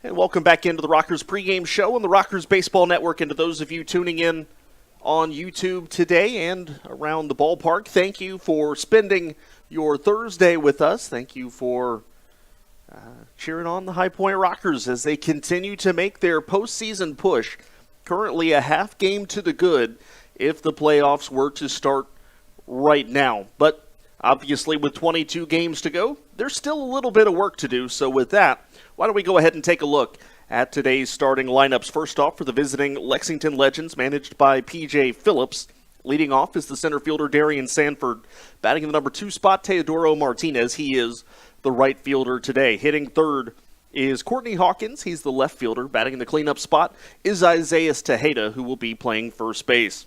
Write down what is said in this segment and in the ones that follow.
And welcome back into the Rockers pregame show on the Rockers Baseball Network. And to those of you tuning in on YouTube today and around the ballpark, thank you for spending your Thursday with us. Thank you for cheering on the High Point Rockers as they continue to make their postseason push. Currently a half game to the good if the playoffs were to start right now. But obviously with 22 games to go, there's still a little bit of work to do. So with that, why don't we go ahead and take a look at today's starting lineups. First off, for the visiting Lexington Legends, managed by P.J. Phillips. Leading off is the center fielder, Darian Sanford. Batting in the number 2 spot, Teodoro Martinez. He is the right fielder today. Hitting third is Courtney Hawkins. He's the left fielder. Batting in the cleanup spot is Isaias Tejeda, who will be playing first base.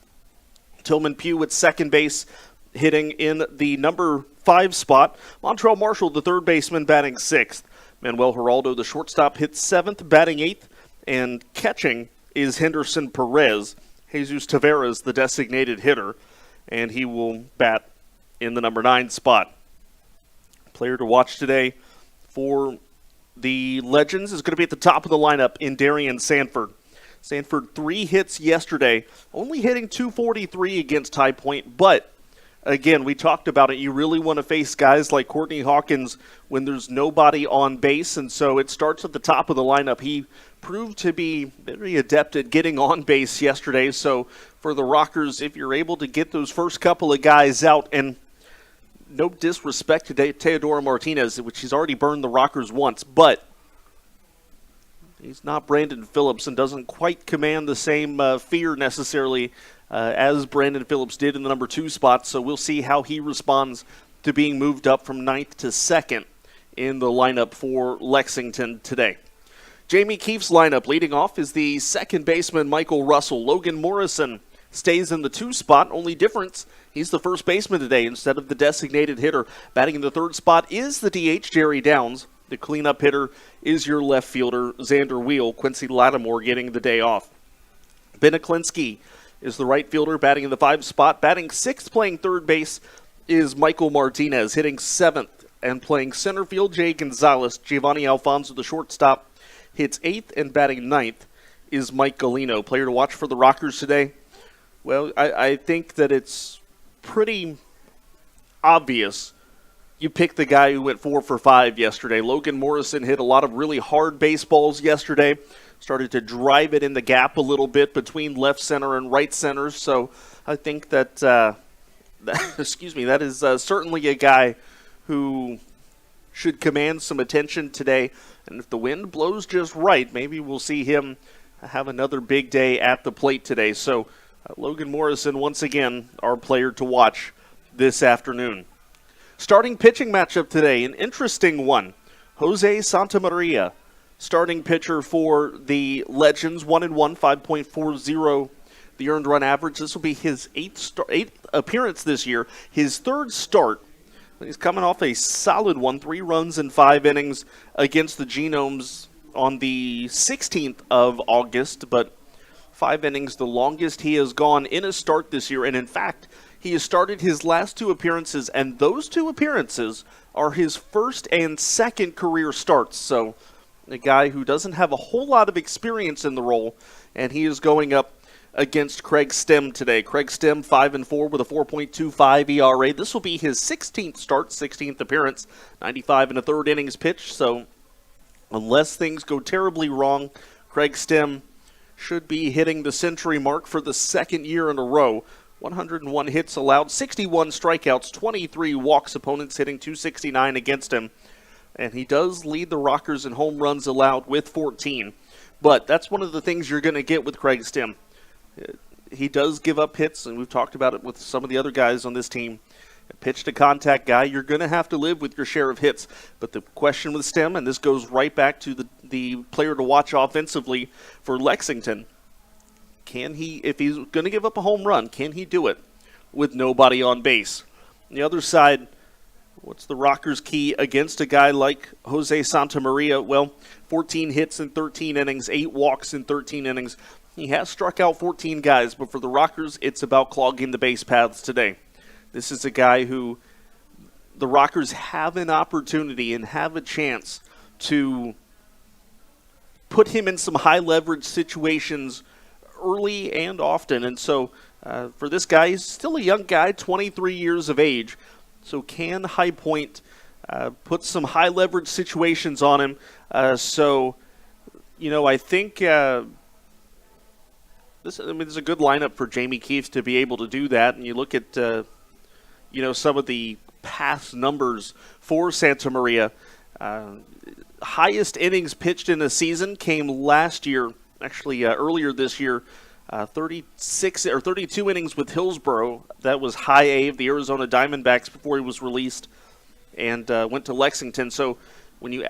Tillman Pugh at second base. Hitting in the number 5 spot, Montrell Marshall, the third baseman, batting 6th. Manuel Geraldo, the shortstop, hits 7th, batting 8th. And catching is Henderson Perez. Jesus Taveras, the designated hitter, and he will bat in the number 9 spot. Player to watch today for the Legends is going to be at the top of the lineup in Darian Sanford. Sanford, 3 hits yesterday, only hitting .243 against High Point, but again, we talked about it. You really want to face guys like Courtney Hawkins when there's nobody on base, and so it starts at the top of the lineup. He proved to be very adept at getting on base yesterday, so for the Rockers, if you're able to get those first couple of guys out, and no disrespect to Teodoro Martinez, which he's already burned the Rockers once, but he's not Brandon Phillips and doesn't quite command the same fear necessarily as Brandon Phillips did in the number 2 spot, so we'll see how he responds to being moved up from 9th to 2nd in the lineup for Lexington today. Jamie Keefe's lineup leading off is the second baseman, Michael Russell. Logan Morrison stays in the 2 spot. Only difference, he's the first baseman today instead of the designated hitter. Batting in the 3rd spot is the DH, Jerry Downs. The cleanup hitter is your left fielder, Xander Wheel. Quincy Lattimore getting the day off. Ben Aklinski is the right fielder, batting in the 5 spot. Batting 6th, playing third base, is Michael Martinez. Hitting 7th and playing center field, Jay Gonzalez. Giovanni Alfonso, the shortstop, hits 8th, and batting 9th is Mike Galino. Player to watch for the Rockers today? Well, I think that it's pretty obvious. You pick the guy who went 4 for 5 yesterday. Logan Morrison hit a lot of really hard baseballs yesterday. Started to drive it in the gap a little bit between left center and right center. So I think that, that is certainly a guy who should command some attention today. And if the wind blows just right, maybe we'll see him have another big day at the plate today. So Logan Morrison, once again, our player to watch this afternoon. Starting pitching matchup today, an interesting one. Jose Santamaria, starting pitcher for the Legends, 1-1, 5.40 the earned run average. This will be his 8th appearance this year, his 3rd start. He's coming off a solid one, 3 runs in 5 innings against the Genomes on the 16th of August, but 5 innings, the longest he has gone in a start this year. And in fact, he has started his last 2 appearances, and those 2 appearances are his first and second career starts. So a guy who doesn't have a whole lot of experience in the role, and he is going up against Craig Stem today. Craig Stem, 5-4 with a 4.25 ERA. This will be his 16th start, 16th appearance, 95 1/3 innings pitched. So unless things go terribly wrong, Craig Stem should be hitting the century mark for the 2nd year in a row. 101 hits allowed, 61 strikeouts, 23 walks, opponents hitting .269 against him. And he does lead the Rockers in home runs allowed with 14. But that's one of the things you're going to get with Craig Stem. He does give up hits, and we've talked about it with some of the other guys on this team. A pitch-to-contact guy, you're going to have to live with your share of hits. But the question with Stem, and this goes right back to the player to watch offensively for Lexington, can he, if he's going to give up a home run, can he do it with nobody on base? On the other side, what's the Rockers' key against a guy like Jose Santamaria? Well, 14 hits in 13 innings, 8 walks in 13 innings. He has struck out 14 guys, but for the Rockers, it's about clogging the base paths today. This is a guy who the Rockers have an opportunity and have a chance to put him in some high leverage situations early and often. And so for this guy, he's still a young guy, 23 years of age. So can High Point put some high leverage situations on him? I think this is a good lineup for Jamie Keefe to be able to do that. And you look at some of the past numbers for Santa Maria. Highest innings pitched in a season came last year, actually earlier this year, 32 innings with Hillsboro. That was high A of the Arizona Diamondbacks before he was released and went to Lexington. So when you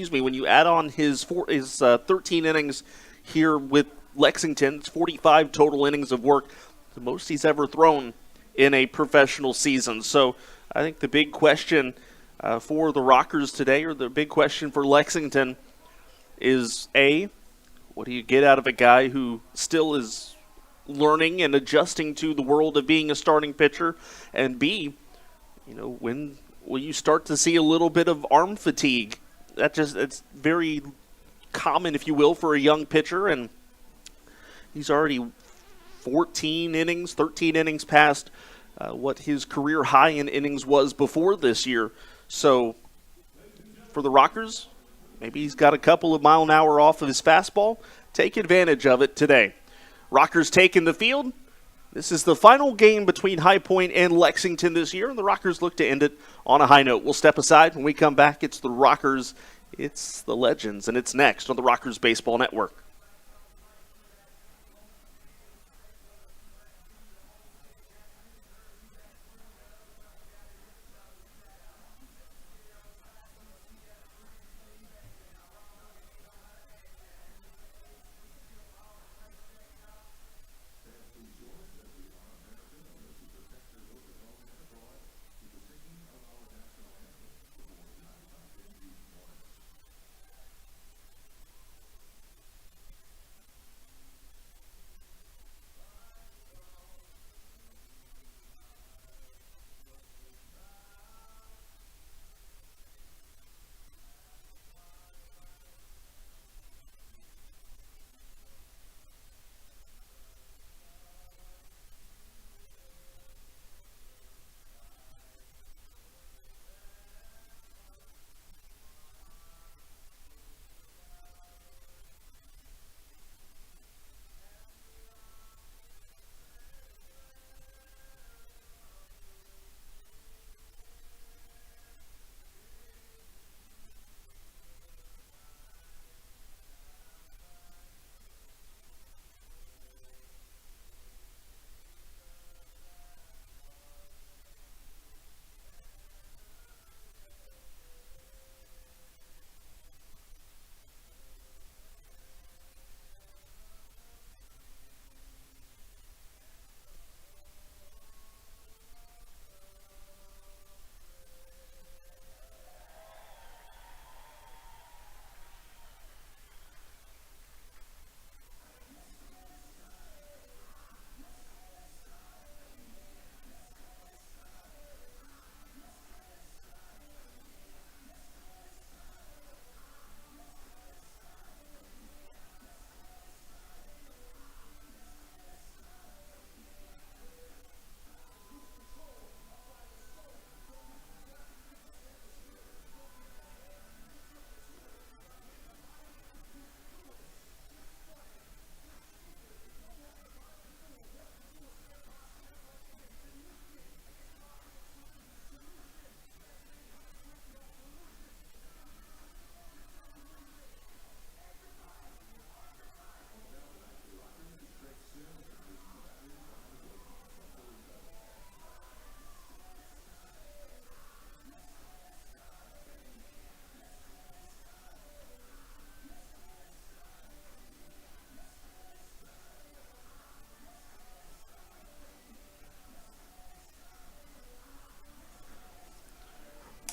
when you add on his 13 innings here with Lexington, it's 45 total innings of work, the most he's ever thrown in a professional season. So I think the big question for the Rockers today, or the big question for Lexington, is A, what do you get out of a guy who still is learning and adjusting to the world of being a starting pitcher? And B, when will you start to see a little bit of arm fatigue? It's very common, if you will, for a young pitcher, and he's already 13 innings past what his career high in innings was before this year. So for the Rockers, maybe he's got a couple of mile an hour off of his fastball. Take advantage of it today. Rockers taking the field. This is the final game between High Point and Lexington this year, and the Rockers look to end it on a high note. We'll step aside. When we come back, it's the Rockers, it's the Legends, and it's next on the Rockers Baseball Network.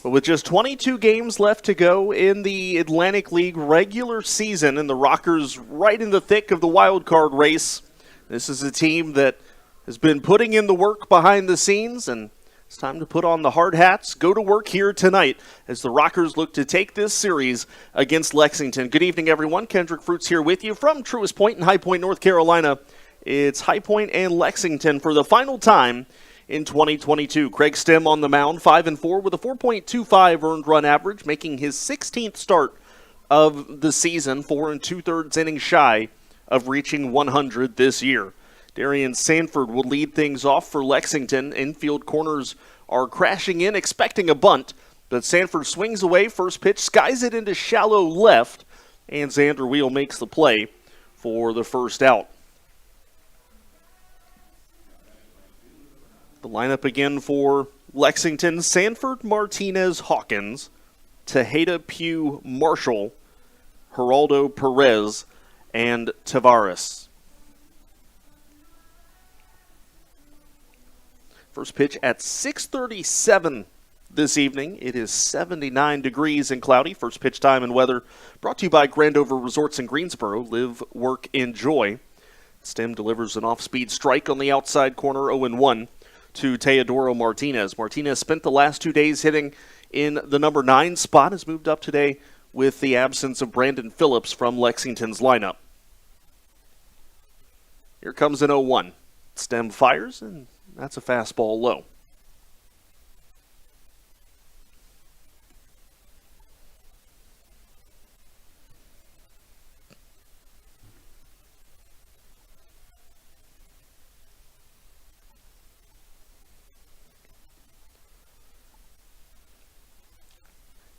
But with just 22 games left to go in the Atlantic League regular season, and the Rockers right in the thick of the wild card race, this is a team that has been putting in the work behind the scenes, and It's time to put on the hard hats, go to work here tonight as the Rockers look to take this series against Lexington. Good evening, everyone. Kendrick Fruits here with you from Truist Point in High Point, North Carolina. It's High Point and Lexington for the final time in 2022. Craig Stem on the mound, 5-4 with a 4.25 earned run average, making his 16th start of the season, 4 2/3 innings shy of reaching 100 this year. Darian Sanford will lead things off for Lexington. Infield corners are crashing in, expecting a bunt, but Sanford swings away. First pitch skies it into shallow left, and Xander Wheel makes the play for the first out. The lineup again for Lexington: Sanford, Martinez, Hawkins, Tejeda, Pugh, Marshall, Geraldo Perez, and Tavares. First pitch at 6:37 this evening. It is 79 degrees and cloudy. First pitch time and weather brought to you by Grandover Resorts in Greensboro. Live, work, enjoy. Stem delivers an off-speed strike on the outside corner, 0-1 to Teodoro Martinez. Martinez spent the last 2 days hitting in the number 9 spot. Has moved up today with the absence of Brandon Phillips from Lexington's lineup. Here comes an 0-1. Stem fires, and that's a fastball low.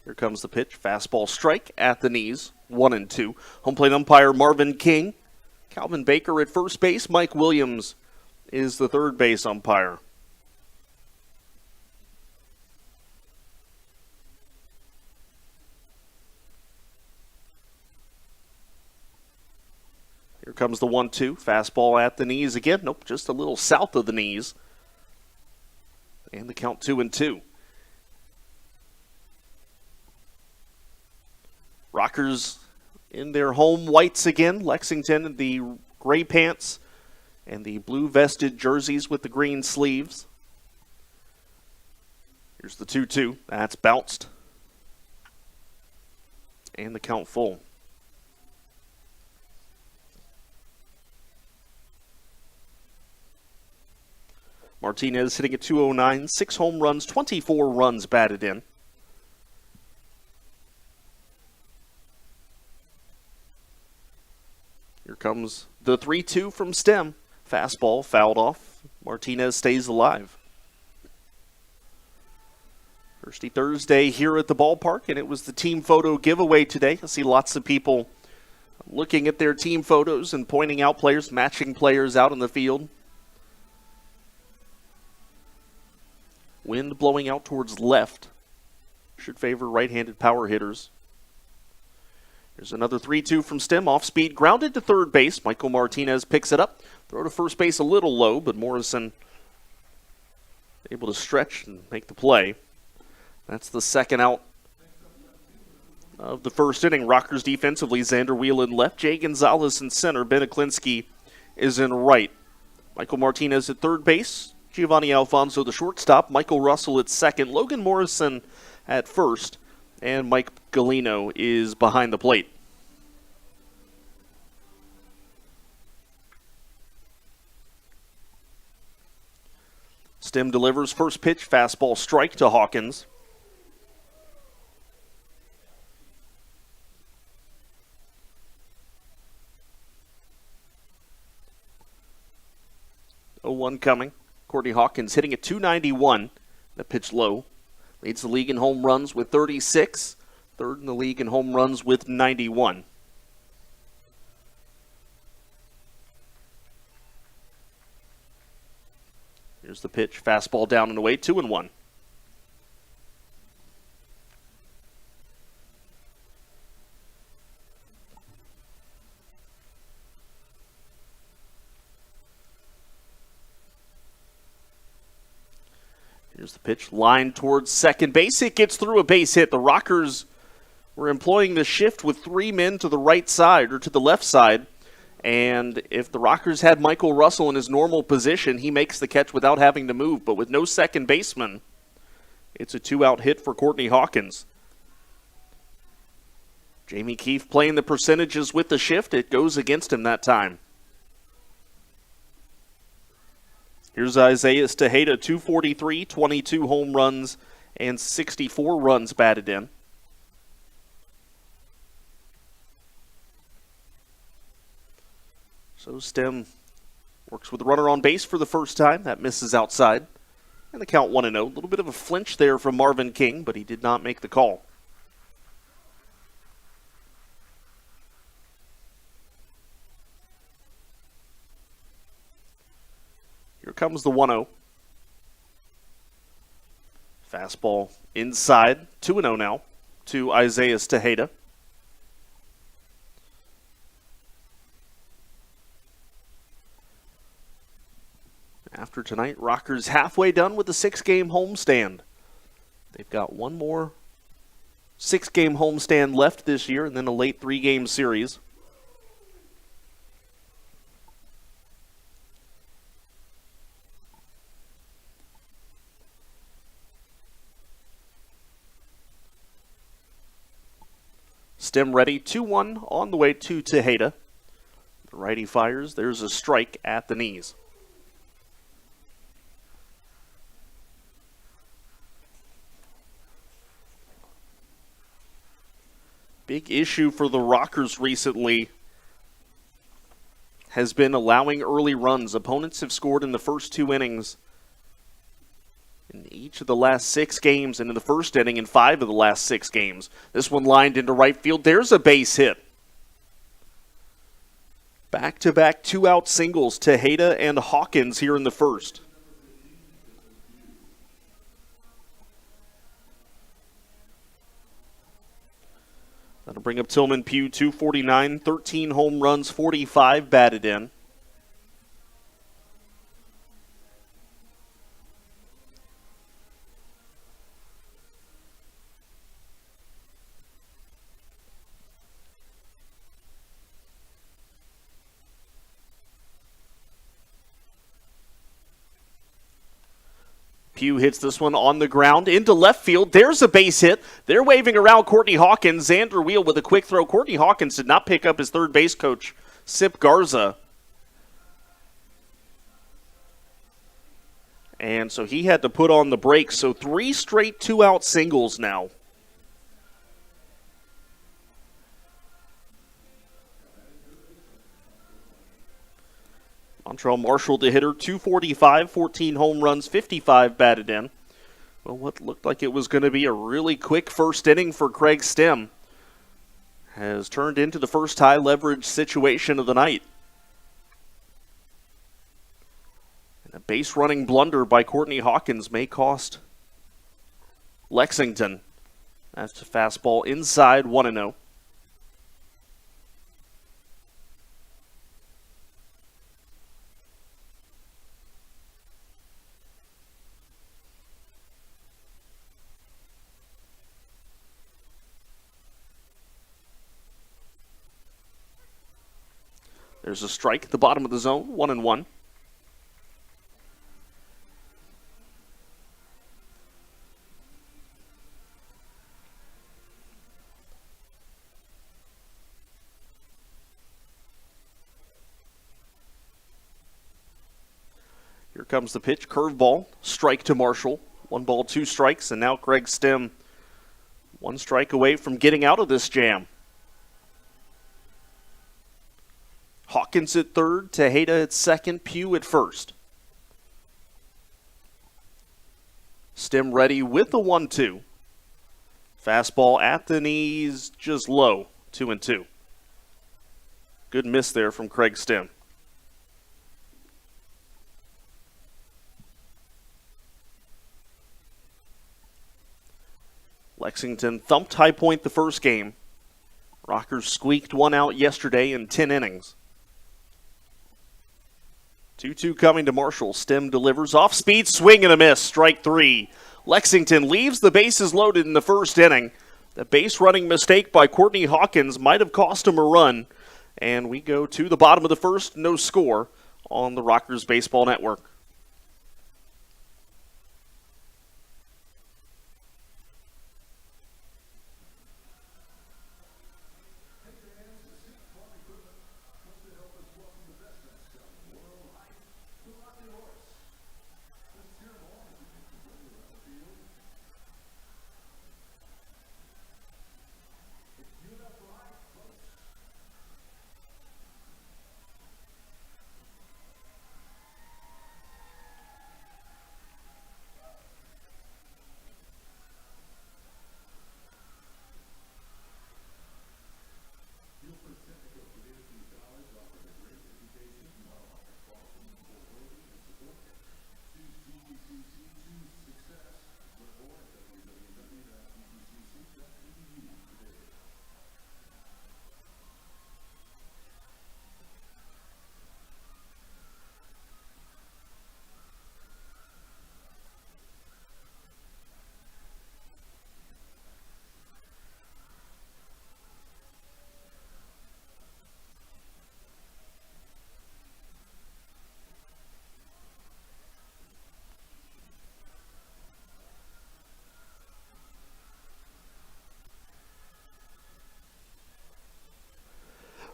Here comes the pitch. Fastball strike at the knees. 1-2. Home plate umpire Marvin King. Calvin Baker at first base. Mike Williams is the third base umpire. Here comes the 1-2. Fastball at the knees again. Nope, just a little south of the knees. And the count 2-2. Rockers in their home whites again. Lexington in the gray pants and the blue vested jerseys with the green sleeves. Here's the 2-2. That's bounced. And the count full. Martinez hitting at 209, 6 home runs, 24 runs batted in. Here comes the 3-2 from Stem. Fastball fouled off. Martinez stays alive. Thirsty Thursday here at the ballpark, and it was the team photo giveaway today. I see lots of people looking at their team photos and pointing out players, matching players out in the field. Wind blowing out towards left. Should favor right-handed power hitters. There's another 3-2 from Stem. Off speed, grounded to third base. Michael Martinez picks it up. Throw to first base a little low, but Morrison able to stretch and make the play. That's the second out of the first inning. Rockers defensively, Xander Wheel in left, Jay Gonzalez in center, Ben Aklinski is in right. Michael Martinez at third base, Giovanni Alfonso the shortstop, Michael Russell at second, Logan Morrison at first, and Mike Galino is behind the plate. Stem delivers first pitch, fastball strike to Hawkins. Oh, 1 coming. Courtney Hawkins hitting at 291. That pitch low. Leads the league in home runs with 36. Third in the league in home runs with 91. Here's the pitch. Fastball down and away. 2-1. Here's the pitch, line towards second base. It gets through a base hit. The Rockers were employing the shift with 3 men to the right side, or to the left side, And if the Rockers had Michael Russell in his normal position, he makes the catch without having to move. But with no second baseman, it's a 2-out hit for Courtney Hawkins. Jamie Keefe playing the percentages with the shift. It goes against him that time. Here's Isaiah Tejeda, 243, 22 home runs, and 64 runs batted in. So Stem works with the runner on base for the first time. That misses outside. And the count 1-0. A little bit of a flinch there from Marvin King, but he did not make the call. Here comes the 1-0. Fastball inside. 2-0 now to Isaiah Tejeda. After tonight, Rockers halfway done with the 6-game homestand. They've got one more 6-game homestand left this year and then a late 3-game series. Stem ready, 2-1 on the way to Tejeda. The righty fires. There's a strike at the knees. Big issue for the Rockers recently has been allowing early runs. Opponents have scored in the first 2 innings in each of the last 6 games, and in the first inning in 5 of the last 6 games. This one lined into right field. There's a base hit. Back-to-back 2-out singles, Tejeda and Hawkins here in the first. That'll bring up Tillman Pugh, 249, 13 home runs, 45 batted in. Pugh hits this one on the ground into left field. There's a base hit. They're waving around Courtney Hawkins. Xander Wheel with a quick throw. Courtney Hawkins did not pick up his third base coach, Sip Garza. And so he had to put on the brakes. So 3 straight 2-out singles now. Montreal Marshall the hitter, 245, 14 home runs, 55 batted in. Well, what looked like it was going to be a really quick first inning for Craig Stem has turned into the first high leverage situation of the night. And a base running blunder by Courtney Hawkins may cost Lexington. That's a fastball inside, 1-0. There's a strike at the bottom of the zone, 1-1. Here comes the pitch, curveball, strike to Marshall. 1 ball, 2 strikes, and now Craig Stem 1 strike away from getting out of this jam. Hawkins at third, Tejeda at second, Pugh at first. Stem ready with the 1-2. Fastball at the knees, just low, 2-2. Good miss there from Craig Stem. Lexington thumped High Point the first game. Rockers squeaked 1 out yesterday in 10 innings. 2-2 coming to Marshall. Stem delivers off speed, swing and a miss. Strike 3. Lexington leaves the bases loaded in the first inning. The base running mistake by Courtney Hawkins might have cost him a run. And we go to the bottom of the first, no score on the Rockers Baseball Network.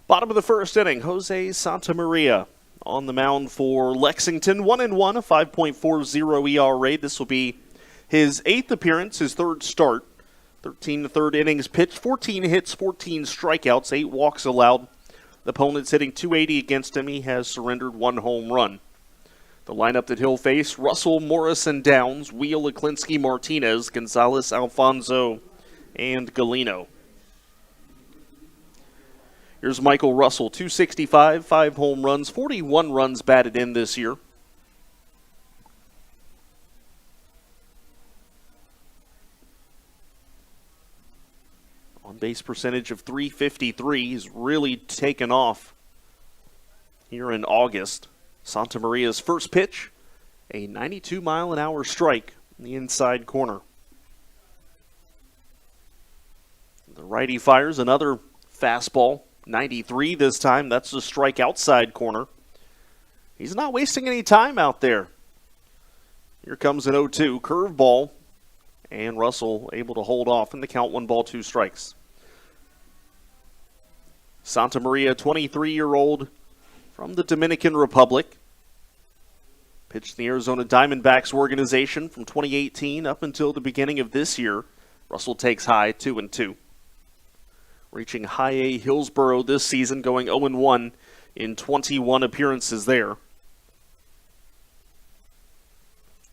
Bottom of the first inning, Jose Santamaria on the mound for Lexington. 1-1, a 5.40 ERA. This will be his 8th appearance, his 3rd start. 13 third innings pitched, 14 hits, 14 strikeouts, 8 walks allowed. The opponent's hitting .280 against him. He has surrendered 1 home run. The lineup that he'll face: Russell, Morrison, Downs, Wheel, Aklinski, Martinez, Gonzalez, Alfonso, and Galino. Here's Michael Russell, 265, 5 home runs, 41 runs batted in this year. On-base percentage of .353. He's really taken off here in August. Santamaria's first pitch, a 92-mile-an-hour strike in the inside corner. The righty fires another fastball. 93 this time. That's the strike outside corner. He's not wasting any time out there. Here comes an 0-2 curveball, and Russell able to hold off in the count. 1 ball, 2 strikes. Santamaria, 23-year-old from the Dominican Republic. Pitched in the Arizona Diamondbacks organization from 2018 up until the beginning of this year. Russell takes high, 2-2. Reaching high A Hillsboro this season, going 0-1 in 21 appearances there.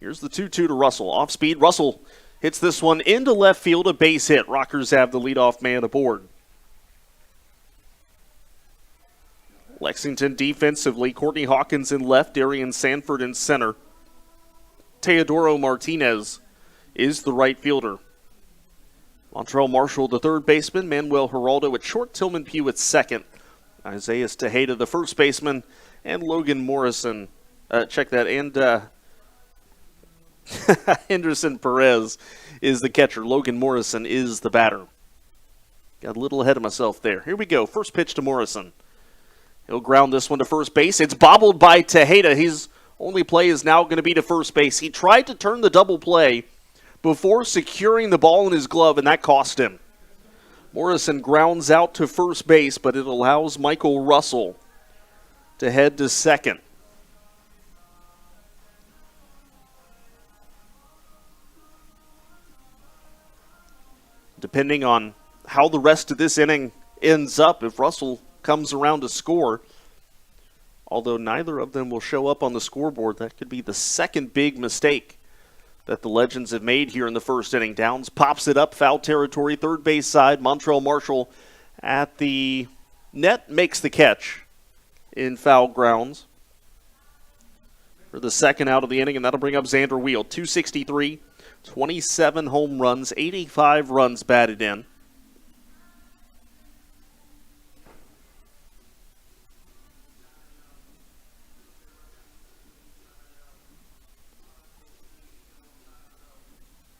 Here's the 2-2 to Russell. Off speed, Russell hits this one into left field, a base hit. Rockers have the leadoff man aboard. Lexington defensively, Courtney Hawkins in left, Darian Sanford in center. Teodoro Martinez is the right fielder. Montrell Marshall, the third baseman. Manuel Geraldo at short. Tillman Pugh at second. Isaiah Tejeda, the first baseman. And Logan Morrison. And Henderson Perez is the catcher. Logan Morrison is the batter. Got a little ahead of myself there. Here we go. First pitch to Morrison. He'll ground this one to first base. It's bobbled by Tejeda. His only play is now going to be to first base. He tried to turn the double play before securing the ball in his glove, and that cost him. Morrison grounds out to first base, but it allows Michael Russell to head to second. Depending on how the rest of this inning ends up, if Russell comes around to score, although neither of them will show up on the scoreboard, that could be the second big mistake that the Legends have made here in the first inning. Downs pops it up, foul territory, third base side. Montrell Marshall at the net makes the catch in foul grounds for the second out of the inning, and that'll bring up Xander Wheel. 263, 27 home runs, 85 runs batted in.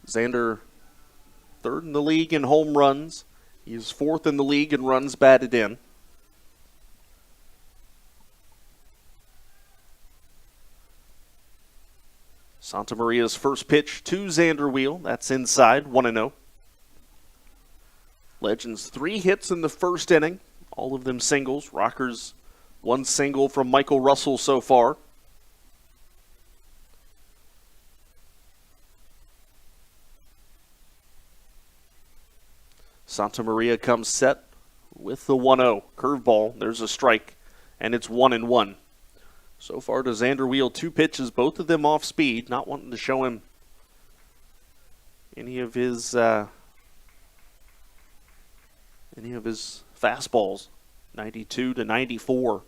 Xander, third in the league in home runs. He's fourth in the league in runs batted in. Santa Maria's first pitch to Xander Wheel. That's inside, 1-0. Legends 3 hits in the first inning, all of them singles. Rockers 1 single from Michael Russell so far. Santa Maria comes set with the 1-0. Curveball, there's a strike, and it's 1-1. So far to Xander Wheel, 2 pitches, both of them off speed, not wanting to show him any of his fastballs. 92 to 94,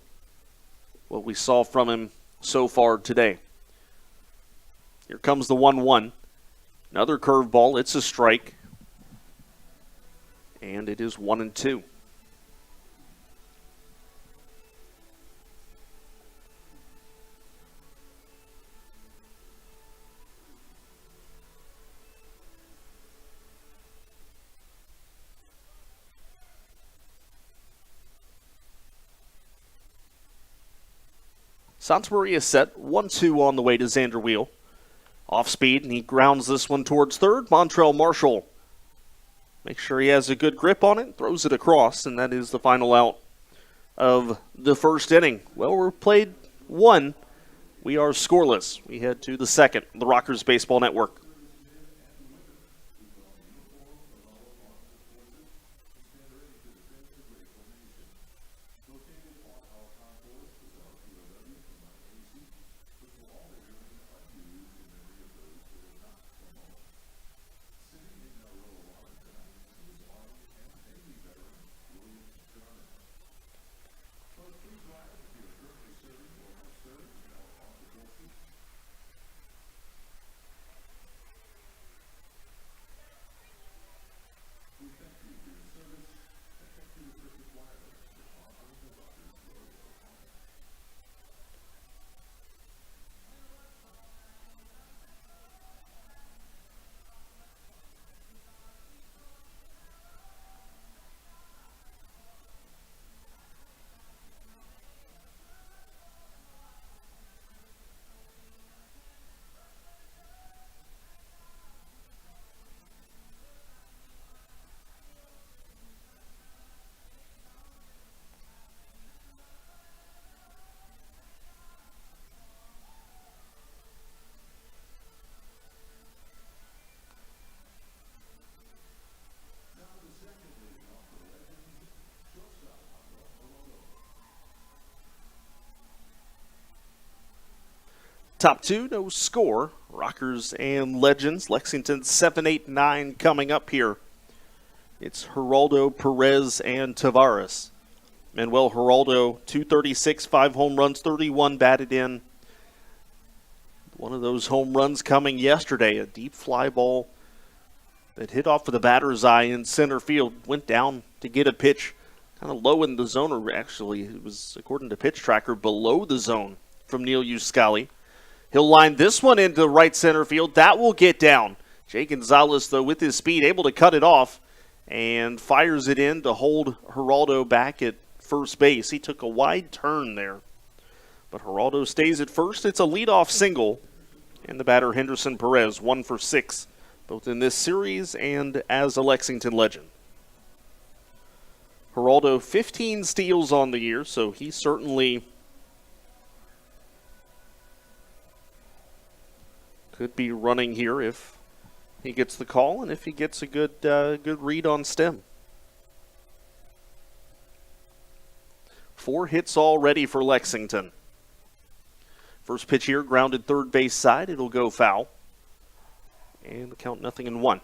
what we saw from him so far today. Here comes the 1-1. Another curveball, it's a strike, and it is 1-2. Santa Maria set 1-2 on the way to Xander Wheel. Off speed, and he grounds this one towards third. Montrell Marshall makes sure he has a good grip on it, throws it across, and that is the final out of the first inning. Well, we're played 1. We are scoreless. We head to the second, the Rockers Baseball Network. Top 2, no score. Rockers and Legends. Lexington 7-8-9 coming up here. It's Geraldo, Perez, and Tavares. Manuel Geraldo, 236, 5 home runs, 31 batted in. One of those home runs coming yesterday, a deep fly ball that hit off of the batter's eye in center field. Went down to get a pitch kind of low in the zone, or actually it was, according to Pitch Tracker, below the zone from Neil Uscali. He'll line this one into right center field. That will get down. Jay Gonzalez, though, with his speed, able to cut it off and fires it in to hold Geraldo back at first base. He took a wide turn there, but Geraldo stays at first. It's a leadoff single, and the batter Henderson Perez, 1 for 6, both in this series and as a Lexington Legend. Geraldo, 15 steals on the year, so he certainly could be running here if he gets the call and if he gets a good read on Stem. 4 hits already for Lexington. First pitch here, grounded third base side. It'll go foul. And the count 0-1.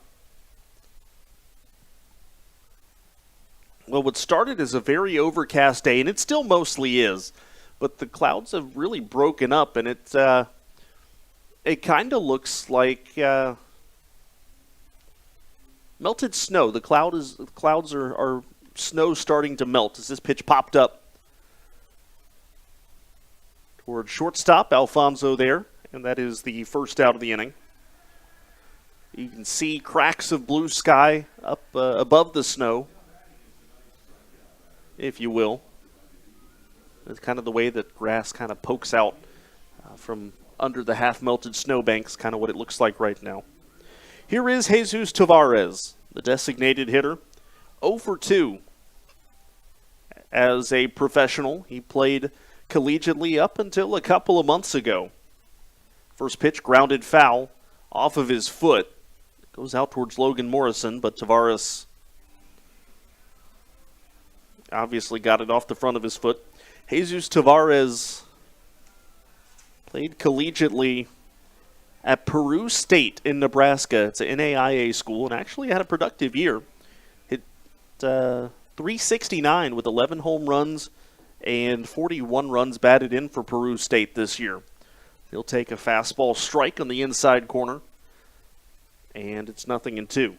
Well, what started as a very overcast day, and it still mostly is, but the clouds have really broken up, and it kind of looks like melted snow. The clouds are snow starting to melt as this pitch popped up toward shortstop. Alfonso there, and that is the first out of the inning. You can see cracks of blue sky up above the snow, if you will. It's kind of the way that grass kind of pokes out from under the half-melted snowbanks, kind of what it looks like right now. Here is Jesus Tavares, the designated hitter, 0 for 2. As a professional, he played collegiately up until a couple of months ago. First pitch, grounded foul off of his foot. Goes out towards Logan Morrison, but Tavares obviously got it off the front of his foot. Jesus Tavares played collegiately at Peru State in Nebraska. It's an NAIA school, and actually had a productive year. Hit 369 with 11 home runs and 41 runs batted in for Peru State this year. He'll take a fastball strike on the inside corner, and it's 0-2.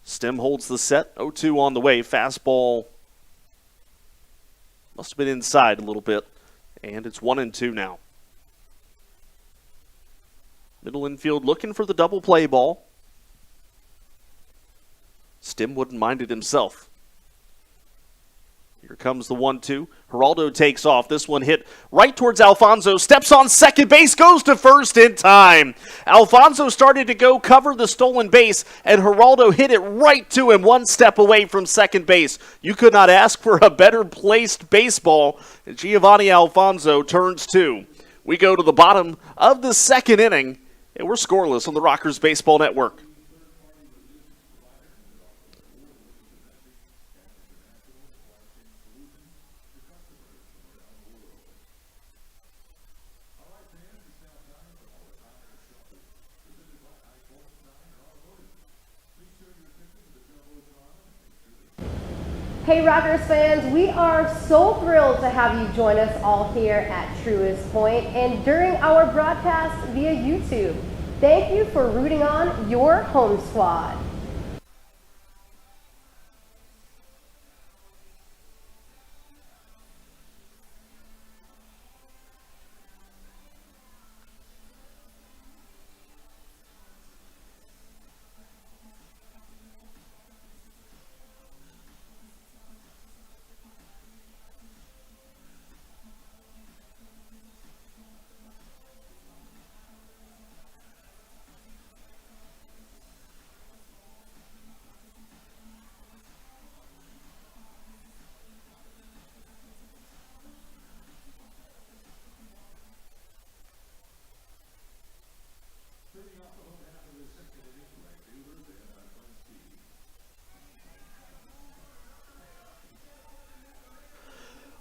Stem holds the set, 0-2 on the way. Fastball must have been inside a little bit, and it's 1-2 now. Middle infield looking for the double play ball. Stem wouldn't mind it himself. Here comes the 1-2. Geraldo takes off. This one hit right towards Alfonso. Steps on second base, goes to first in time. Alfonso started to go cover the stolen base, and Geraldo hit it right to him, one step away from second base. You could not ask for a better placed baseball. Giovanni Alfonso turns 2. We go to the bottom of the second inning, and we're scoreless on the Rockers Baseball Network. Hey Rockers fans, we are so thrilled to have you join us all here at Truist Point and during our broadcast via YouTube. Thank you for rooting on your home squad.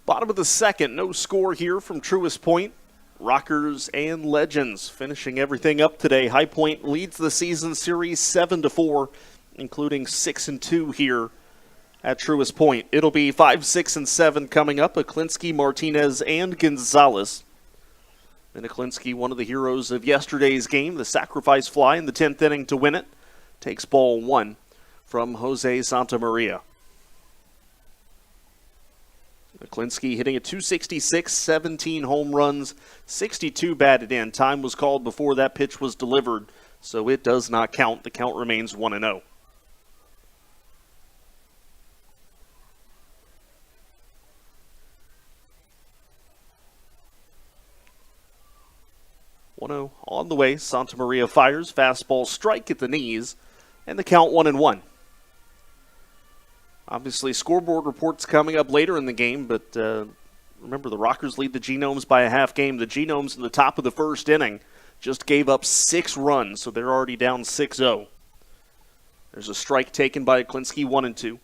Bottom of the second, no score here from Truist Point. Rockers and Legends finishing everything up today. High Point leads the season series 7-4, including 6-2 here at Truist Point. It'll be 5, 6, and 7 coming up. Aklinski, Martinez, and Gonzalez. And Aklinski, one of the heroes of yesterday's game, the sacrifice fly in the 10th inning to win it, takes ball 1 from Jose Santamaria. Aklinski hitting a .266, 17 home runs, 62 batted in. Time was called before that pitch was delivered, so it does not count. The count remains 1-0. On the way, Santamaria fires, fastball strike at the knees, and the count 1-1. Obviously, scoreboard reports coming up later in the game, but remember, the Rockers lead the Genomes by a half game. The Genomes in the top of the first inning just gave up 6 runs, so they're already down 6-0. There's a strike taken by Aklinski, 1-2.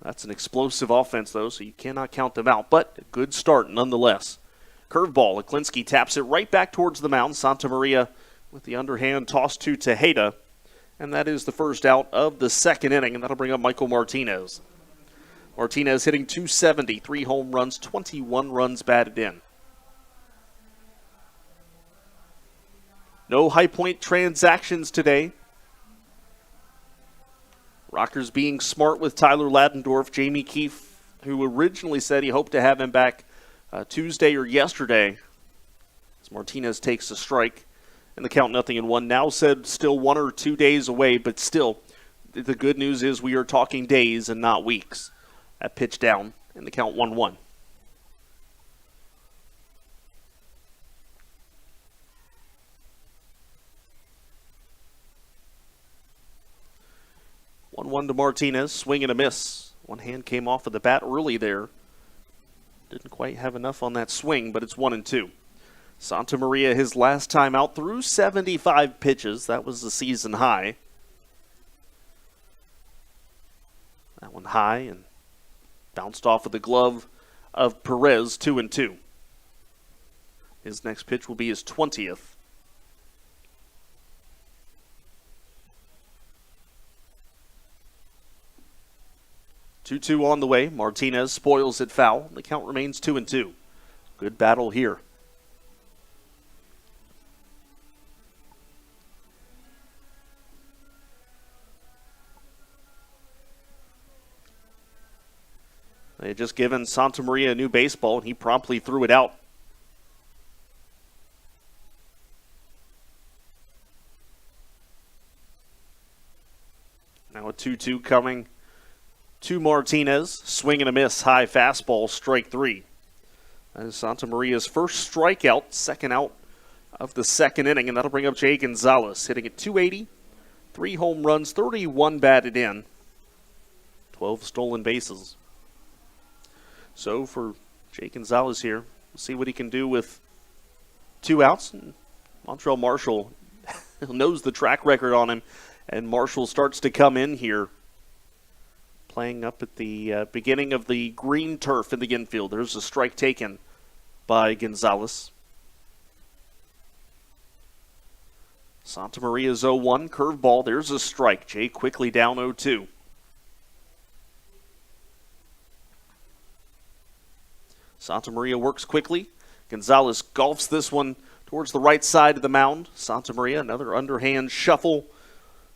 That's an explosive offense, though, so you cannot count them out, but a good start nonetheless. Curveball, Aklinski taps it right back towards the mound. Santamaria with the underhand toss to Tejeda. And that is the first out of the second inning, and that'll bring up Michael Martinez. Martinez hitting .270, 3 home runs, 21 runs batted in. No High Point transactions today. Rockers being smart with Tyler Ladendorf. Jamie Keefe, who originally said he hoped to have him back Tuesday or yesterday, as Martinez takes a strike. And the count 0-1. Now said still 1 or 2 days away, but still, the good news is we are talking days and not weeks. That pitch down in the count 1-1. One to Martinez, swing and a miss. One hand came off of the bat early there. Didn't quite have enough on that swing, but it's 1-2. Santa Maria, his last time out, threw 75 pitches. That was the season high. That one high and bounced off of the glove of Perez, 2-2. His next pitch will be his 20th. Two on the way. Martinez spoils it foul. The count remains 2-2. Good battle here. They had just given Santa Maria a new baseball, and he promptly threw it out. Now a 2-2 coming to Martinez. Swing and a miss, high fastball, strike three. That is Santa Maria's first strikeout, second out of the second inning, and that'll bring up Jay Gonzalez, hitting at .280, 3 home runs, 31 batted in, 12 stolen bases. So for Jay Gonzalez here, we'll see what he can do with 2 outs. And Montreal Marshall knows the track record on him, and Marshall starts to come in here, playing up at the beginning of the green turf in the infield. There's a strike taken by Gonzalez. Santa Maria's 0-1, curveball. There's a strike. Jay quickly down 0-2. Santa Maria works quickly. Gonzalez golfs this one towards the right side of the mound. Santa Maria, another underhand shuffle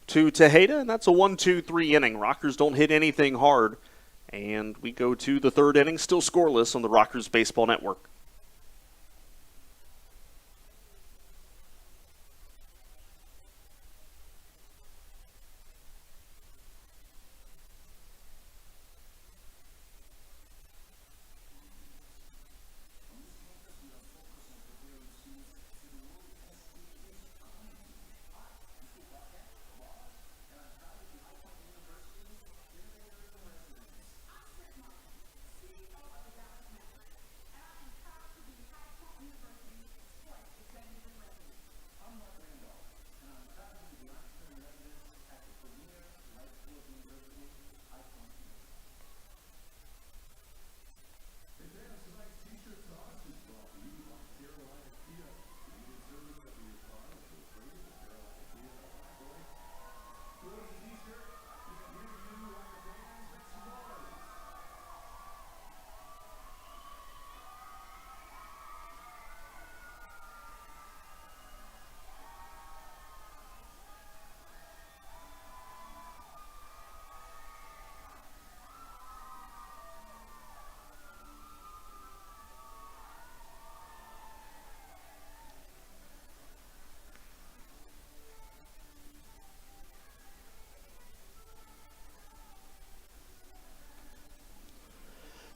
to Tejeda, and that's a 1-2-3 inning. Rockers don't hit anything hard, and we go to the third inning, still scoreless on the Rockers Baseball Network.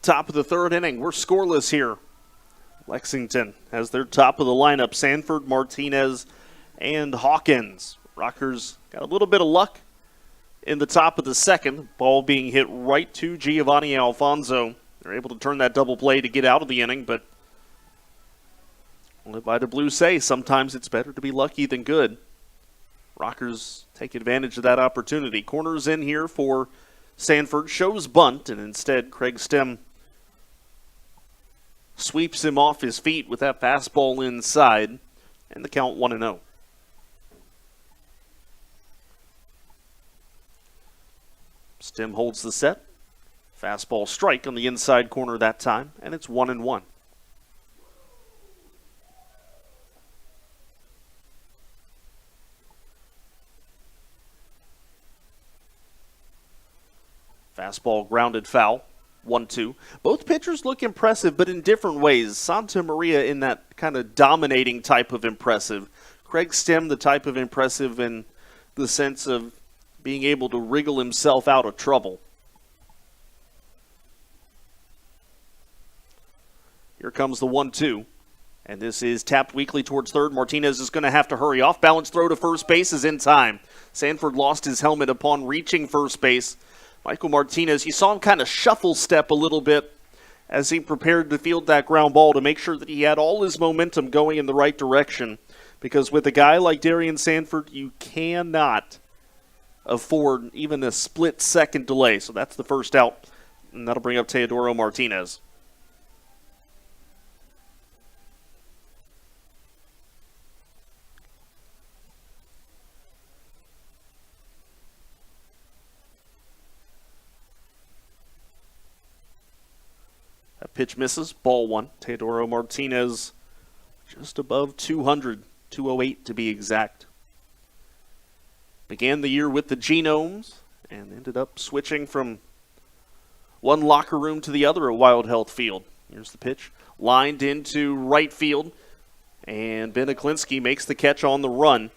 Top of the third inning. We're scoreless here. Lexington has their top of the lineup. Sanford, Martinez, and Hawkins. Rockers got a little bit of luck in the top of the second. Ball being hit right to Giovanni Alfonso. They're able to turn that double play to get out of the inning, but only by the Blues say sometimes it's better to be lucky than good. Rockers take advantage of that opportunity. Corners in here for Sanford. Shows bunt, and instead Craig Stem sweeps him off his feet with that fastball inside, and the count 1-0. Stem holds the set. Fastball strike on the inside corner that time, and it's 1-1. Fastball grounded foul. 1-2. Both pitchers look impressive, but in different ways. Santa Maria in that kind of dominating type of impressive. Craig Stem the type of impressive in the sense of being able to wriggle himself out of trouble. Here comes the 1-2. And this is tapped weakly towards third. Martinez is going to have to hurry. Off balance throw to first base is in time. Sanford lost his helmet upon reaching first base. Michael Martinez, you saw him kind of shuffle step a little bit as he prepared to field that ground ball to make sure that he had all his momentum going in the right direction. Because with a guy like Darian Sanford, you cannot afford even a split-second delay. So that's the first out, and that'll bring up Teodoro Martinez. That pitch misses, ball one. Teodoro Martinez just above 200, 208 to be exact. Began the year with the Genomes and ended up switching from one locker room to the other at Wild Health Field. Here's the pitch. Lined into right field, and Ben Aklinski makes the catch on the run.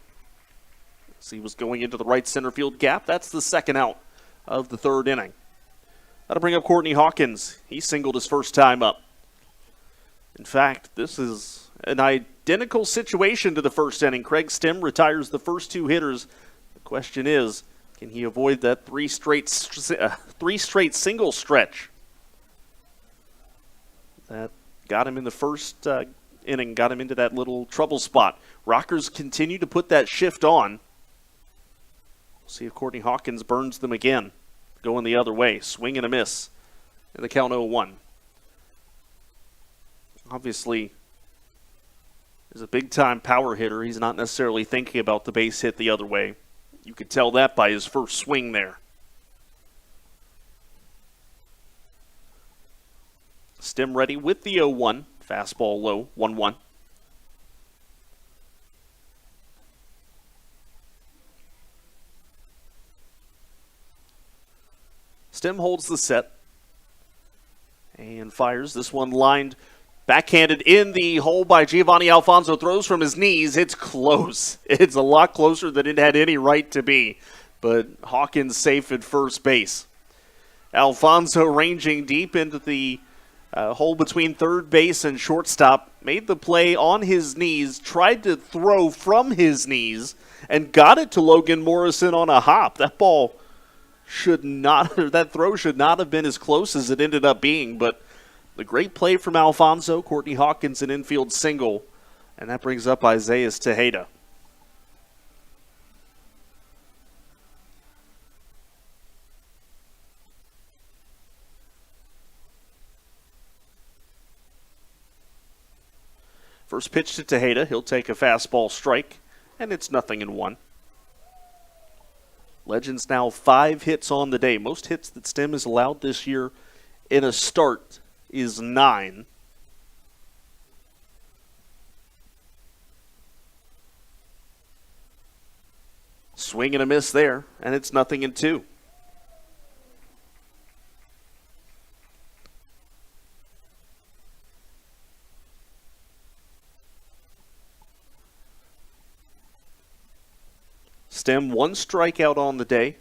As he was going into the right center field gap. That's the second out of the third inning. That'll bring up Courtney Hawkins. He singled his first time up. In fact, this is an identical situation to the first inning. Craig Stem retires the first two hitters. The question is, can he avoid that three straight single stretch that got him in the first inning, got him into that little trouble spot? Rockers continue to put that shift on. We'll see if Courtney Hawkins burns them again. Going the other way, swing and a miss, and the count 0-1. Obviously, is a big-time power hitter. He's not necessarily thinking about the base hit the other way. You could tell that by his first swing there. Stem ready with the 0-1. Fastball low, 1-1. Stem holds the set and fires. This one lined backhanded in the hole by Giovanni Alfonso. Throws from his knees. It's close. It's a lot closer than it had any right to be. But Hawkins safe at first base. Alfonso ranging deep into the hole between third base and shortstop. Made the play on his knees. Tried to throw from his knees and got it to Logan Morrison on a hop. That throw should not have been as close as it ended up being, but the great play from Alfonso. Courtney Hawkins an infield single, and that brings up Isaiah Tejeda. First pitch to Tejeda. He'll take a fastball strike, and it's 0-1. Legends now 5 hits on the day. Most hits that Stem has allowed this year in a start is 9. Swing and a miss there, and it's 0-2. Stem 1 strikeout on the day.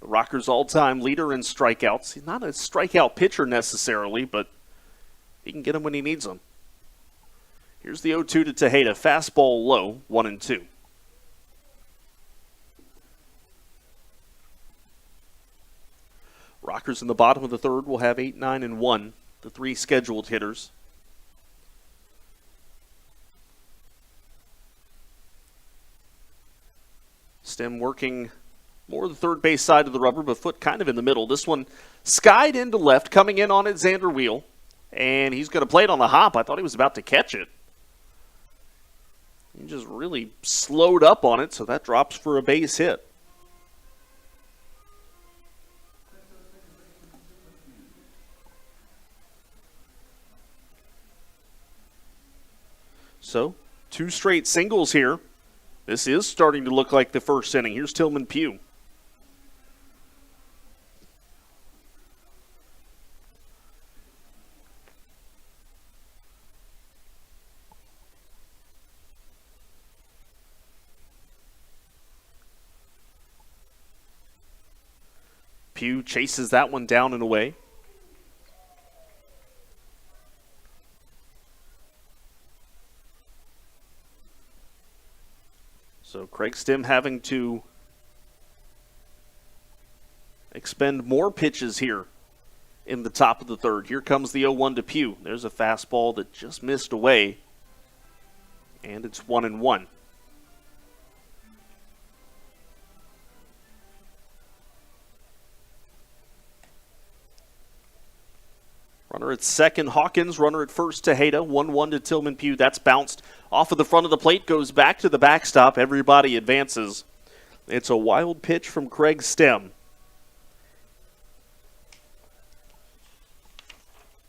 The Rockers' all-time leader in strikeouts. He's not a strikeout pitcher necessarily, but he can get them when he needs them. Here's the 0-2 to Tejeda. Fastball low, 1-2. Rockers in the bottom of the third will have 8, 9, and 1, the 3 scheduled hitters. Stem working more the third base side of the rubber, but foot kind of in the middle. This one skied into left, coming in on it, Xander Wheel. And he's going to play it on the hop. I thought he was about to catch it. He just really slowed up on it, so that drops for a base hit. So, 2 straight singles here. This is starting to look like the first inning. Here's Tillman Pugh. Pugh chases that one down and away. So Craig Stem having to expend more pitches here in the top of the third. Here comes the 0-1 to Pugh. There's a fastball that just missed away, and it's 1-1. Runner at second, Hawkins. Runner at first, Tejeda. 1-1 to Tillman Pugh. That's bounced off of the front of the plate, goes back to the backstop. Everybody advances. It's a wild pitch from Craig Stem.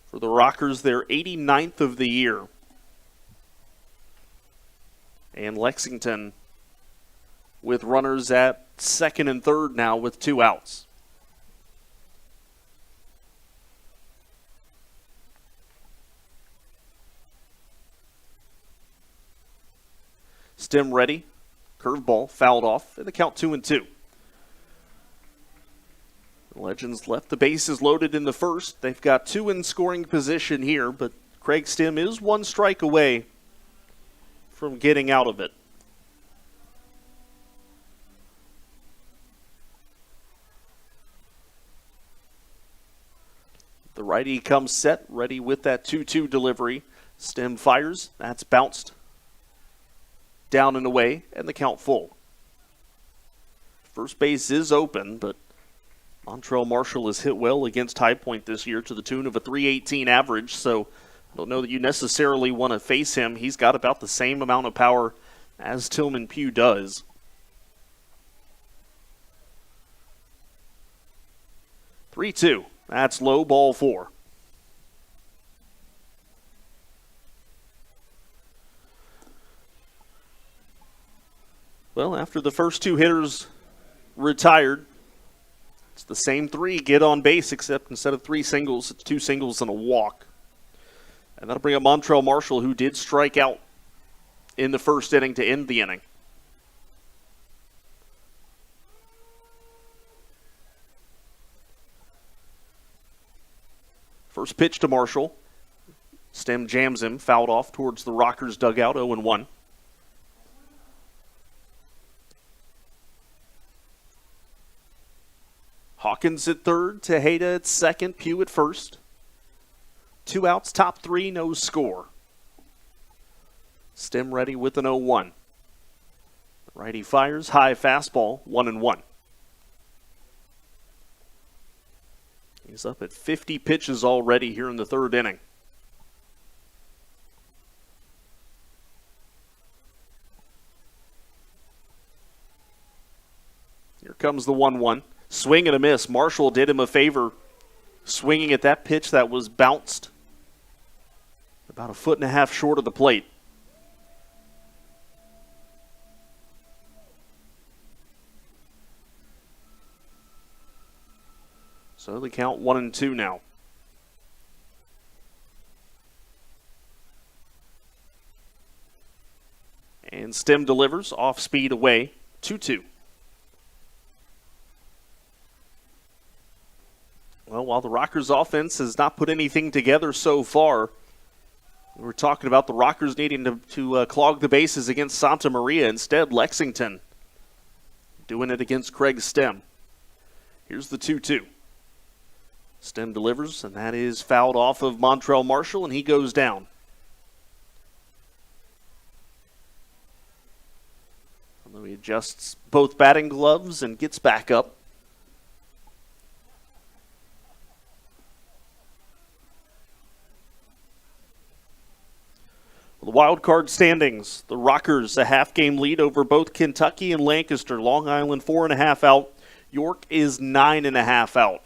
For the Rockers, their 89th of the year. And Lexington with runners at second and third now with 2 outs. Stem ready. Curveball fouled off, and the count 2-2. The Legends left the bases loaded in the first. They've got 2 in scoring position here, but Craig Stem is 1 strike away from getting out of it. The righty comes set, ready with that 2-2 delivery. Stem fires. That's bounced down and away, and the count full. First base is open, but Montrell Marshall has hit well against High Point this year to the tune of a .318 average, so I don't know that you necessarily want to face him. He's got about the same amount of power as Tillman Pugh does. "3-2. That's low, ball 4. Well, after the first 2 hitters retired, it's the same 3 get on base, except instead of 3 singles, it's 2 singles and a walk. And that'll bring up Montrell Marshall, who did strike out in the first inning to end the inning. First pitch to Marshall. Stem jams him, fouled off towards the Rockers dugout, 0-1. Hawkins at third, Tejeda at second, Pugh at first. 2 outs, top 3, no score. Stem ready with an 0-1. Righty fires, high fastball, 1-1. He's up at 50 pitches already here in the third inning. Here comes the 1-1. Swing and a miss. Marshall did him a favor swinging at that pitch that was bounced about 1.5 feet short of the plate. So the count 1-2 now. And Stem delivers off speed away, 2-2. Well, while the Rockers offense has not put anything together so far, we were talking about the Rockers needing to clog the bases against Santa Maria. Instead, Lexington doing it against Craig Stem. Here's the 2-2. Stem delivers, and that is fouled off of Montrell Marshall, and he goes down. Although he adjusts both batting gloves and gets back up. The wild card standings, the Rockers a half-game lead over both Kentucky and Lancaster. Long Island 4.5 out. York is 9.5 out.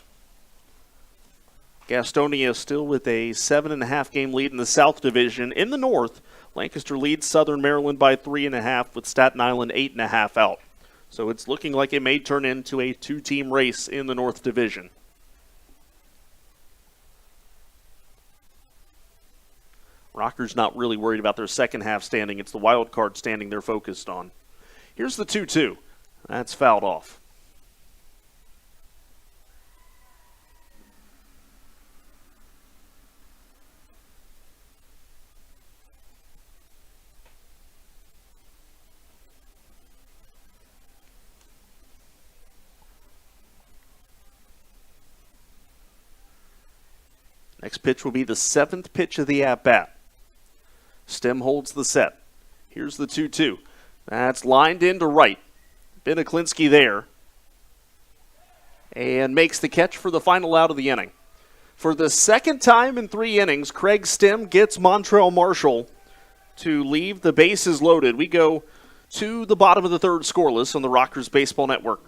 Gastonia still with a 7.5-game lead in the South Division. In the North, Lancaster leads Southern Maryland by 3.5 with Staten Island 8.5 out. So it's looking like it may turn into a 2-team race in the North Division. Rockers not really worried about their second half standing. It's the wild card standing they're focused on. Here's the 2-2. That's fouled off. Next pitch will be the 7th pitch of the at-bat. Stem holds the set. Here's the 2-2. That's lined into right. Beneklinski there. And makes the catch for the final out of the inning. For the second time in 3 innings, Craig Stem gets Montrell Marshall to leave the bases loaded. We go to the bottom of the third scoreless on the Rockers Baseball Network.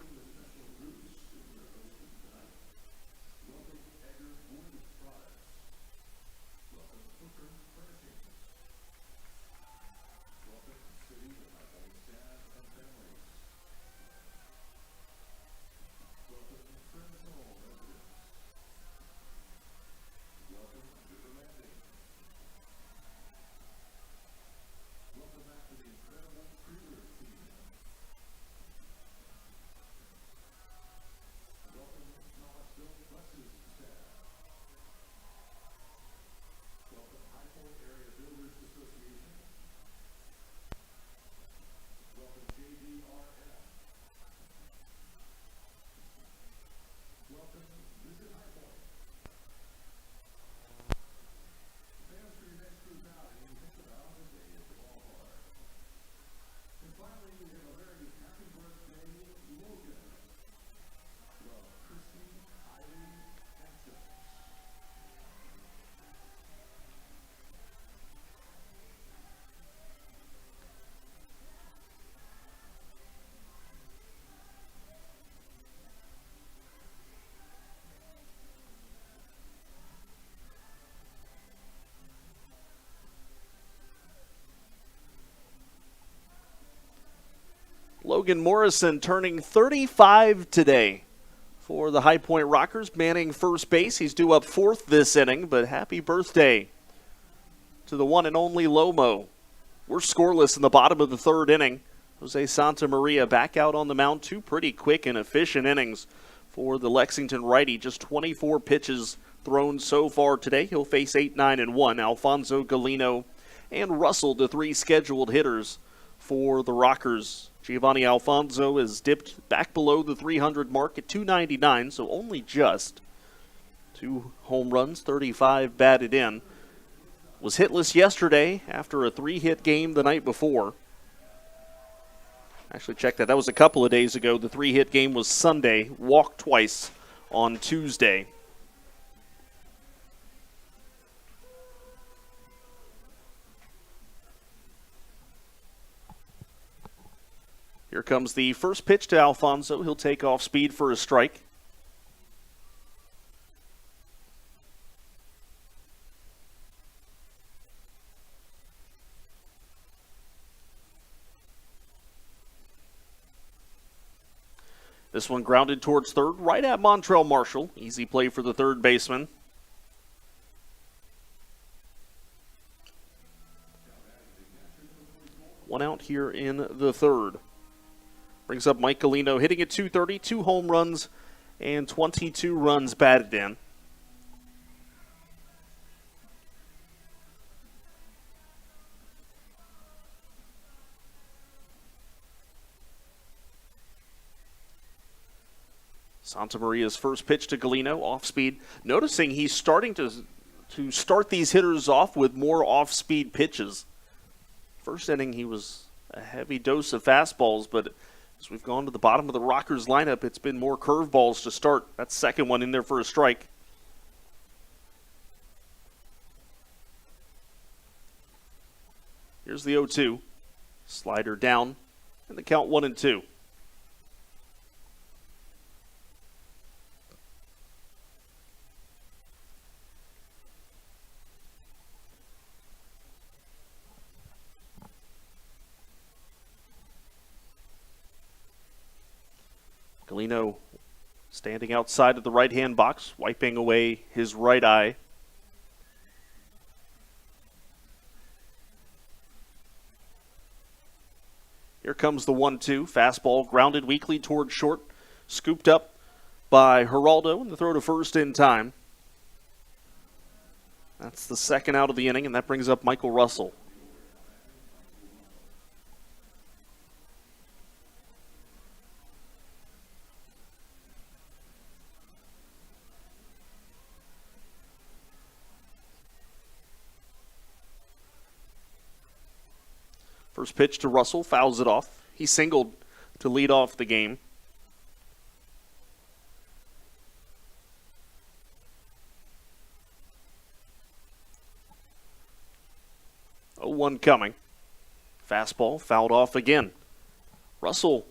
Logan Morrison turning 35 today for the High Point Rockers, manning first base. He's due up 4th this inning, but happy birthday to the one and only Lomo. We're scoreless in the bottom of the 3rd inning. Jose Santa Maria back out on the mound. 2 pretty quick and efficient innings for the Lexington righty. Just 24 pitches thrown so far today. He'll face 8, 9, and 1. Alfonso Galino and Russell, the 3 scheduled hitters for the Rockers. Giovanni Alfonso has dipped back below the 300 mark at 299, so only just 2 home runs, 35 batted in. Was hitless yesterday after a 3-hit game the night before. Actually, check that. That was a couple of days ago. The 3-hit game was Sunday. Walked twice on Tuesday. Here comes the first pitch to Alfonso. He'll take off speed for a strike. This one grounded towards third, right at Montrell Marshall. Easy play for the third baseman. One out here in the 3rd. Brings up Mike Galino, hitting at .230, 2 home runs, and 22 runs batted in. Santa Maria's first pitch to Galino, off speed. Noticing he's starting to start these hitters off with more off-speed pitches. First inning, he was a heavy dose of fastballs, but as we've gone to the bottom of the Rockers lineup, it's been more curveballs to start. That second one in there for a strike. Here's the 0-2. Slider down, and the count 1-2. Galino standing outside of the right-hand box, wiping away his right eye. Here comes the 1-2. Fastball grounded weakly towards short. Scooped up by Geraldo, and the throw to first in time. That's the second out of the inning, and that brings up Michael Russell. First pitch to Russell, fouls it off. He singled to lead off the game. Oh, 1 coming. Fastball fouled off again. Russell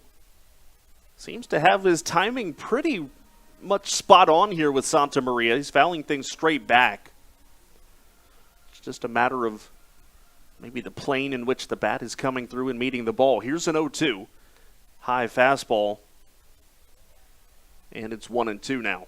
seems to have his timing pretty much spot on here with Santa Maria. He's fouling things straight back. It's just a matter of maybe the plane in which the bat is coming through and meeting the ball. Here's an 0-2. High fastball. And it's 1-2 now.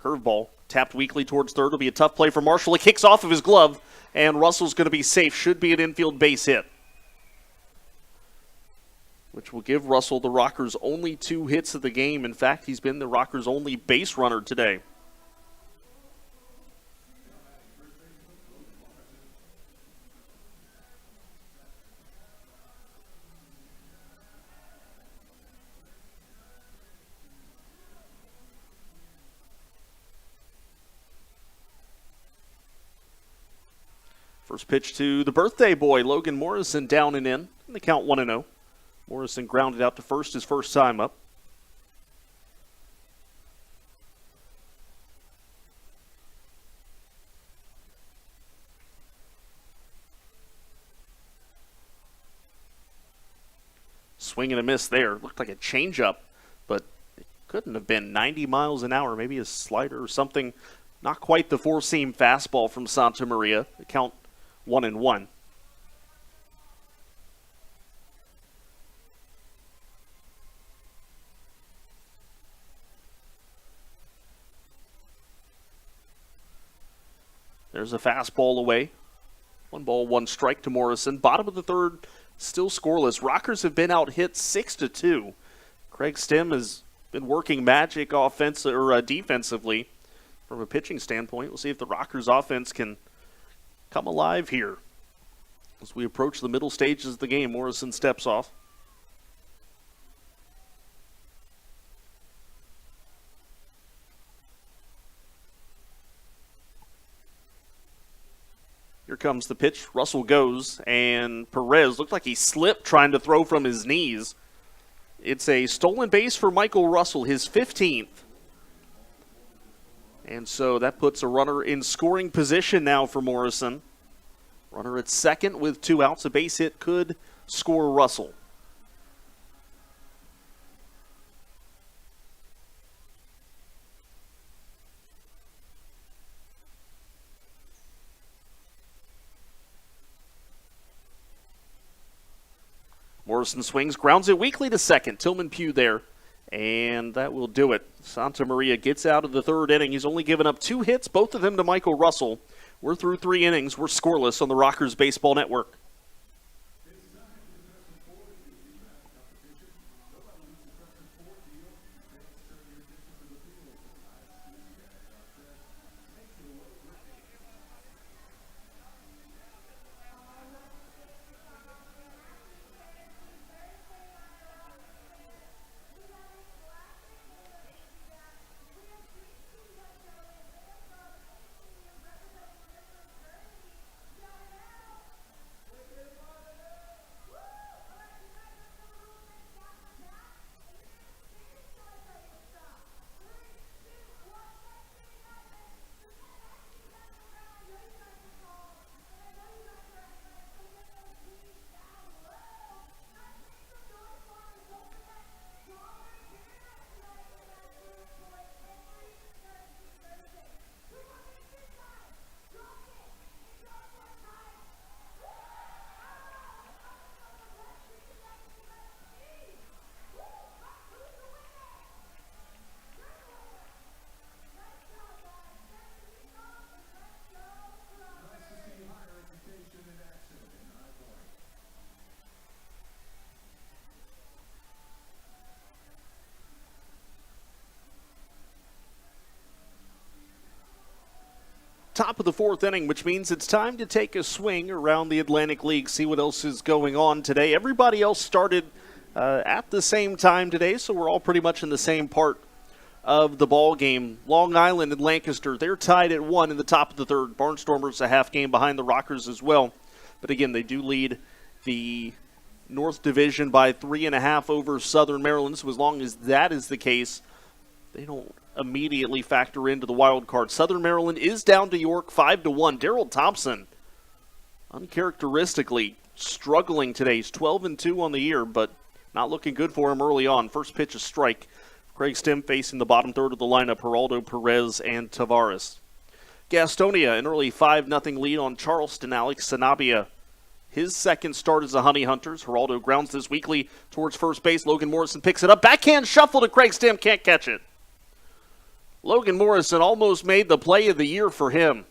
Curveball tapped weakly towards third. It'll be a tough play for Marshall. It kicks off of his glove, and Russell's going to be safe. Should be an infield base hit, which will give Russell the Rockers' only 2 hits of the game. In fact, he's been the Rockers' only base runner today. First pitch to the birthday boy, Logan Morrison, down and in the count 1-0. Morrison grounded out to first his first time up. Swing and a miss there. Looked like a changeup, but it couldn't have been 90 miles an hour. Maybe a slider or something. Not quite the four-seam fastball from Santa Maria. The count 1-1. There's a fastball away. 1 ball, 1 strike to Morrison. Bottom of the third, still scoreless. Rockers have been out hit 6-2. Craig Stem has been working magic defensively. From a pitching standpoint, we'll see if the Rockers offense can come alive here. As we approach the middle stages of the game, Morrison steps off. Here comes the pitch. Russell goes, and Perez looked like he slipped trying to throw from his knees. It's a stolen base for Michael Russell, his 15th. And so that puts a runner in scoring position now for Morrison. Runner at second with 2 outs. A base hit could score Russell. Morrison swings, grounds it weakly to second. Tillman Pugh there. And that will do it. Santa Maria gets out of the third inning. He's only given up 2 hits, both of them to Michael Russell. We're through 3 innings. We're scoreless on the Rockers Baseball Network. Top of the 4th inning, which means it's time to take a swing around the Atlantic League, see what else is going on today. Everybody else started at the same time today, so we're all pretty much in the same part of the ball game. Long Island and Lancaster, they're tied at 1 in the top of the third. Barnstormers a half game behind the Rockers as well. But again, they do lead the North Division by 3.5 over Southern Maryland. So as long as that is the case, they don't immediately factor into the wild card. Southern Maryland is down to York 5-1. Darryl Thompson, uncharacteristically struggling today. He's 12-2 on the year, but not looking good for him early on. First pitch, a strike. Craig Stem facing the bottom third of the lineup, Geraldo, Perez, and Tavares. Gastonia, an early 5-0 lead on Charleston. Alex Sanabia, his second start as a Honey Hunters. Geraldo grounds this weekly towards first base. Logan Morrison picks it up. Backhand shuffle to Craig Stem, can't catch it. Logan Morrison almost made the play of the year for him.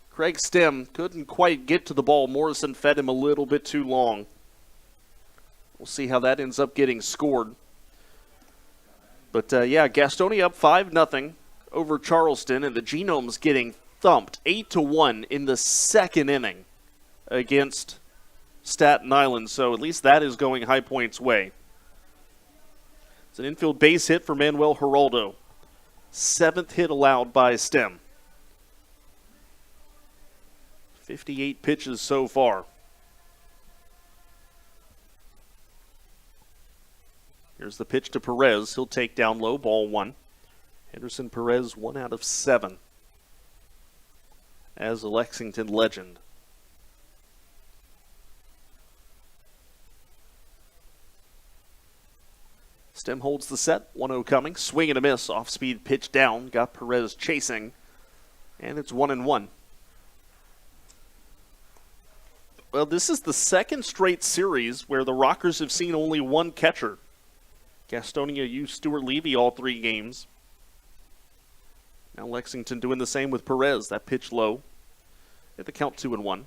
Craig Stem couldn't quite get to the ball. Morrison fed him a little bit too long. We'll see how that ends up getting scored. But, Gastonia up 5-0 over Charleston, and the Genomes getting thumped 8-1 in the second inning against Staten Island. So at least that is going High Point's way. It's an infield base hit for Manuel Geraldo. 7th hit allowed by Stem. 58 pitches so far. Here's the pitch to Perez. He'll take down low, ball 1. Henderson Perez, 1 out of 7 as a Lexington legend. Stem holds the set, 1-0 coming. Swing and a miss, off-speed pitch down. Got Perez chasing, and it's 1-1. Well, this is the second straight series where the Rockers have seen only one catcher. Gastonia used Stuart Levy all 3 games. Now Lexington doing the same with Perez. That pitch low. At the count 2-1.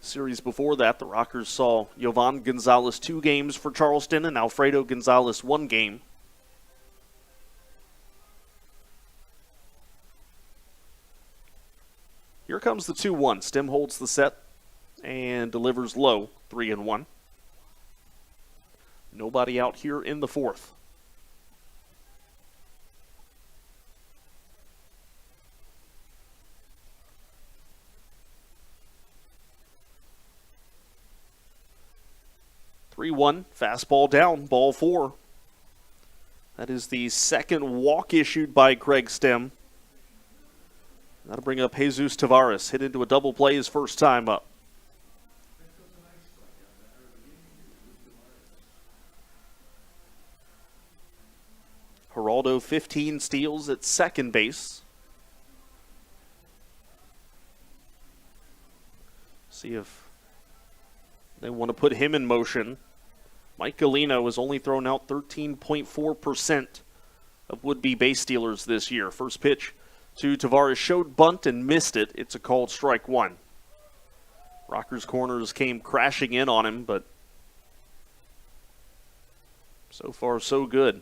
The series before that, the Rockers saw Yovan Gonzalez 2 games for Charleston and Alfredo Gonzalez 1 game. Here comes the 2-1. Stem holds the set and delivers low, 3-1. Nobody out here in the 4th. Fastball down, ball 4. That is the second walk issued by Craig Stem. That'll bring up Jesus Tavares. Hit into a double play his first time up. Geraldo 15 steals at second base. See if they want to put him in motion. Mike Galino has only thrown out 13.4% of would-be base stealers this year. First pitch to Tavares showed bunt and missed it. It's a called strike 1. Rockers corners came crashing in on him, but so far so good.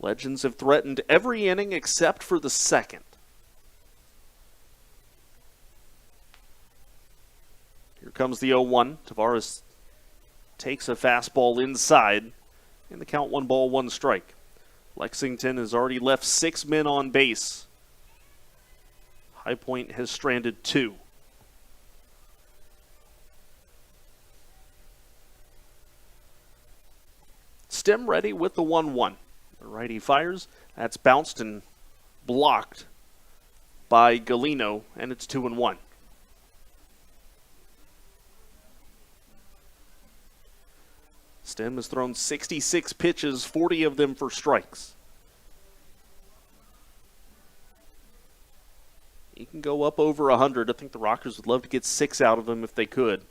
Legends have threatened every inning except for the second. Here comes the 0-1. Tavares takes a fastball inside, and the count 1-1 strike. Lexington has already left 6 men on base. High Point has stranded 2. Stem ready with the 1-1. The righty fires. That's bounced and blocked by Galino, and it's 2-1. Stem has thrown 66 pitches, 40 of them for strikes. He can go up over 100. I think the Rockers would love to get 6 out of him if they could.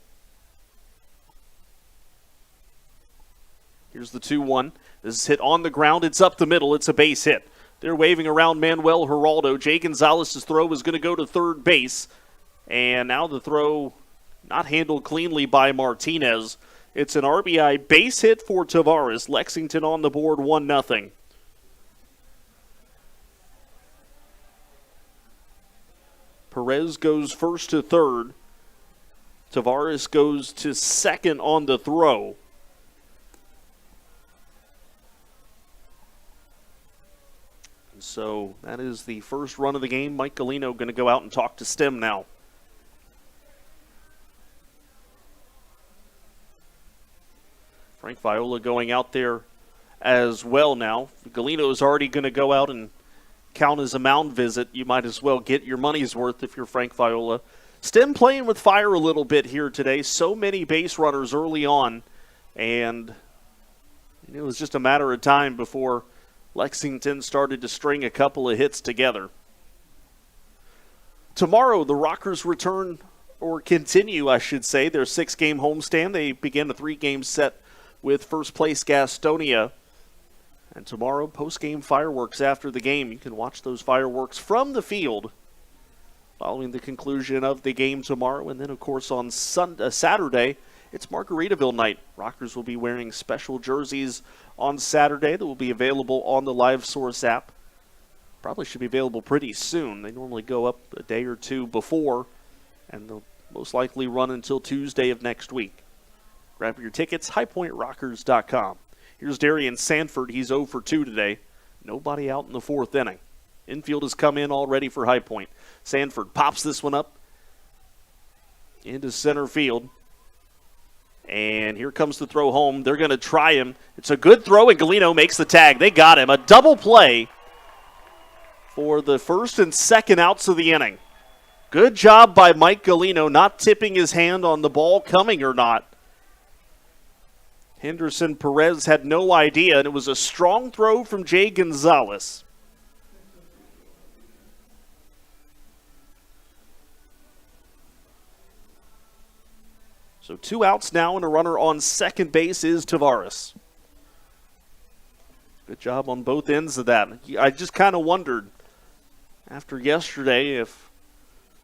Here's the 2-1. This is hit on the ground. It's up the middle. It's a base hit. They're waving around Manuel Geraldo. Jay Gonzalez's throw is going to go to third base. And now the throw not handled cleanly by Martinez. It's an RBI base hit for Tavares. Lexington on the board, 1-0. Perez goes first to third. Tavares goes to second on the throw. And so that is the first run of the game. Mike Galino going to go out and talk to Stem now. Frank Viola going out there as well now. Galino is already going to go out and count as a mound visit. You might as well get your money's worth if you're Frank Viola. Stem playing with fire a little bit here today. So many base runners early on, and it was just a matter of time before Lexington started to string a couple of hits together. Tomorrow, the Rockers return, or continue, I should say, their 6-game homestand. They begin a 3-game set with first place Gastonia. And tomorrow, post-game fireworks after the game. You can watch those fireworks from the field following the conclusion of the game tomorrow. And then, of course, on Saturday, it's Margaritaville night. Rockers will be wearing special jerseys on Saturday that will be available on the Live Source app. Probably should be available pretty soon. They normally go up a day or two before, and they'll most likely run until Tuesday of next week. Grab your tickets, highpointrockers.com. Here's Darian Sanford. He's 0 for 2 today. Nobody out in the 4th inning. Infield has come in already for High Point. Sanford pops this one up into center field. And here comes the throw home. They're going to try him. It's a good throw, and Galino makes the tag. They got him. A double play for the first and second outs of the inning. Good job by Mike Galino, not tipping his hand on the ball coming or not. Henderson Perez had no idea, and it was a strong throw from Jay Gonzalez. So 2 outs now, and a runner on second base is Tavares. Good job on both ends of that. I just kind of wondered after yesterday if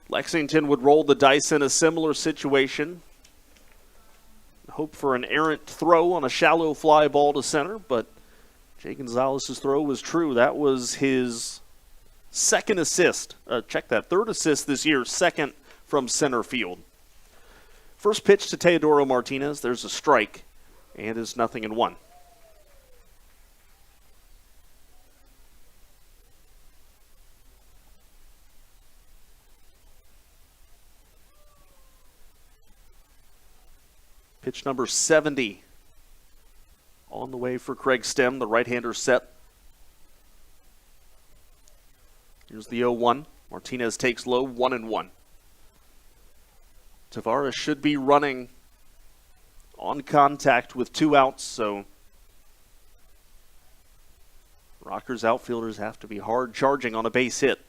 Lexington would roll the dice in a similar situation. Hope for an errant throw on a shallow fly ball to center, but Jay Gonzalez's throw was true. That was his second assist. Third assist this year, second from center field. First pitch to Teodoro Martinez. There's a strike, and it's 0-1. Pitch number 70 on the way for Craig Stem, the right-hander set. Here's the 0-1. Martinez takes low, 1-1. Tavares should be running on contact with 2 outs, so Rockers outfielders have to be hard charging on a base hit.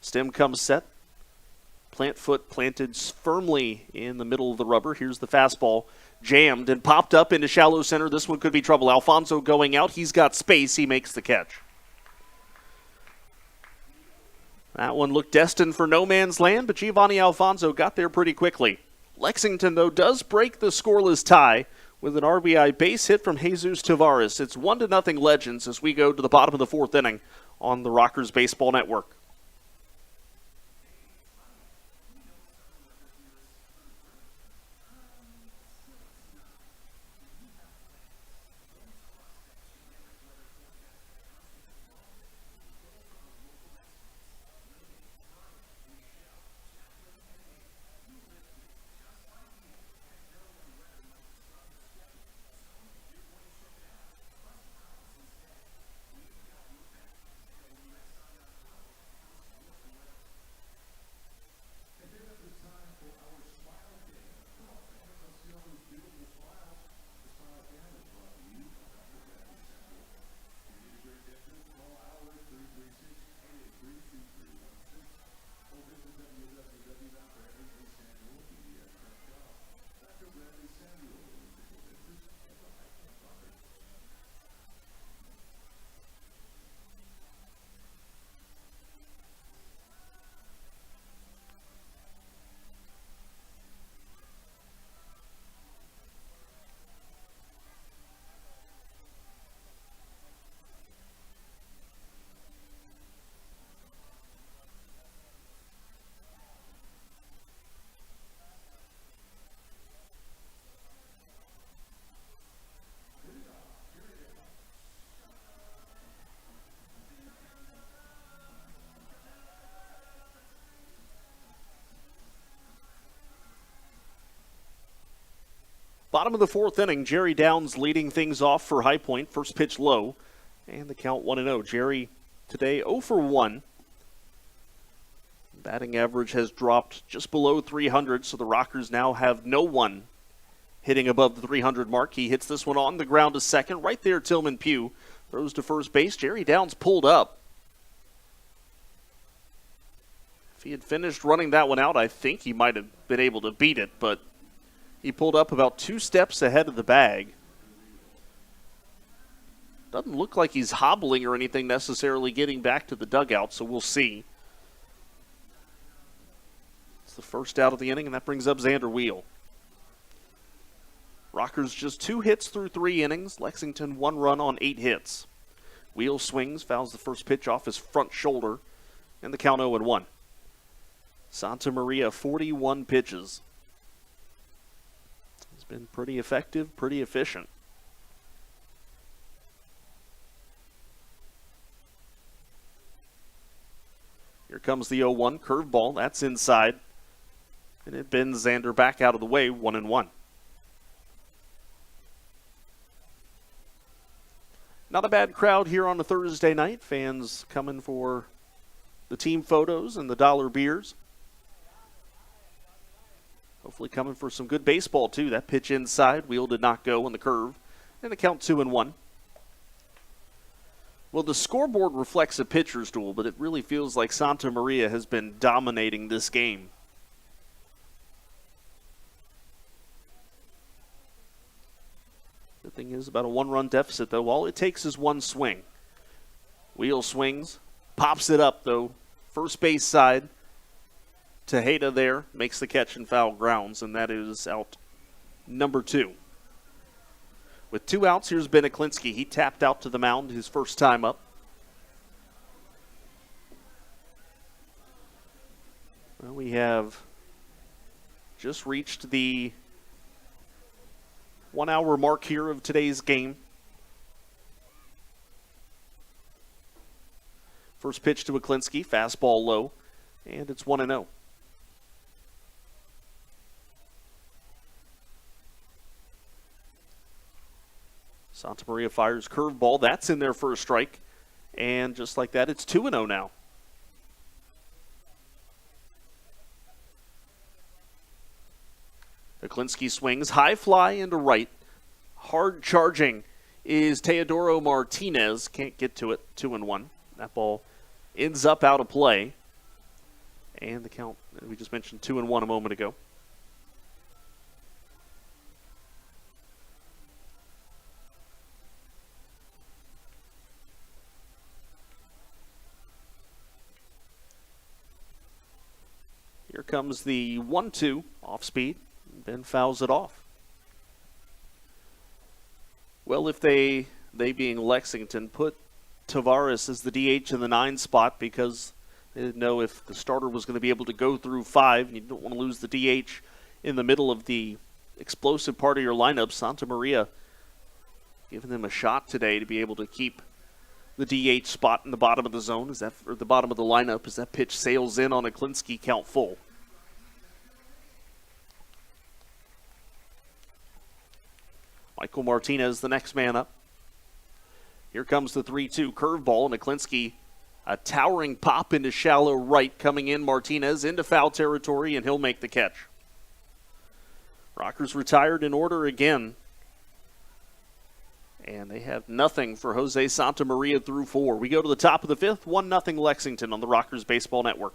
Stem comes set. Plant foot planted firmly in the middle of the rubber. Here's the fastball jammed and popped up into shallow center. This one could be trouble. Alfonso going out. He's got space. He makes the catch. That one looked destined for no man's land, but Giovanni Alfonso got there pretty quickly. Lexington, though, does break the scoreless tie with an RBI base hit from Jesus Tavares. It's 1-0 Legends as we go to the bottom of the 4th inning on the Rockers Baseball Network. Bottom of the fourth inning, Jerry Downs leading things off for High Point. First pitch low, and the count 1-0. Jerry today 0 for 1. Batting average has dropped just below 300, so the Rockers now have no one hitting above the 300 mark. He hits this one on the ground to second. Right there, Tillman Pugh throws to first base. Jerry Downs pulled up. If he had finished running that one out, I think he might have been able to beat it, but he pulled up about 2 steps ahead of the bag. Doesn't look like he's hobbling or anything necessarily getting back to the dugout, so we'll see. It's the first out of the inning, and that brings up Xander Wheel. Rockers just 2 hits through 3 innings. Lexington 1 run on 8 hits. Wheel swings, fouls the first pitch off his front shoulder, and the count 0-1. Santa Maria 41 pitches. It's been pretty effective, pretty efficient. Here comes the 0-1 curveball. That's inside. And it bends Xander back out of the way, 1-1. Not a bad crowd here on a Thursday night. Fans coming for the team photos and the dollar beers. Hopefully coming for some good baseball, too. That pitch inside. Wheel did not go on the curve. And the count 2-1. Well, the scoreboard reflects a pitcher's duel, but it really feels like Santa Maria has been dominating this game. The thing is, about a 1-run deficit, though. All it takes is one swing. Wheel swings, pops it up, though. First base side. Tejeda there makes the catch and foul grounds, and that is out number 2. With 2 outs, here's Ben Aklinski. He tapped out to the mound his first time up. Well, we have just reached the 1-hour mark here of today's game. First pitch to Aklinski, fastball low, and it's 1-0. Santa Maria fires curveball. That's in there for a strike. And just like that, it's 2-0 now. Aklinski swings. High fly into right. Hard charging is Teodoro Martinez. Can't get to it. 2-1. That ball ends up out of play. And the count, we just mentioned 2-1 a moment ago. Here comes the 1-2 off speed. Ben fouls it off. Well, if they being Lexington, put Tavares as the DH in the 9 spot because they didn't know if the starter was going to be able to go through 5, and you don't want to lose the DH in the middle of the explosive part of your lineup. Santa Maria giving them a shot today to be able to keep the DH spot in the bottom of the zone, or the bottom of the lineup, as that pitch sails in on Aklinski, count full. Michael Martinez, the next man up. Here comes the 3-2 curveball, and Aklinski, a towering pop into shallow right, coming in. Martinez into foul territory, and he'll make the catch. Rockers retired in order again. And they have nothing for Jose Santa Maria through 4. We go to the top of the 5th, 1-0 Lexington on the Rockers Baseball Network.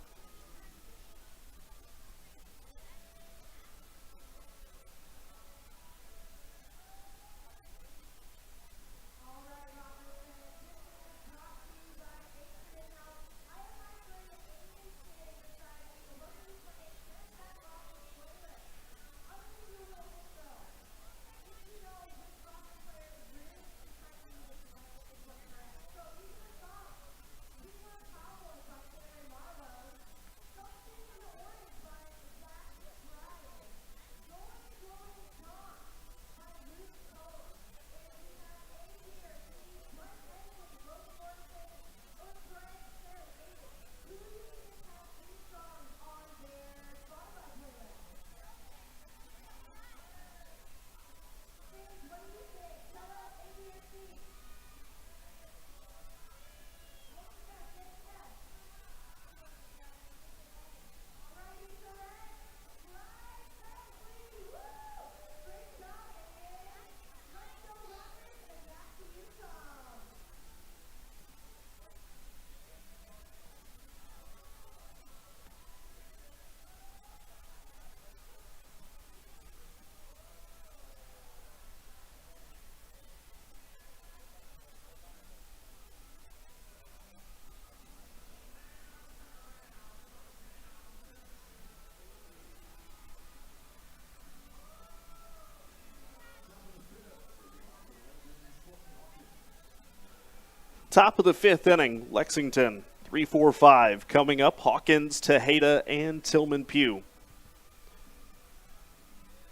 Top of the fifth inning, Lexington 3-4-5 coming up. Hawkins, Tejeda, and Tillman Pugh.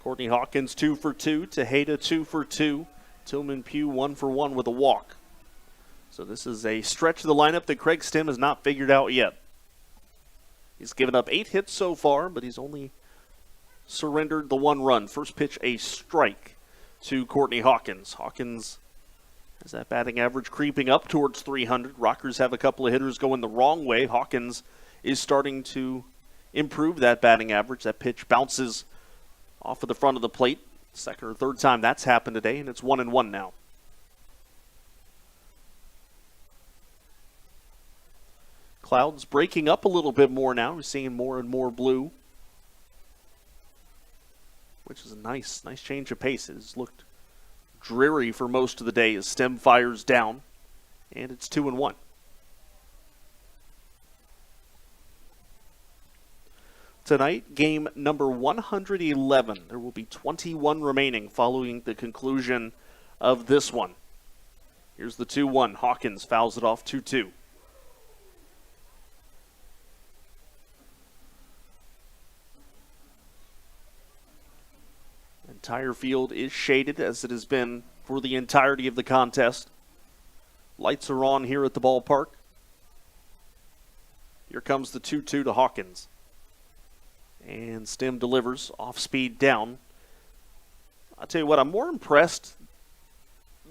Courtney Hawkins 2 for 2, Tejeda 2 for 2, Tillman Pugh 1 for 1 with a walk. So this is a stretch of the lineup that Craig Stem has not figured out yet. He's given up 8 hits so far, but he's only surrendered the 1 run. First pitch, a strike to Courtney Hawkins. Hawkins has that batting average creeping up towards 300. Rockers have a couple of hitters going the wrong way. Hawkins is starting to improve that batting average. That pitch bounces off of the front of the plate. Second or third time that's happened today, and it's 1-1 now. Clouds breaking up a little bit more now. We're seeing more and more blue, which is a nice change of pace. It has looked dreary for most of the day as Stem fires down, and it's 2-1. Tonight, game number 111. There will be 21 remaining following the conclusion of this one. Here's the 2-1. Hawkins fouls it off 2-2. Entire field is shaded as it has been for the entirety of the contest. Lights are on here at the ballpark. Here comes the 2-2 to Hawkins. And Stem delivers off speed down. I'll tell you what, I'm more impressed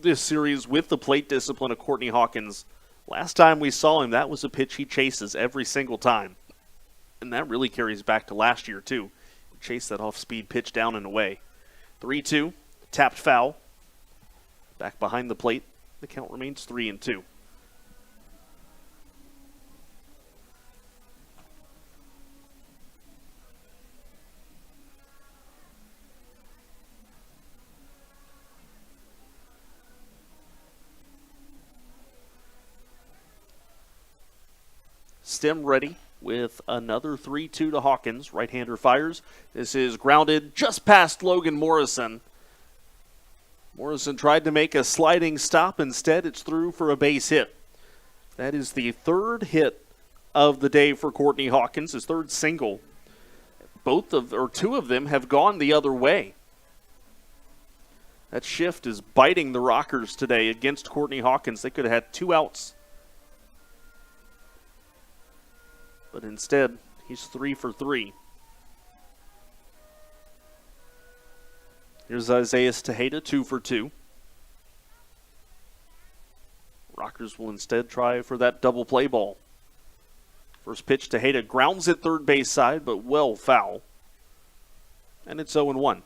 this series with the plate discipline of Courtney Hawkins. Last time we saw him, that was a pitch he chases every single time. And that really carries back to last year, too. He chased that off-speed pitch down and away. 3-2, tapped foul. Back behind the plate, the count remains 3-2. Stem ready with another 3-2 to Hawkins. Right-hander fires. This is grounded just past Logan Morrison. Morrison tried to make a sliding stop. Instead, it's through for a base hit. That is the third hit of the day for Courtney Hawkins, his third single. Two of them have gone the other way. That shift is biting the Rockers today against Courtney Hawkins. They could have had 2 outs. But instead, he's 3 for 3. Here's Isaiah Tejeda, 2 for 2. Rockers will instead try for that double play ball. First pitch, Tejeda grounds at third base side, but well foul. And it's 0-1.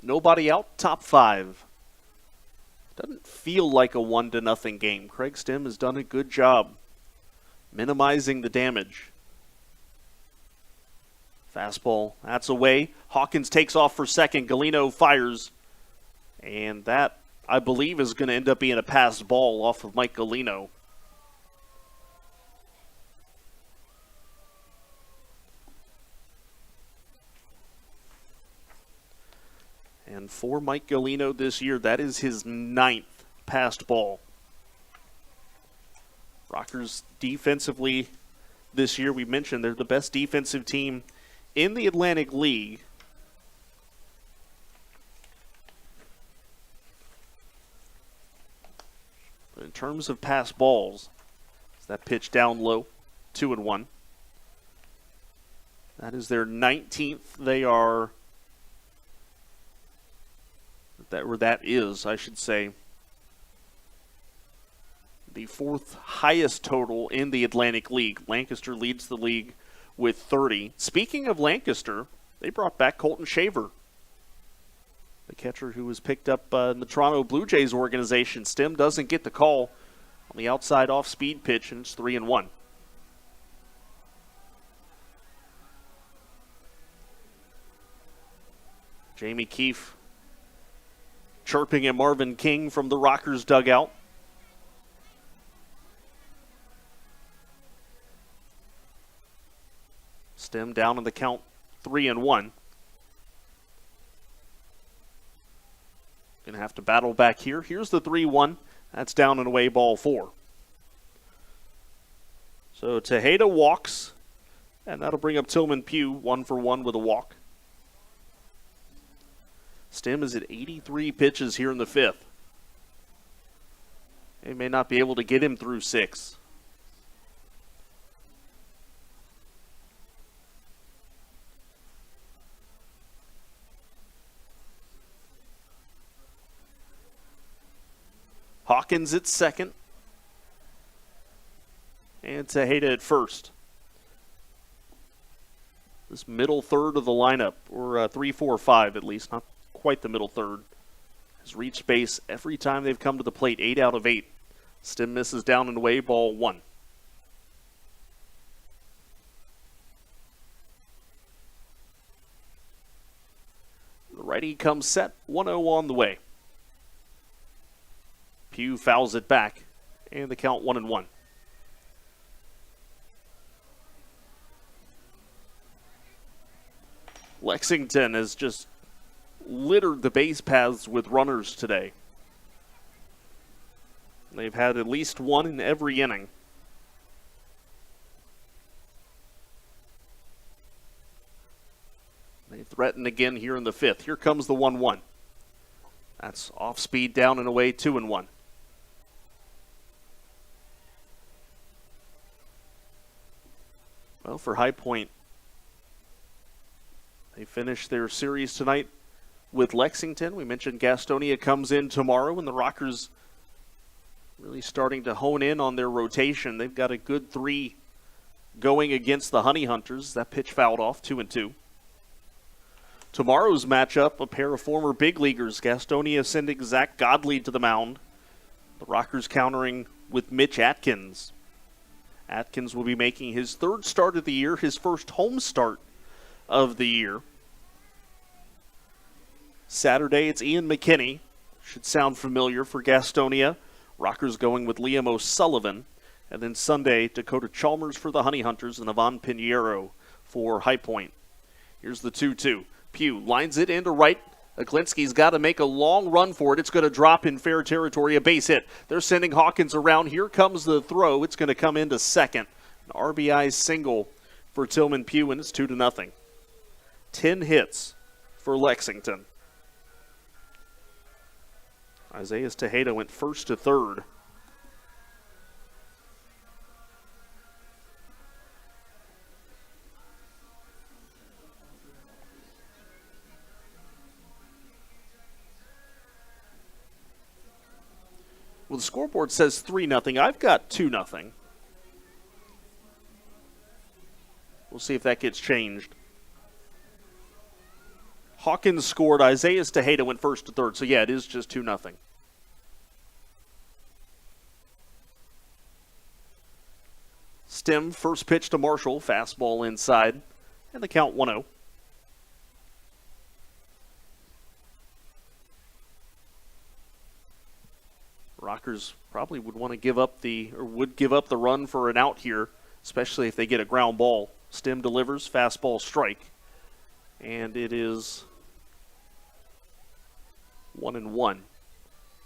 Nobody out, top 5. Doesn't feel like a 1-0 game. Craig Stem has done a good job minimizing the damage. Fastball, that's away. Hawkins takes off for second. Galino fires. And that, I believe, is going to end up being a passed ball off of Mike Galino. And for Mike Galino this year, that is his 9th passed ball. Rockers defensively this year, we mentioned they're the best defensive team in the Atlantic League. But in terms of passed balls, that pitch down low, 2-1. That is their 19th. They are... That is, I should say, the 4th highest total in the Atlantic League. Lancaster leads the league with 30. Speaking of Lancaster, they brought back Colton Shaver, the catcher who was picked up in the Toronto Blue Jays organization. Stem doesn't get the call on the outside off-speed pitch, and it's 3-1. Jamie Keefe chirping at Marvin King from the Rockers dugout. Stem down in the count 3-1. Gonna have to battle back here. Here's the 3-1. That's down and away, ball 4. So Tejeda walks, and that'll bring up Tillman Pugh 1-for-1 with a walk. Stem is at 83 pitches here in the 5th. They may not be able to get him through 6. Hawkins at second. And Tejeda at first. This middle third of the lineup, or 3-4-5 at least, not quite the middle third, has reached base every time they've come to the plate, 8 out of 8. Stem misses down and away, ball 1. The righty comes set, 1-0 on the way. Pugh fouls it back, and the count 1-1. Lexington has just littered the base paths with runners today. They've had at least one in every inning. They threaten again here in the 5th. Here comes the 1-1. That's off speed, down and away, 2-1. Well, for High Point, they finish their series tonight with Lexington. We mentioned Gastonia comes in tomorrow, and the Rockers really starting to hone in on their rotation. They've got a good 3 going against the Honey Hunters. That pitch fouled off, 2-2. Tomorrow's matchup, a pair of former big leaguers. Gastonia sending Zach Godley to the mound. The Rockers countering with Mitch Atkins. Atkins will be making his 3rd start of the year, his first home start of the year. Saturday, it's Ian McKinney. Should sound familiar for Gastonia. Rockers going with Liam O'Sullivan. And then Sunday, Dakota Chalmers for the Honey Hunters and Ivan Pinheiro for High Point. Here's the 2-2. Pugh lines it into right. Aglinski's got to make a long run for it. It's going to drop in fair territory, a base hit. They're sending Hawkins around. Here comes the throw. It's going to come into second. An RBI single for Tillman Pugh, and it's 2-0. 10 hits for Lexington. Isaiah Tejeda went first to third. Well, the scoreboard says 3-0. I've got 2-0. We'll see if that gets changed. Hawkins scored. Isaiah Tejeda went first to third. So, yeah, it is just 2-0. Stem, first pitch to Marshall. Fastball inside. And the count 1-0. Rockers probably would want to give up the run for an out here, especially if they get a ground ball. Stem delivers, fastball strike. And it is 1-1.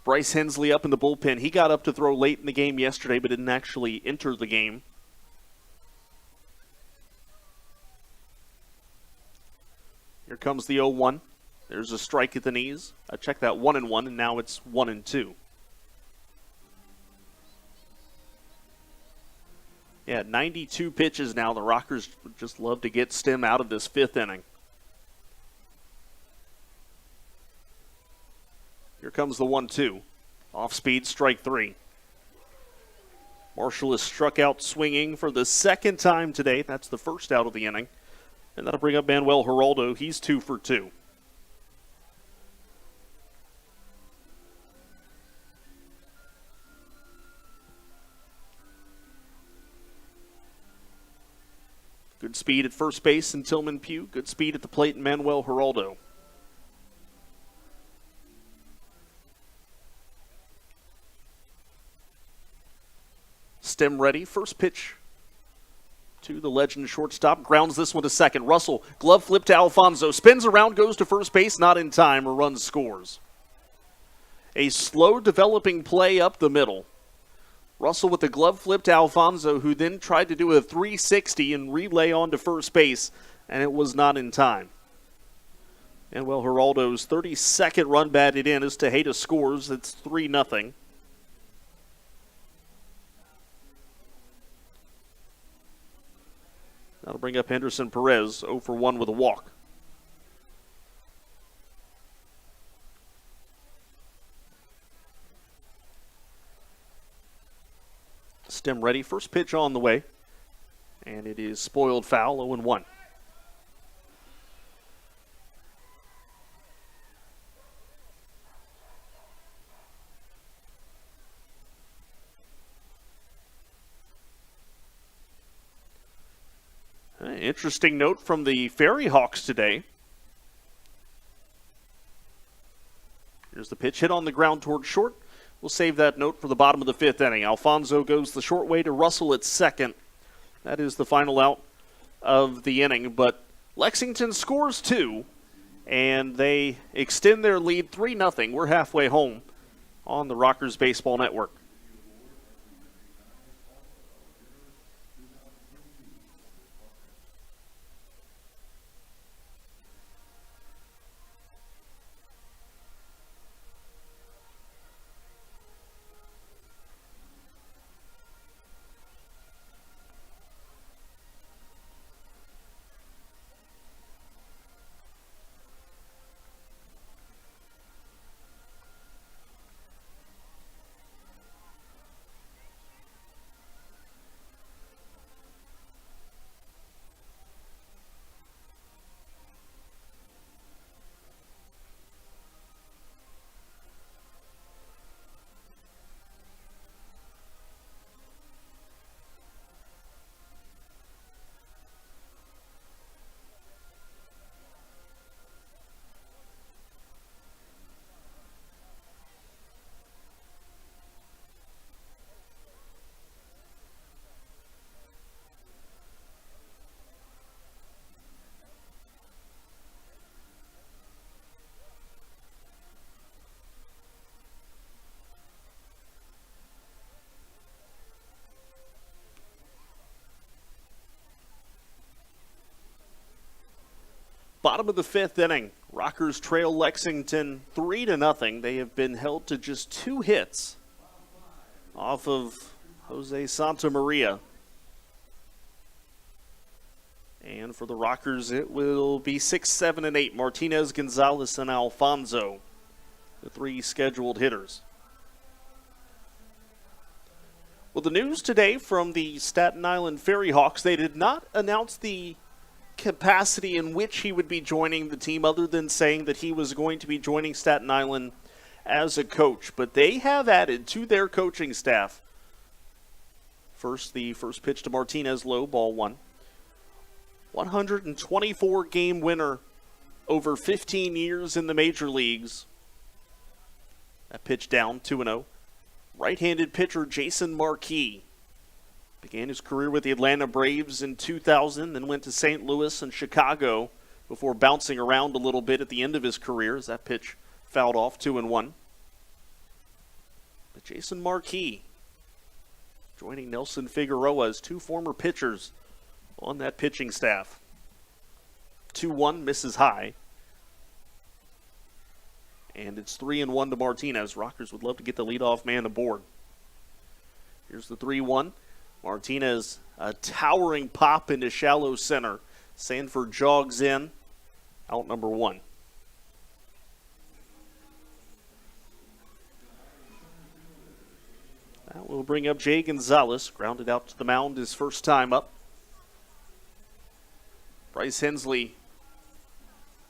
Bryce Hensley up in the bullpen. He got up to throw late in the game yesterday, but didn't actually enter the game. Here comes the 0-1. There's a strike at the knees. I checked that 1-1, and now it's 1-2. Yeah, 92 pitches now. The Rockers would just love to get Stem out of this 5th inning. Here comes the 1-2. Off speed, strike 3. Marshall is struck out swinging for the 2nd time today. That's the first out of the inning. And that'll bring up Manuel Geraldo. He's 2 for 2. Good speed at first base in Tillman Pugh. Good speed at the plate in Manuel Geraldo. Stem ready. First pitch to the legend shortstop. Grounds this one to second. Russell, glove flip to Alfonso. Spins around, goes to first base, not in time. A run scores. A slow developing play up the middle. Russell with the glove flip to Alfonso, who then tried to do a 360 and relay on to first base, and it was not in time. And, well, Geraldo's 32nd run batted in as Tejeda scores. It's 3-0. That'll bring up Henderson Perez, 0 for 1 with a walk. Stem ready. First pitch on the way. And it is spoiled foul, 0-1. Interesting note from the Ferry Hawks today. Here's the pitch hit on the ground toward short. We'll save that note for the bottom of the fifth inning. Alfonso goes the short way to Russell at second. That is the final out of the inning. But Lexington scores 2, and they extend their lead 3-0. We're halfway home on the Rockers Baseball Network. Bottom of the fifth inning. Rockers trail Lexington 3-0. They have been held to just 2 hits off of Jose Santa Maria. And for the Rockers, it will be 6, 7, and 8. Martinez, Gonzalez, and Alfonso, the 3 scheduled hitters. Well, the news today from the Staten Island Ferry Hawks, they did not announce the capacity in which he would be joining the team other than saying that he was going to be joining Staten Island as a coach. But they have added to their coaching staff. First, the first pitch to Martinez, low, ball 1. 124 game winner over 15 years in the major leagues. That pitch down, 2-0. Right-handed pitcher Jason Marquis. Began his career with the Atlanta Braves in 2000, then went to St. Louis and Chicago before bouncing around a little bit at the end of his career as that pitch fouled off, 2-1. But Jason Marquis joining Nelson Figueroa as 2 former pitchers on that pitching staff. 2-1, misses high. And it's 3-1 to Martinez. Rockers would love to get the leadoff man aboard. Here's the 3-1. Martinez, a towering pop into shallow center. Sanford jogs in. Out number 1. That will bring up Jay Gonzalez. Grounded out to the mound his first time up. Bryce Hensley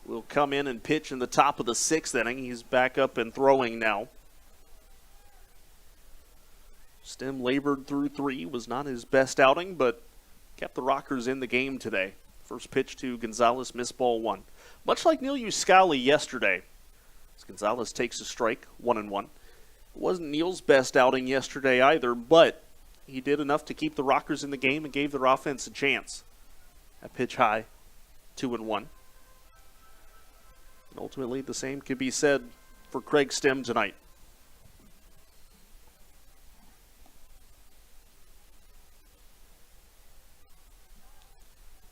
will come in and pitch in the top of the 6th inning. He's back up and throwing now. Stem labored through 3. Was not his best outing, but kept the Rockers in the game today. First pitch to Gonzalez, missed ball 1. Much like Neil Uscali yesterday, as Gonzalez takes a strike, 1-1. It wasn't Neil's best outing yesterday either, but he did enough to keep the Rockers in the game and gave their offense a chance. At pitch high, 2-1. And ultimately, the same could be said for Craig Stem tonight.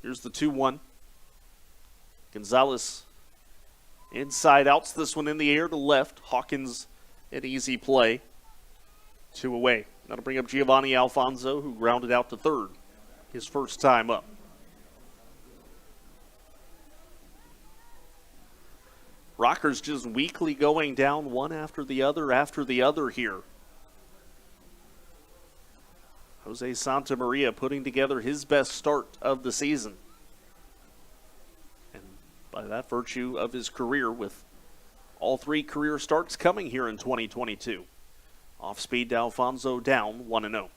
Here's the 2-1. Gonzalez inside outs this one in the air to left. Hawkins, an easy play. 2 away. That'll bring up Giovanni Alfonso, who grounded out to third his first time up. Rockers just weakly going down one after the other here. Jose Santa Maria putting together his best start of the season. And by that virtue of his career, with all 3 career starts coming here in 2022. Off speed to Alfonso, down 1-0.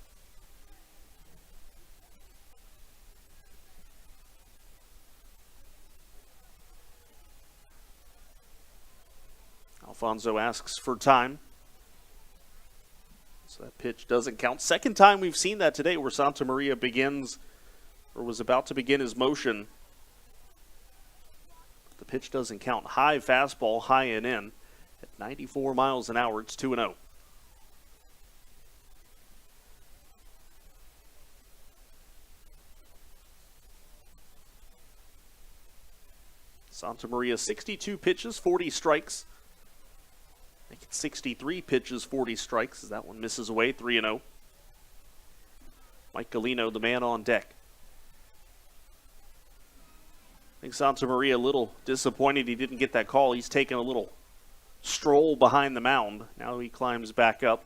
Alfonso asks for time. So that pitch doesn't count. Second time we've seen that today where Santa Maria begins, or was about to begin his motion. The pitch doesn't count. High fastball, high and in. At 94 miles an hour, it's 2-0. Santa Maria, 62 pitches, 40 strikes. Make it 63 pitches, 40 strikes, as that one misses away, 3-0. Mike Galino, the man on deck. I think Santa Maria a little disappointed he didn't get that call. He's taken a little stroll behind the mound. Now he climbs back up.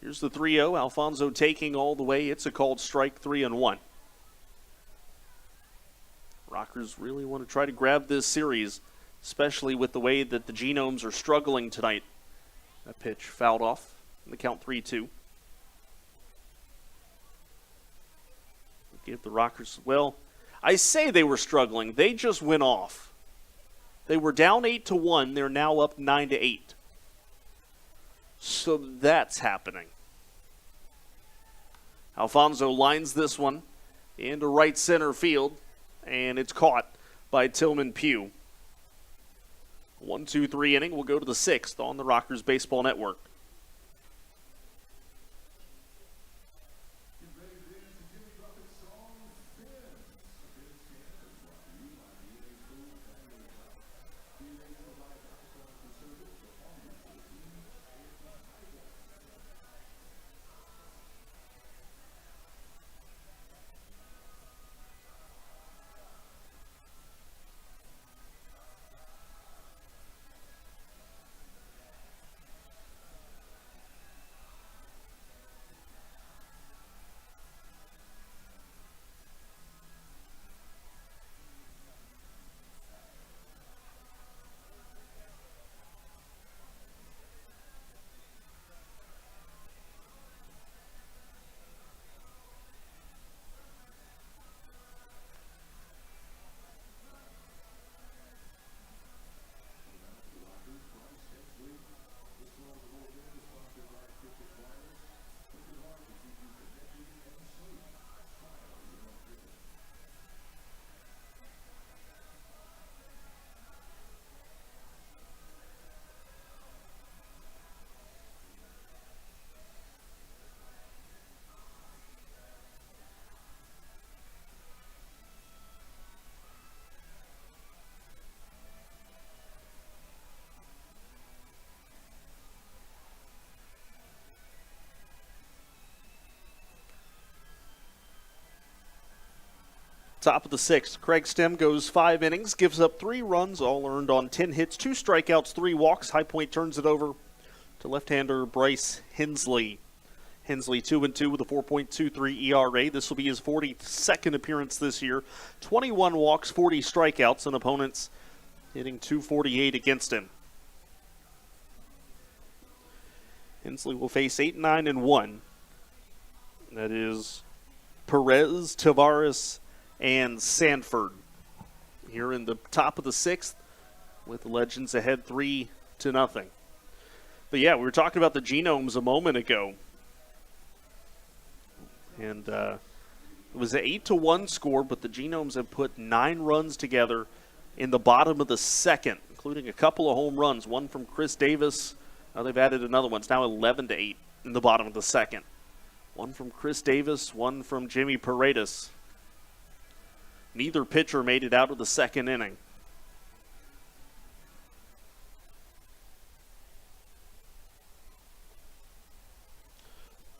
Here's the 3-0. Alfonso taking all the way. It's a called strike, 3-1. Rockers really want to try to grab this series, especially with the way that the Genomes are struggling tonight. That pitch fouled off in the count 3-2. Give the Rockers, well, I say they were struggling. They just went off. They were down 8-1. They're now up 9-8. So that's happening. Alfonso lines this one into right center field, and it's caught by Tillman Pugh. 1-2-3 inning. We'll go to the 6th on the Rockers Baseball Network. Top of the 6th, Craig Stem goes 5 innings, gives up 3 runs, all earned on 10 hits, 2 strikeouts, 3 walks. High Point turns it over to left-hander Bryce Hensley. Hensley 2-2 with a 4.23 ERA. This will be his 42nd appearance this year. 21 walks, 40 strikeouts, and opponents hitting .248 against him. Hensley will face 8-9-1. That is Perez, Tavares, and Sanford here in the top of the 6th with the Legends ahead 3-0. But yeah, we were talking about the genomes a moment ago. And it was an 8-1 score, but the genomes have put 9 runs together in the bottom of the second, including a couple of home runs, one from Chris Davis. Now they've added another one. It's now 11-8 in the bottom of the second. One from Chris Davis, one from Jimmy Paredes. Neither pitcher made it out of the second inning.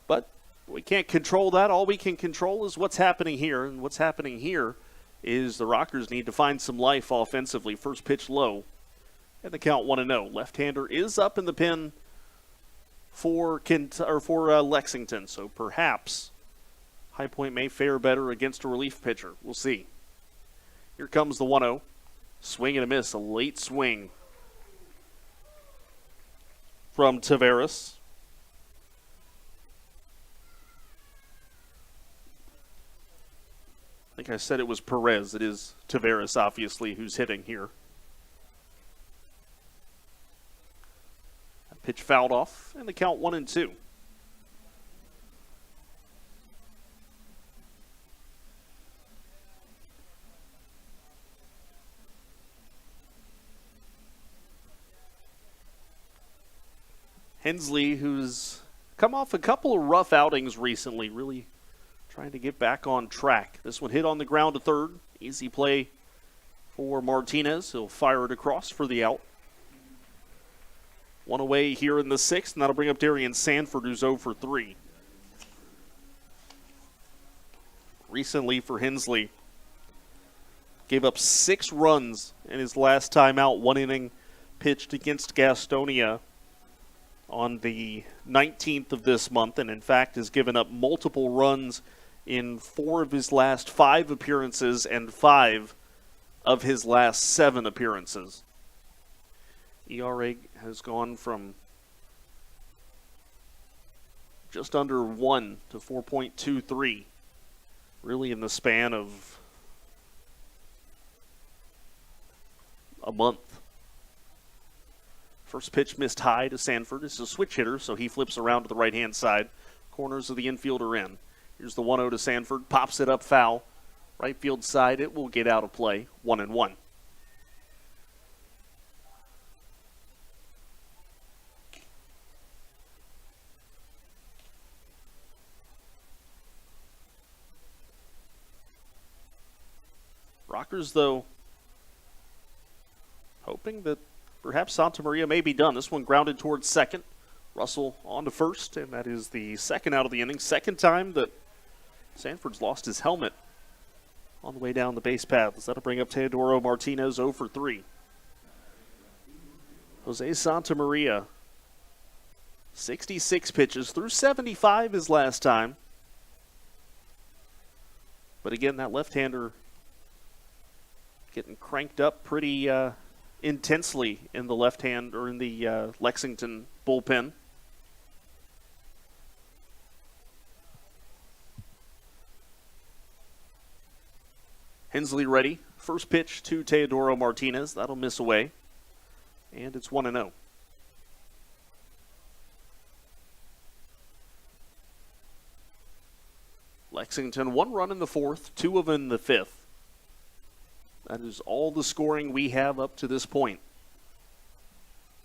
But we can't control that. All we can control is what's happening here. And what's happening here is the Rockers need to find some life offensively. First pitch low. And the count 1-0. Left-hander is up in the pen for Lexington. So perhaps High Point may fare better against a relief pitcher. We'll see. Here comes the 1-0. Swing and a miss. A late swing from Taveras. I think I said it was Perez. It is Taveras, obviously, who's hitting here. That pitch fouled off, and the count 1-2. Hensley, who's come off a couple of rough outings recently, really trying to get back on track. This one hit on the ground to third. Easy play for Martinez. He'll fire it across for the out. One away here in the sixth, and that'll bring up Darian Sanford, who's 0 for 3. Recently for Hensley, gave up 6 runs in his last time out. 1 inning pitched against Gastonia on the 19th of this month, and in fact has given up multiple runs in 4 of his last 5 appearances and 5 of his last 7 appearances. ERA has gone from just under 1 to 4.23, really in the span of a month. First pitch missed high to Sanford. This is a switch hitter, so he flips around to the right-hand side. Corners of the infield are in. Here's the 1-0 to Sanford. Pops it up foul. Right field side, it will get out of play. 1-1. Rockers, though, hoping that perhaps Santa Maria may be done. This one grounded towards second. Russell on to first, and that is the second out of the inning. Second time that Sanford's lost his helmet on the way down the base paths. That'll bring up Teodoro Martinez 0 for 3. Jose Santa Maria, 66 pitches, threw 75 his last time. But again, that left-hander getting cranked up pretty intensely in the left hand or in the Lexington bullpen. Hensley ready. First pitch to Teodoro Martinez. That'll miss away. And it's 1-0. Lexington, 1 run in the fourth, 2 of them in the fifth. That is all the scoring we have up to this point.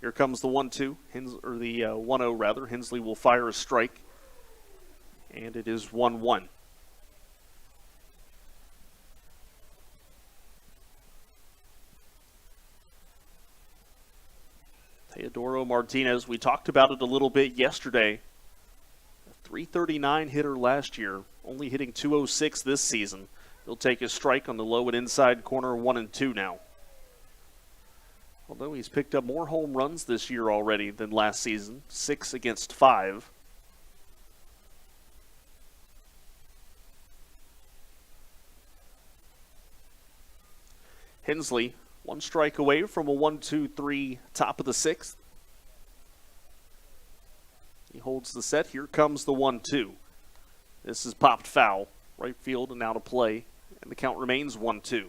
Here comes the 1-2, or the 1-0 rather. Hensley will fire a strike, and it is 1-1. Teodoro Martinez, we talked about it a little bit yesterday. A .339 hitter last year, only hitting .206 this season. He'll take his strike on the low and inside corner, 1-2 now. Although he's picked up more home runs this year already than last season, 6 against 5. Hensley, 1 strike away from a 1-2-3 top of the 6th. He holds the set. Here comes the 1-2. This is popped foul. Right field and out of play. And the count remains 1-2.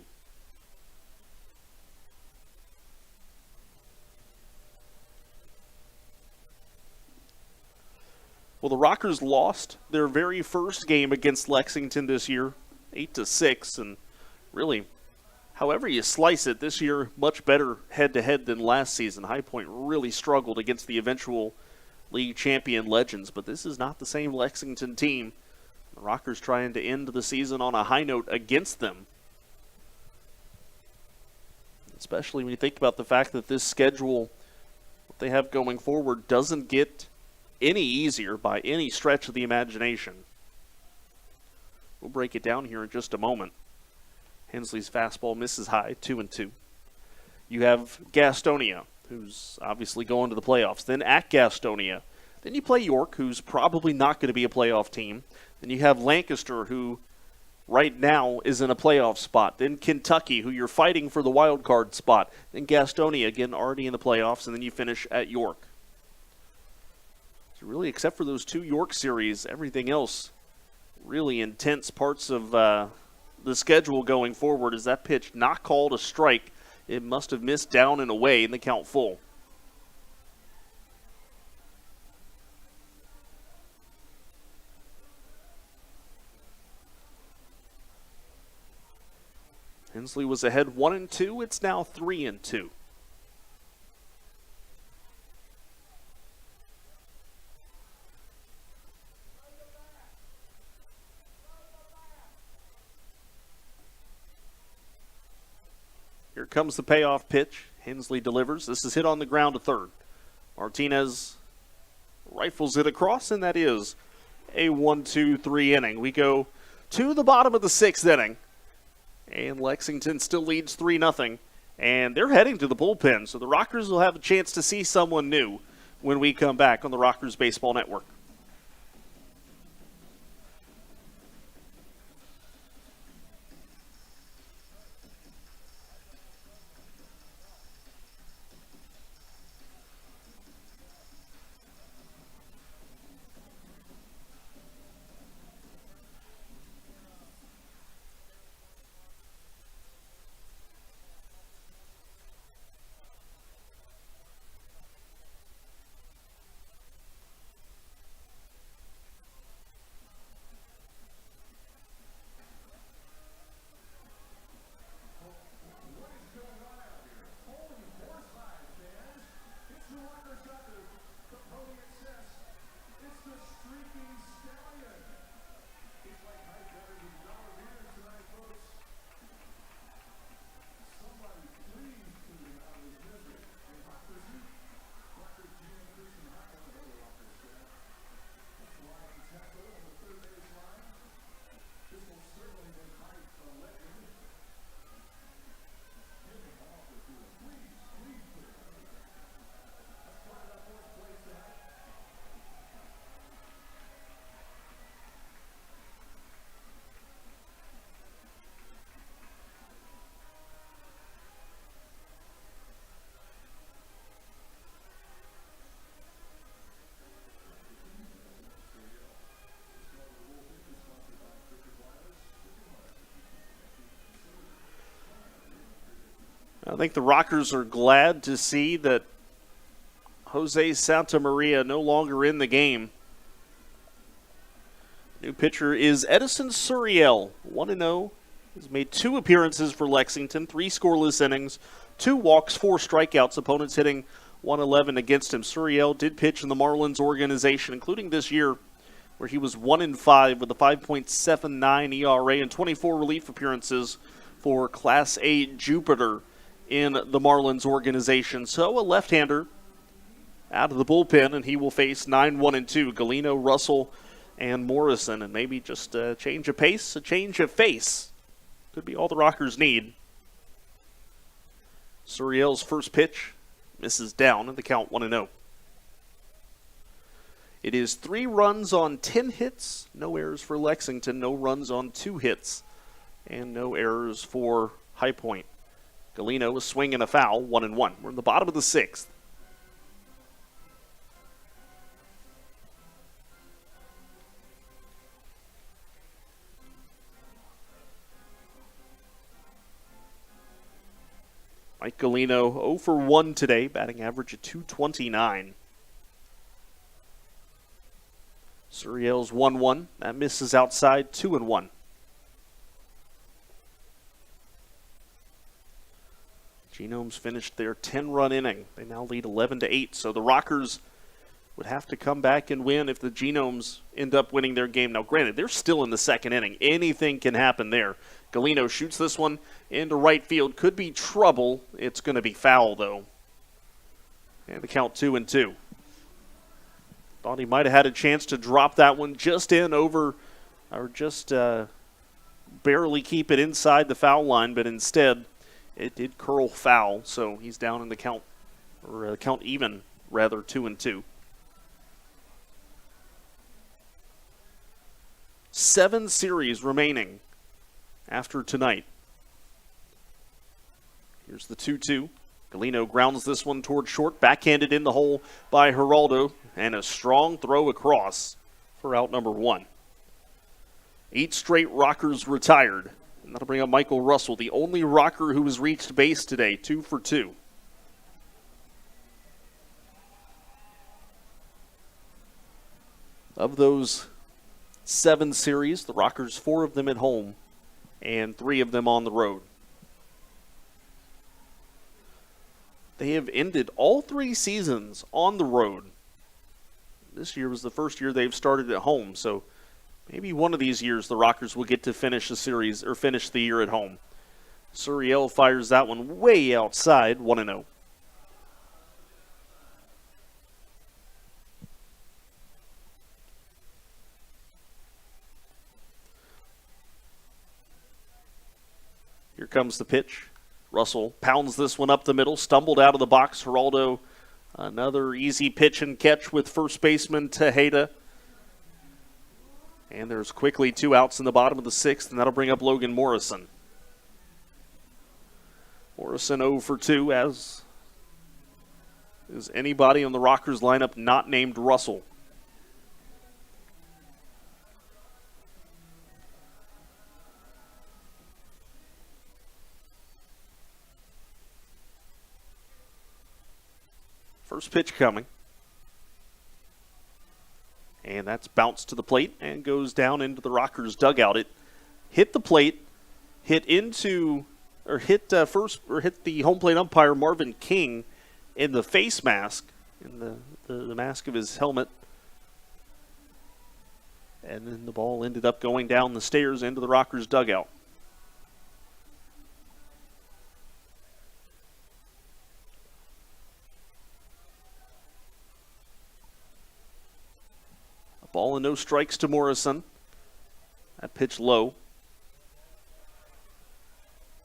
Well, the Rockers lost their very first game against Lexington this year, 8-6, and really, however you slice it, this year much better head-to-head than last season. High Point really struggled against the eventual league champion Legends, but this is not the same Lexington team. The Rockers trying to end the season on a high note against them, especially when you think about the fact that this schedule, what they have going forward, doesn't get any easier by any stretch of the imagination. We'll break it down here in just a moment. Hensley's fastball misses high, 2-2. You have Gastonia, who's obviously going to the playoffs. Then at Gastonia, then you play York, who's probably not going to be a playoff team. Then you have Lancaster, who right now is in a playoff spot. Then Kentucky, who you're fighting for the wild card spot. Then Gastonia, again, already in the playoffs. And then you finish at York. So really, except for those two York series, everything else really intense parts of the schedule going forward. Is that pitch not called a strike? It must have missed down and away in the count full. Hensley was ahead 1-2. It's now 3-2. Here comes the payoff pitch. Hensley delivers. This is hit on the ground to third. Martinez rifles it across, and that is a 1-2-3 inning. We go to the bottom of the sixth inning, and Lexington still leads 3-0, and they're heading to the bullpen, so the Rockers will have a chance to see someone new when we come back on the Rockers Baseball Network. I think the Rockers are glad to see that Jose Santa Maria no longer in the game. New pitcher is Edison Suriel, 1-0. He's made 2 appearances for Lexington, 3 scoreless innings, 2 walks, 4 strikeouts. Opponents hitting 111 against him. Suriel did pitch in the Marlins organization, including this year, where he was 1-5 with a 5.79 ERA and 24 relief appearances for Class A Jupiter in the Marlins organization. So a left-hander out of the bullpen, and he will face 9-1-2. Galeno, Russell, and Morrison, and maybe just a change of pace, a change of face. Could be all the Rockers need. Suriel's first pitch misses down, and the count 1-0. It is 3 runs on 10 hits, no errors for Lexington, no runs on 2 hits, and no errors for High Point. Galeno, a swing and a foul, 1-1. We're in the bottom of the 6th. Mike Galeno 0 for 1 today, batting average of .229. Suriel's 1-1. That misses outside, 2-1. Genomes finished their 10-run inning. They now lead 11-8, so the Rockers would have to come back and win if the Genomes end up winning their game. Now, granted, they're still in the second inning. Anything can happen there. Galeno shoots this one into right field. Could be trouble. It's going to be foul, though. And the count 2-2. Thought he might have had a chance to drop that one just in over, or just barely keep it inside the foul line, but instead it did curl foul, so he's down in the count, or count even, rather, 2-2. 7 series remaining after tonight. Here's the 2-2. Galeno grounds this one toward short, backhanded in the hole by Geraldo, and a strong throw across for out number 1. 8 straight Rockers retired, and that'll bring up Michael Russell, the only Rocker who has reached base today, 2 for 2. Of those 7 series, the Rockers, 4 of them at home and 3 of them on the road. They have ended all 3 seasons on the road. This year was the first year they've started at home, so maybe one of these years the Rockers will get to finish the series or finish the year at home. Suriel fires that one way outside, 1-0. Here comes the pitch. Russell pounds this one up the middle, stumbled out of the box. Geraldo, another easy pitch and catch with first baseman Tejeda. And there's quickly 2 outs in the bottom of the 6th, and that'll bring up Logan Morrison. Morrison 0 for 2, as is anybody on the Rockers lineup not named Russell. First pitch coming. And that's bounced to the plate and goes down into the Rockers dugout. It hit the plate, hit the home plate umpire Marvin King in the face mask, in the mask of his helmet. And then the ball ended up going down the stairs into the Rockers dugout. Ball and no strikes to Morrison. That pitch low.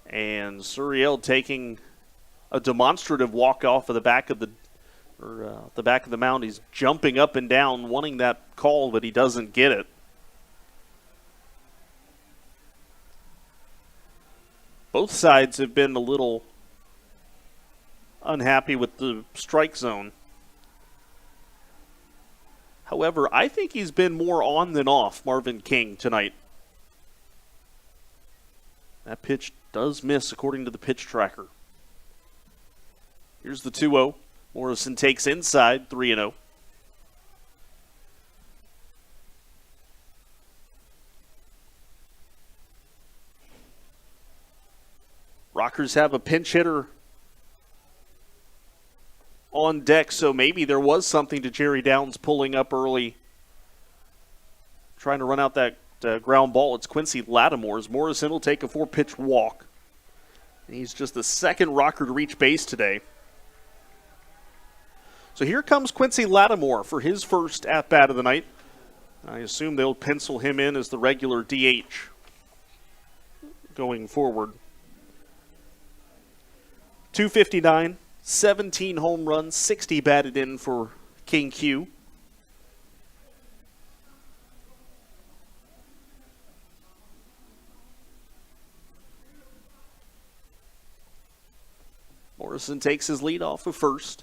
And Suriel taking a demonstrative walk off of the back of the mound. He's jumping up and down, wanting that call, but he doesn't get it. Both sides have been a little unhappy with the strike zone. However, I think he's been more on than off, Marvin King, tonight. That pitch does miss, according to the pitch tracker. Here's the 2-0. Morrison takes inside, 3-0. Rockers have a pinch hitter on deck, so maybe there was something to Jerry Downs pulling up early, trying to run out that ground ball. It's Quincy Lattimore's. Morrison will take a 4-pitch walk. And he's just the second Rocker to reach base today. So here comes Quincy Lattimore for his first at-bat of the night. I assume they'll pencil him in as the regular DH going forward. 259. 17 home runs, 60 batted in for King Q. Morrison takes his lead off of first.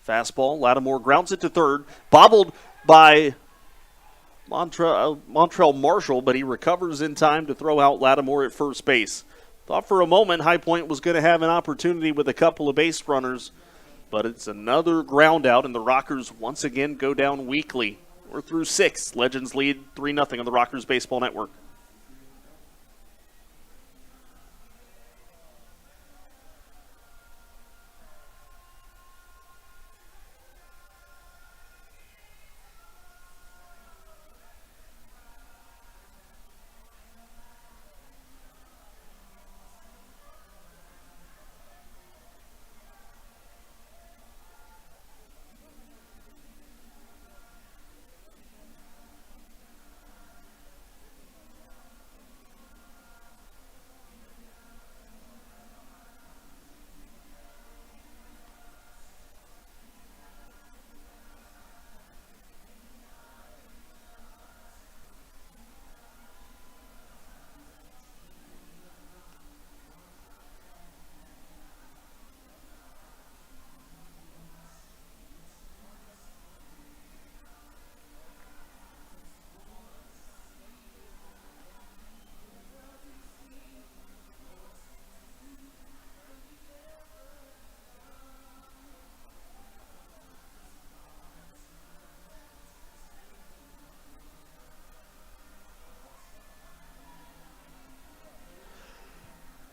Fastball, Lattimore grounds it to third. Bobbled by Montrell Marshall, but he recovers in time to throw out Lattimore at first base. Thought for a moment High Point was going to have an opportunity with a couple of base runners, but it's another ground out, and the Rockers once again go down weakly We're through 6. Legends lead 3-0 on the Rockers Baseball Network.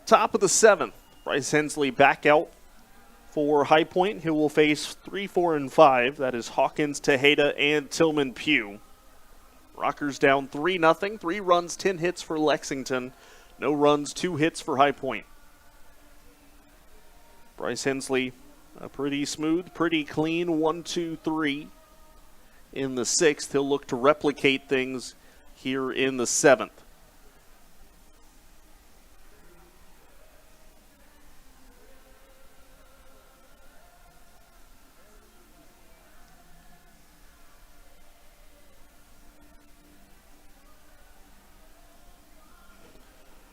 Top of the 7th, Bryce Hensley back out for High Point, who will face 3, 4, and 5. That is Hawkins, Tejeda, and Tillman Pugh. Rockers down 3-0. 3 runs, 10 hits for Lexington. No runs, 2 hits for High Point. Bryce Hensley, a pretty smooth, pretty clean 1-2-3 in the 6th. He'll look to replicate things here in the 7th.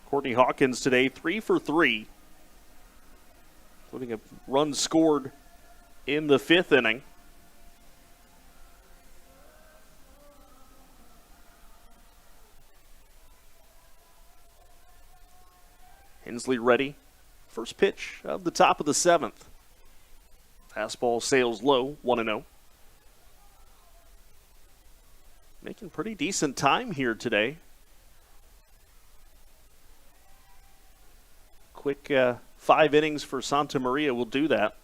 Courtney Hawkins today, 3 for 3, including a run scored in the 5th inning. Hensley ready. First pitch of the top of the 7th. Fastball sails low, 1-0. Making pretty decent time here today. Quick 5 innings for Santa Maria will do that.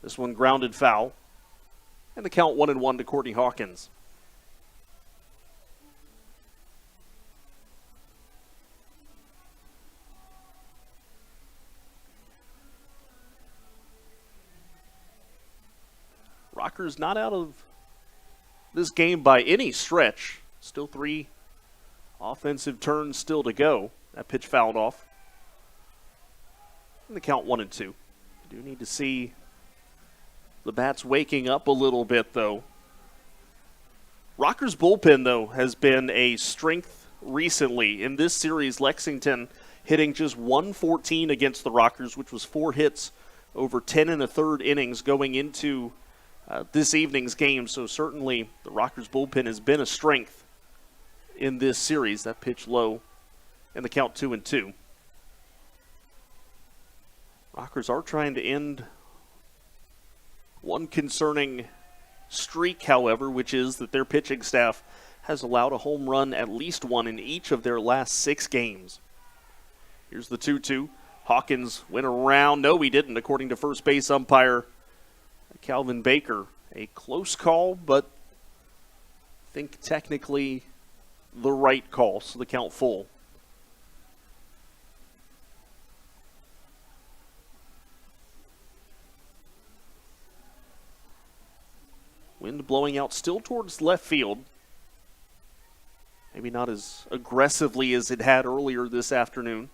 This one grounded foul. And the count 1-1 to Courtney Hawkins. Rockers not out of this game by any stretch. Still 3 offensive turns still to go. That pitch fouled off. And the count 1-2. You do need to see the bats waking up a little bit, though. Rockers' bullpen, though, has been a strength recently. In this series, Lexington hitting just 114 against the Rockers, which was 4 hits over 10 1/3 innings going into this evening's game. So certainly the Rockers' bullpen has been a strength in this series. That pitch low, and the count 2-2. Rockers are trying to end one concerning streak, however, which is that their pitching staff has allowed a home run, at least one, in each of their last 6 games. Here's the 2-2. Hawkins went around. No, he didn't, according to first base umpire Calvin Baker. A close call, but I think technically the right call, so the count full. Wind blowing out still towards left field. Maybe not as aggressively as it had earlier this afternoon.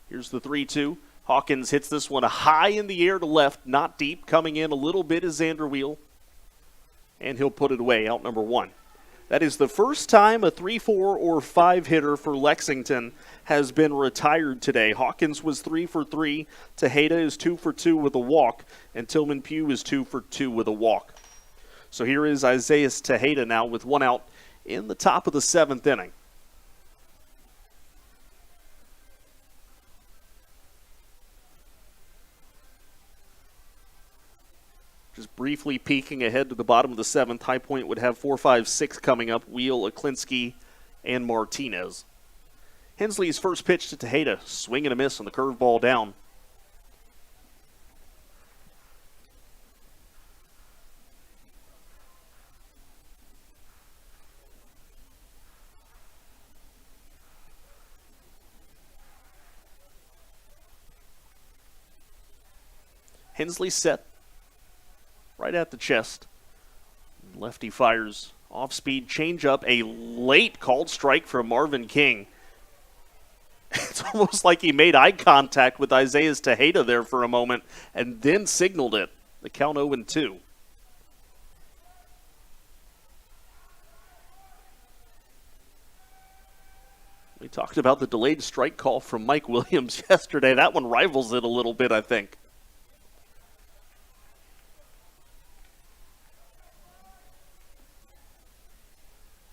Here's the 3-2. Hawkins hits this one high in the air to left, not deep. Coming in a little bit is Zanderweel. And he'll put it away, out number 1. That is the first time a 3, 4, or 5 hitter for Lexington has been retired today. Hawkins was 3 for 3. Tejeda is 2 for 2 with a walk. And Tillman Pugh is 2 for 2 with a walk. So here is Isaiah Tejeda now with 1 out in the top of the 7th inning. Just briefly peeking ahead to the bottom of the 7th. High Point would have 4, 5, 6 coming up. Wheel, Aklinski, and Martinez. Hensley's first pitch to Tejeda. Swing and a miss on the curveball down. Hensley set right at the chest. Lefty fires off-speed changeup. A late called strike from Marvin King. It's almost like he made eye contact with Isaiah Tejeda there for a moment and then signaled it. The count 0-2. We talked about the delayed strike call from Mike Williams yesterday. That one rivals it a little bit, I think.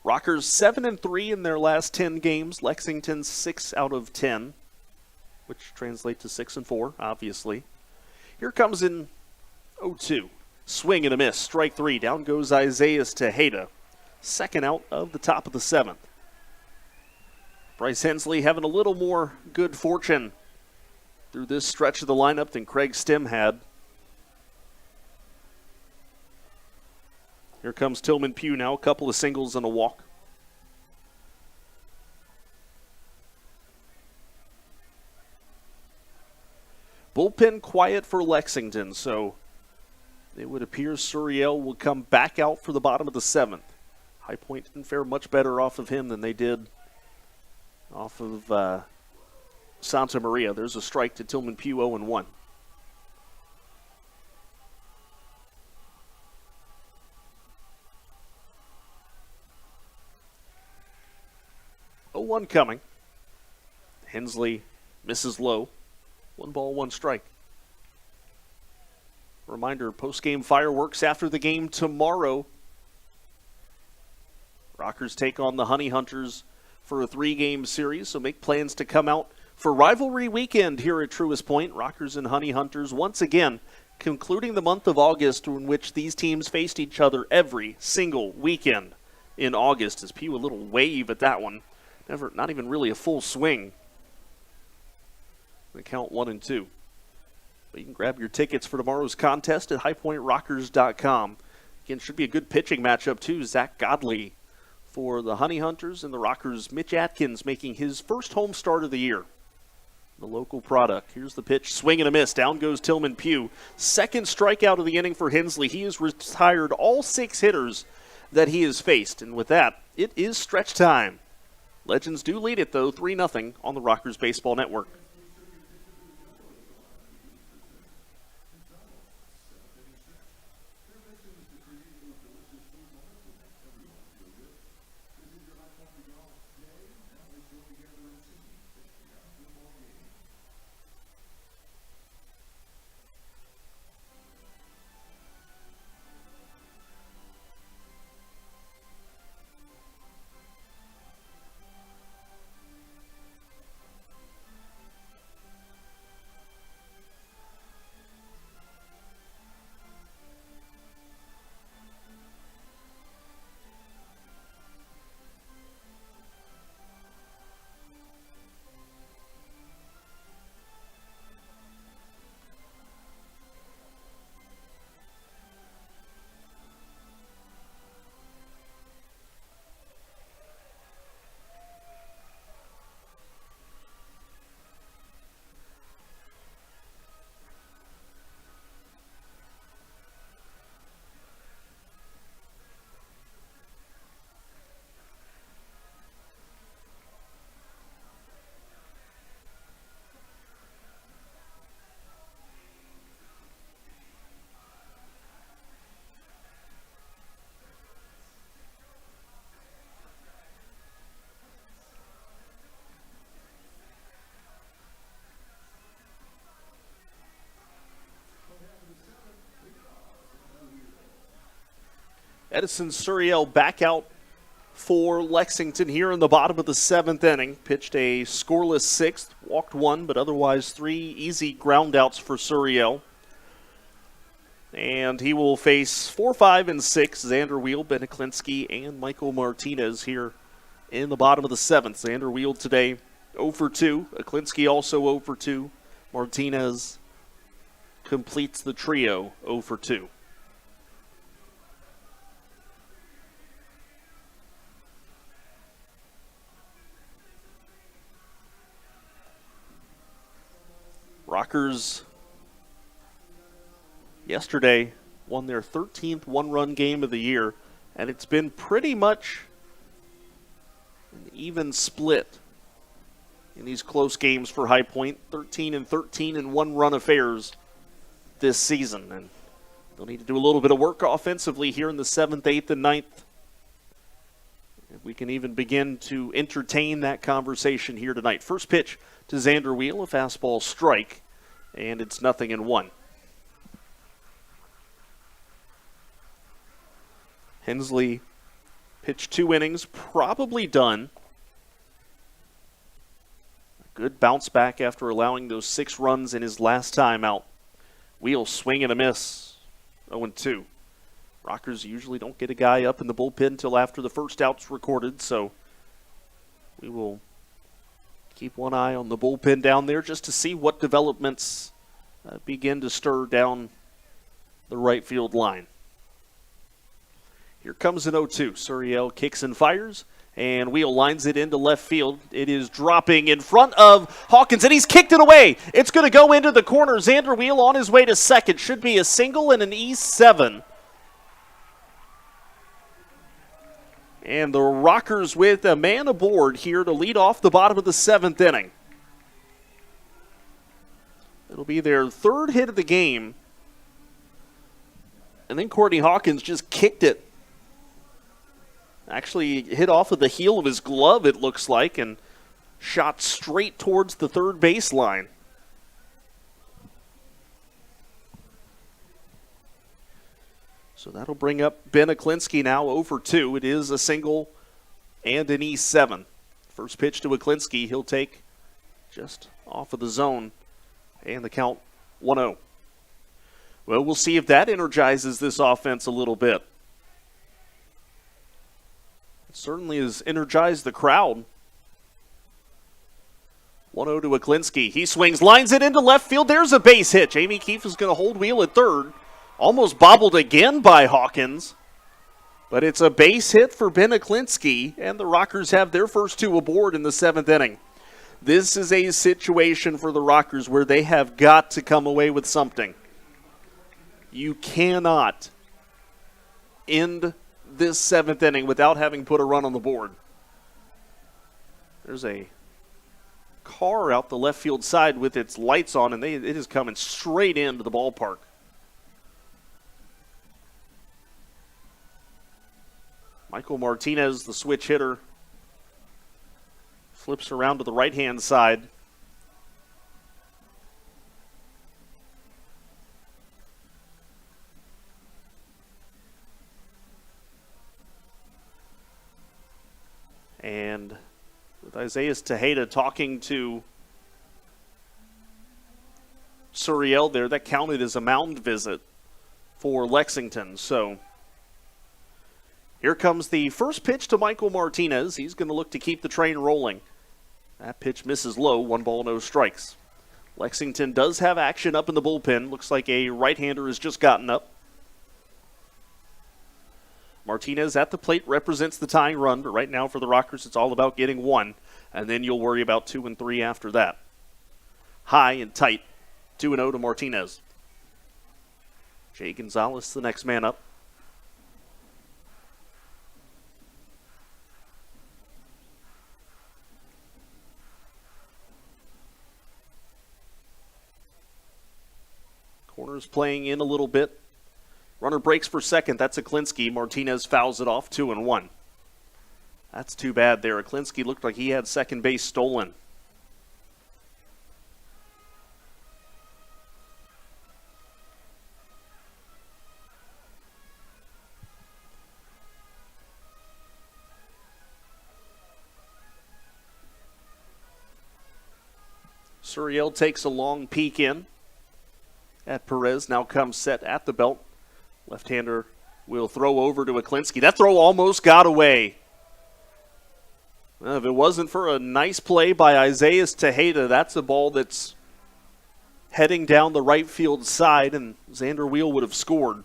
Rockers 7-3 in their last 10 games. Lexington 6 out of 10, which translates to 6-4, obviously. Here comes in 0-2. Swing and a miss. Strike 3. Down goes Isaiah Tejeda. Second out of the top of the 7th. Bryce Hensley having a little more good fortune through this stretch of the lineup than Craig Stem had. Here comes Tillman Pugh now, a couple of singles and a walk. Bullpen quiet for Lexington, so it would appear Suriel will come back out for the bottom of the 7th. High Point didn't fare much better off of him than they did off of Santa Maria. There's a strike to Tillman Pugh, 0-1. One coming. Hensley misses low. 1 ball, 1 strike. Reminder, post-game fireworks after the game tomorrow. Rockers take on the Honey Hunters for a 3-game series, so make plans to come out for rivalry weekend here at Truist Point. Rockers and Honey Hunters once again concluding the month of August, in which these teams faced each other every single weekend in August. As Pugh a little wave at that one. Not even really a full swing. They count 1-2. But you can grab your tickets for tomorrow's contest at highpointrockers.com. Again, should be a good pitching matchup too. Zach Godley for the Honey Hunters, and the Rockers, Mitch Atkins making his first home start of the year. The local product. Here's the pitch. Swing and a miss. Down goes Tillman Pugh. Second strikeout of the inning for Hensley. He has retired all 6 hitters that he has faced. And with that, it is stretch time. Legends do lead it, though, 3-0 on the Rockers Baseball Network. Edison Suriel back out for Lexington here in the bottom of the 7th inning. Pitched a scoreless 6th, walked 1, but otherwise 3 easy ground outs for Suriel. And he will face 4, 5, and 6, Xander Wheel, Ben Aklinski, and Michael Martinez here in the bottom of the 7th. Xander Wheel today 0 for 2. Aklinski also 0 for 2. Martinez completes the trio 0 for 2. Rockers yesterday won their 13th one-run game of the year, and it's been pretty much an even split in these close games for High Point. 13 and 13 in one-run affairs this season, and they'll need to do a little bit of work offensively here in the 7th, 8th, and 9th. If we can even begin to entertain that conversation here tonight. First pitch to Xander Wheel, a fastball strike, and it's 0-1. Hensley pitched 2 innings, probably done. A good bounce back after allowing those 6 runs in his last time out. Wheel swing and a miss, 0-2. Rockers usually don't get a guy up in the bullpen until after the first out's recorded, so we will keep one eye on the bullpen down there just to see what developments begin to stir down the right field line. Here comes an 0-2. Suriel kicks and fires, and Wheel lines it into left field. It is dropping in front of Hawkins, and he's kicked it away. It's going to go into the corner. Xander Wheel on his way to second. Should be a single and an E7. And the Rockers with a man aboard here to lead off the bottom of the 7th inning. It'll be their 3rd hit of the game. And then Courtney Hawkins just kicked it. Actually hit off of the heel of his glove, it looks like, and shot straight towards the third baseline. So that'll bring up Ben Aklinski now 0 for 2. It is a single and an E7. First pitch to Aklinski. He'll take just off of the zone. And the count 1-0. Well, we'll see if that energizes this offense a little bit. It certainly has energized the crowd. 1-0 to Aklinski. He swings, lines it into left field. There's a base hit. Jamie Keefe is going to hold Wheel at third. Almost bobbled again by Hawkins. But it's a base hit for Ben Aklinski, and the Rockers have their first 2 aboard in the 7th inning. This is a situation for the Rockers where they have got to come away with something. You cannot end this 7th inning without having put a run on the board. There's a car out the left field side with its lights on, and it is coming straight into the ballpark. Michael Martinez, the switch hitter, flips around to the right-hand side. And with Isaiah Tejeda talking to Suriel there, that counted as a mound visit for Lexington. So here comes the first pitch to Michael Martinez. He's going to look to keep the train rolling. That pitch misses low, 1 ball, no strikes. Lexington does have action up in the bullpen. Looks like a right-hander has just gotten up. Martinez at the plate represents the tying run, but right now for the Rockers it's all about getting 1, and then you'll worry about 2 and 3 after that. High and tight, 2-0 to Martinez. Jay Gonzalez, the next man up. Corners playing in a little bit. Runner breaks for second. That's Aklinski. Martinez fouls it off, 2-1. That's too bad there. Aklinski looked like he had second base stolen. Suriel takes a long peek in at Perez. Now comes set at the belt. Left-hander will throw over to Aklinski. That throw almost got away. Well, if it wasn't for a nice play by Isaiah Tejeda, that's a ball that's heading down the right field side, and Xander Wheel would have scored.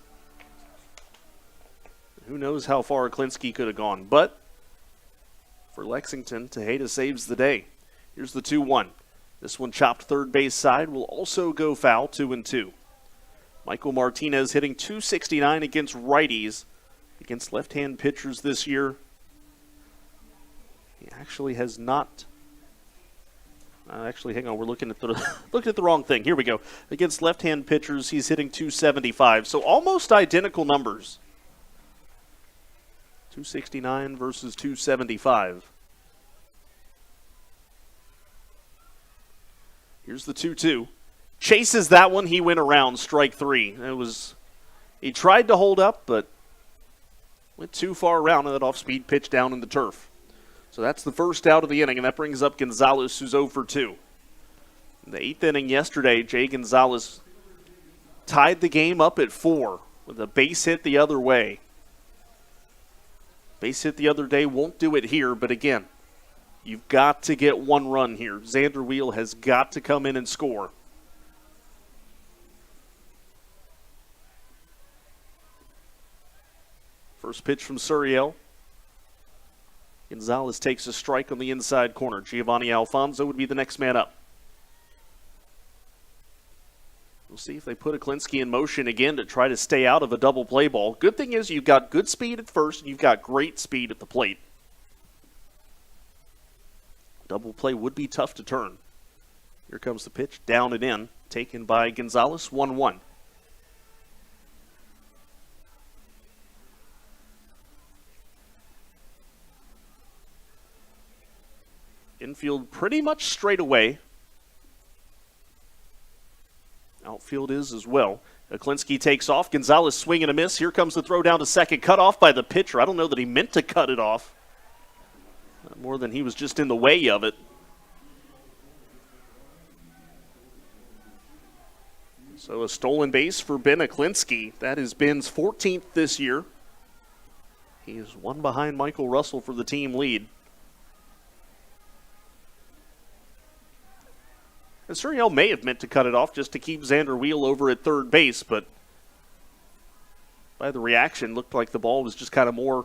Who knows how far Aklinski could have gone. But for Lexington, Tejeda saves the day. Here's the 2-1. This one chopped third base side will also go foul, 2-2. Michael Martinez hitting .269 against righties. Against left-hand pitchers this year, he actually has not. Hang on. We're looking at the wrong thing. Here we go. Against left-hand pitchers, he's hitting .275. So almost identical numbers. .269 versus .275. Here's the 2-2. Chases that one. He went around, strike three. He tried to hold up, but went too far around on that off-speed pitch down in the turf. So that's the first out of the inning, and that brings up Gonzalez, who's 0 for 2. In the 8th inning yesterday, Jay Gonzalez tied the game up at 4 with a base hit the other way. Base hit the other day won't do it here, but again, you've got to get one run here. Xander Wheel has got to come in and score. First pitch from Suriel. Gonzalez takes a strike on the inside corner. Giovanni Alfonso would be the next man up. We'll see if they put Aklinski in motion again to try to stay out of a double play ball. Good thing is you've got good speed at first, and you've got great speed at the plate. Double play would be tough to turn. Here comes the pitch, down and in, taken by Gonzalez, 1-1. Infield pretty much straight away. Outfield is as well. Aklinski takes off. Gonzalez swing and a miss. Here comes the throw down to second. Cut off by the pitcher. I don't know that he meant to cut it off. Not more than he was just in the way of it. So a stolen base for Ben Aklinski. That is Ben's 14th this year. He is one behind Michael Russell for the team lead. And Suriel may have meant to cut it off just to keep Xander Wheel over at third base, but by the reaction, looked like the ball was just kind of more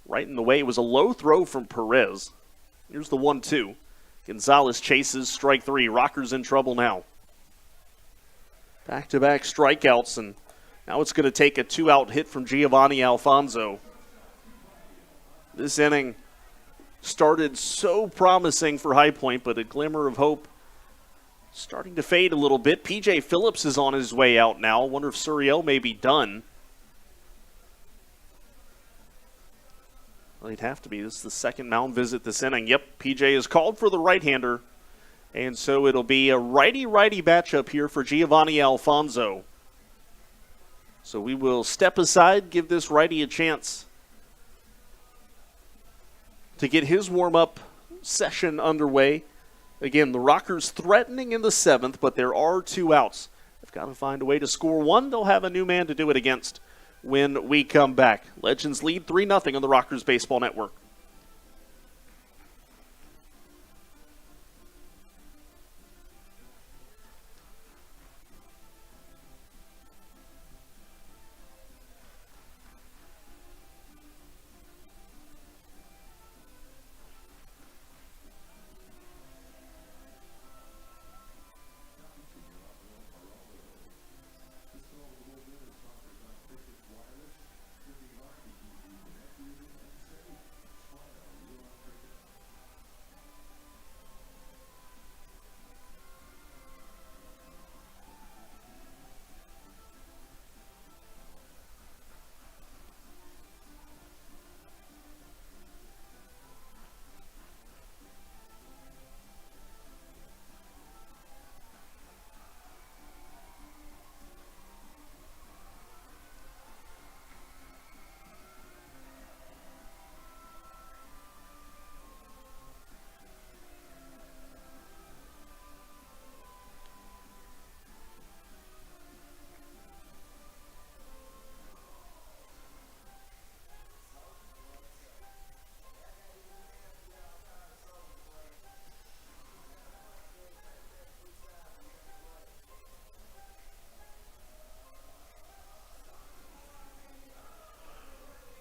right in the way. It was a low throw from Perez. Here's the 1-2. Gonzalez chases, strike three. Rockers in trouble now. Back-to-back strikeouts, and now it's going to take a 2-out hit from Giovanni Alfonso. This inning started so promising for High Point, but a glimmer of hope starting to fade a little bit. P.J. Phillips is on his way out now. Wonder if Suriel may be done. Well, he'd have to be. This is the second mound visit this inning. Yep, P.J. is called for the right-hander. And so it'll be a righty-righty matchup here for Giovanni Alfonso. So we will step aside, give this righty a chance to get his warm-up session underway. Again, the Rockers threatening in the 7th, but there are 2 outs. They've got to find a way to score one. They'll have a new man to do it against when we come back. Legends lead 3-0 on the Rockers Baseball Network.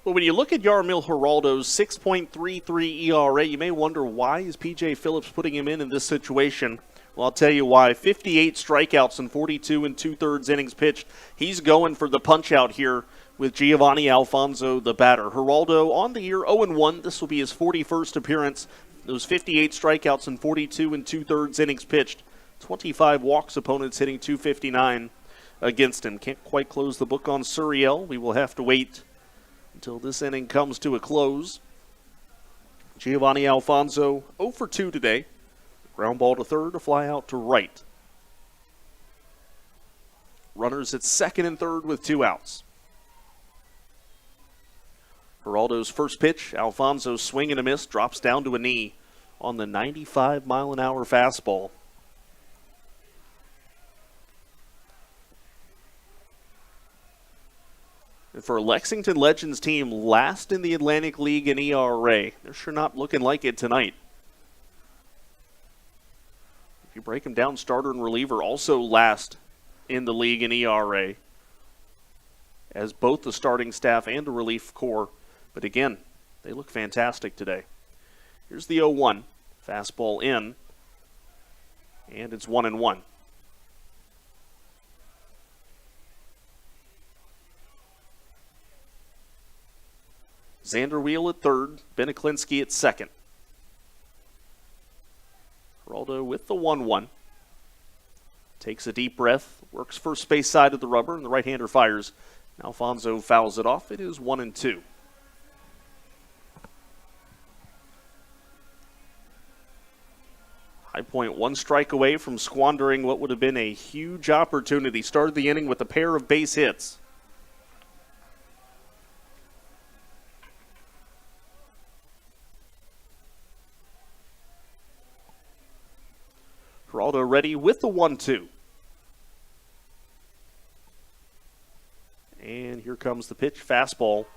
Well, when you look at Yarmil Geraldo's 6.33 ERA, you may wonder why is P.J. Phillips putting him in this situation. Well, I'll tell you why. 58 strikeouts and 42 and two-thirds innings pitched. He's going for the punch-out here with Giovanni Alfonso, the batter. Geraldo on the year 0-1. This will be his 41st appearance. Those 58 strikeouts and 42 and two-thirds innings pitched. 25 walks, opponents hitting .259 against him. Can't quite close the book on Suriel. We will have to wait until this inning comes to a close. Giovanni Alfonso 0 for 2 today. Ground ball to third, a fly out to right. Runners at second and third with 2 outs. Geraldo's first pitch, Alfonso's swing and a miss, drops down to a knee on the 95-mile-an-hour fastball. And for a Lexington Legends team last in the Atlantic League in ERA, they're sure not looking like it tonight. If you break them down, starter and reliever also last in the league in ERA, as both the starting staff and the relief corps. But again, they look fantastic today. Here's the 0-1. Fastball in, and it's 1-1. Zanderweel at third, Beniklinski at second. Geraldo with the 1-1. Takes a deep breath, works first base side of the rubber, and the right-hander fires. Alfonso fouls it off. It is 1-2. High Point 1 strike away from squandering what would have been a huge opportunity. Started the inning with a pair of base hits. Geraldo ready with the 1-2. And here comes the pitch, fastball,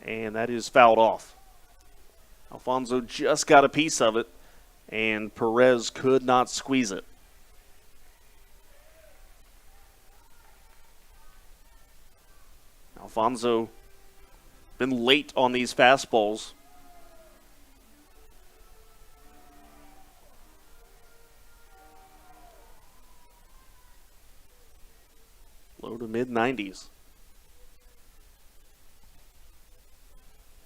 and that is fouled off. Alfonso just got a piece of it, and Perez could not squeeze it. Alfonso been late on these fastballs. Low to mid-90s.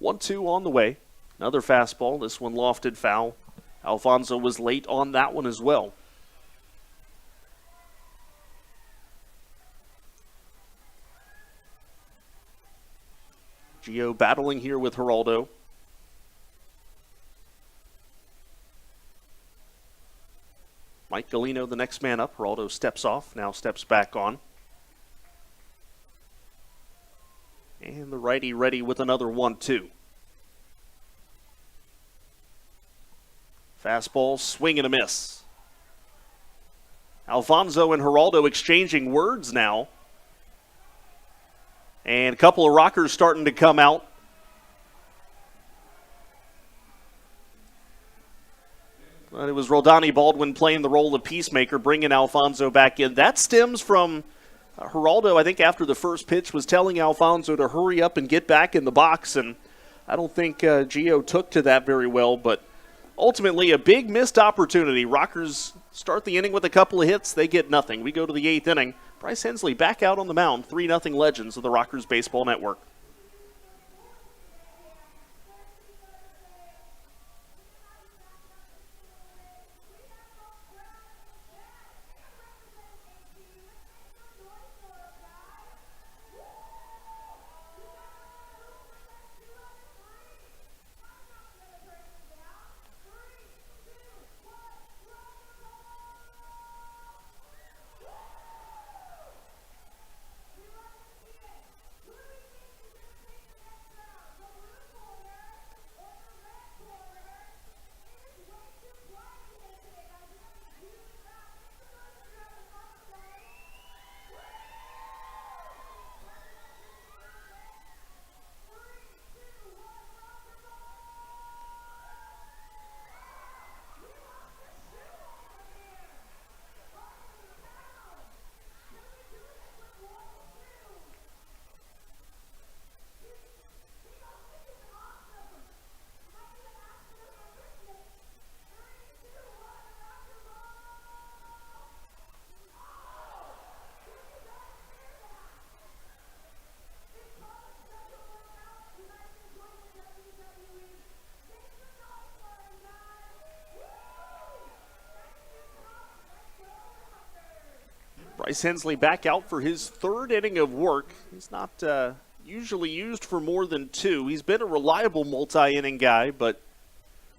1-2 on the way. Another fastball. This one lofted foul. Alfonso was late on that one as well. Gio battling here with Geraldo. Mike Galino, the next man up. Geraldo steps off, now steps back on. And the righty ready with another 1-2. Fastball, swing and a miss. Alfonso and Geraldo exchanging words now. And a couple of rockers starting to come out. But it was Rodani Baldwin playing the role of peacemaker, bringing Alfonso back in. That stems from Geraldo, I think, after the first pitch, was telling Alfonso to hurry up and get back in the box. And I don't think Gio took to that very well, but ultimately, a big missed opportunity. Rockers start the inning with a couple of hits. They get nothing. We go to the 8th inning. Bryce Hensley back out on the mound. 3-0 Legends of the Rockers Baseball Network. Bryce Hensley back out for his third inning of work. He's not usually used for more than 2. He's been a reliable multi-inning guy, but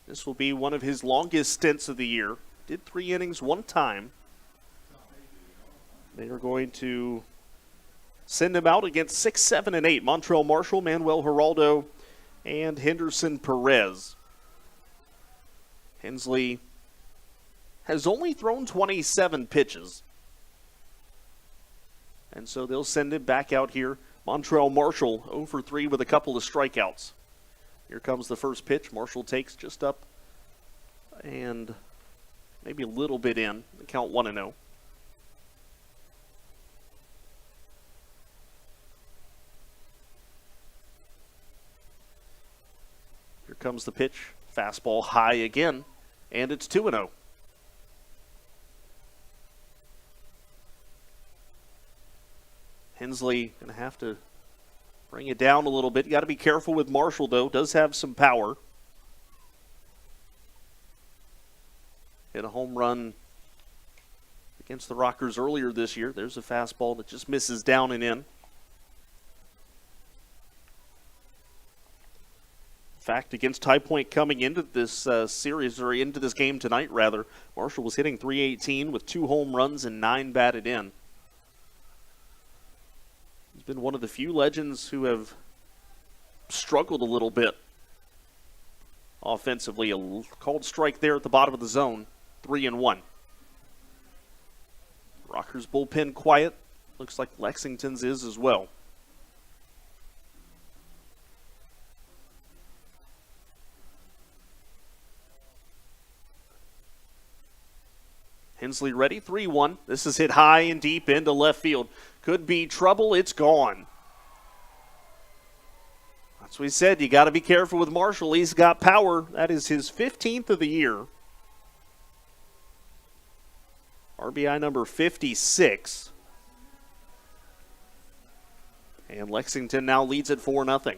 this will be one of his longest stints of the year. Did 3 innings one time. They are going to send him out against 6, 7, and 8. Montrell Marshall, Manuel Geraldo, and Henderson Perez. Hensley has only thrown 27 pitches. And so they'll send him back out here. Montrell Marshall 0 for 3 with a couple of strikeouts. Here comes the first pitch. Marshall takes just up and maybe a little bit in. The count 1-0. Here comes the pitch. Fastball high again, and it's 2-0. Hensley going to have to bring it down a little bit. You got to be careful with Marshall, though. Does have some power. Hit a home run against the Rockers earlier this year. There's a fastball that just misses down and in. In fact, against High Point coming into this series, or into this game tonight, rather, Marshall was hitting .318 with 2 home runs and 9 batted in. He's been one of the few legends who have struggled a little bit offensively. A called strike there at the bottom of the zone, 3-1. Rockers bullpen quiet. Looks like Lexington's is as well. Hensley ready, 3-1. This is hit high and deep into left field. Could be trouble, it's gone. That's what we said, you got to be careful with Marshall. He's got power. That is his 15th of the year. RBI number 56. And Lexington now leads at 4-0.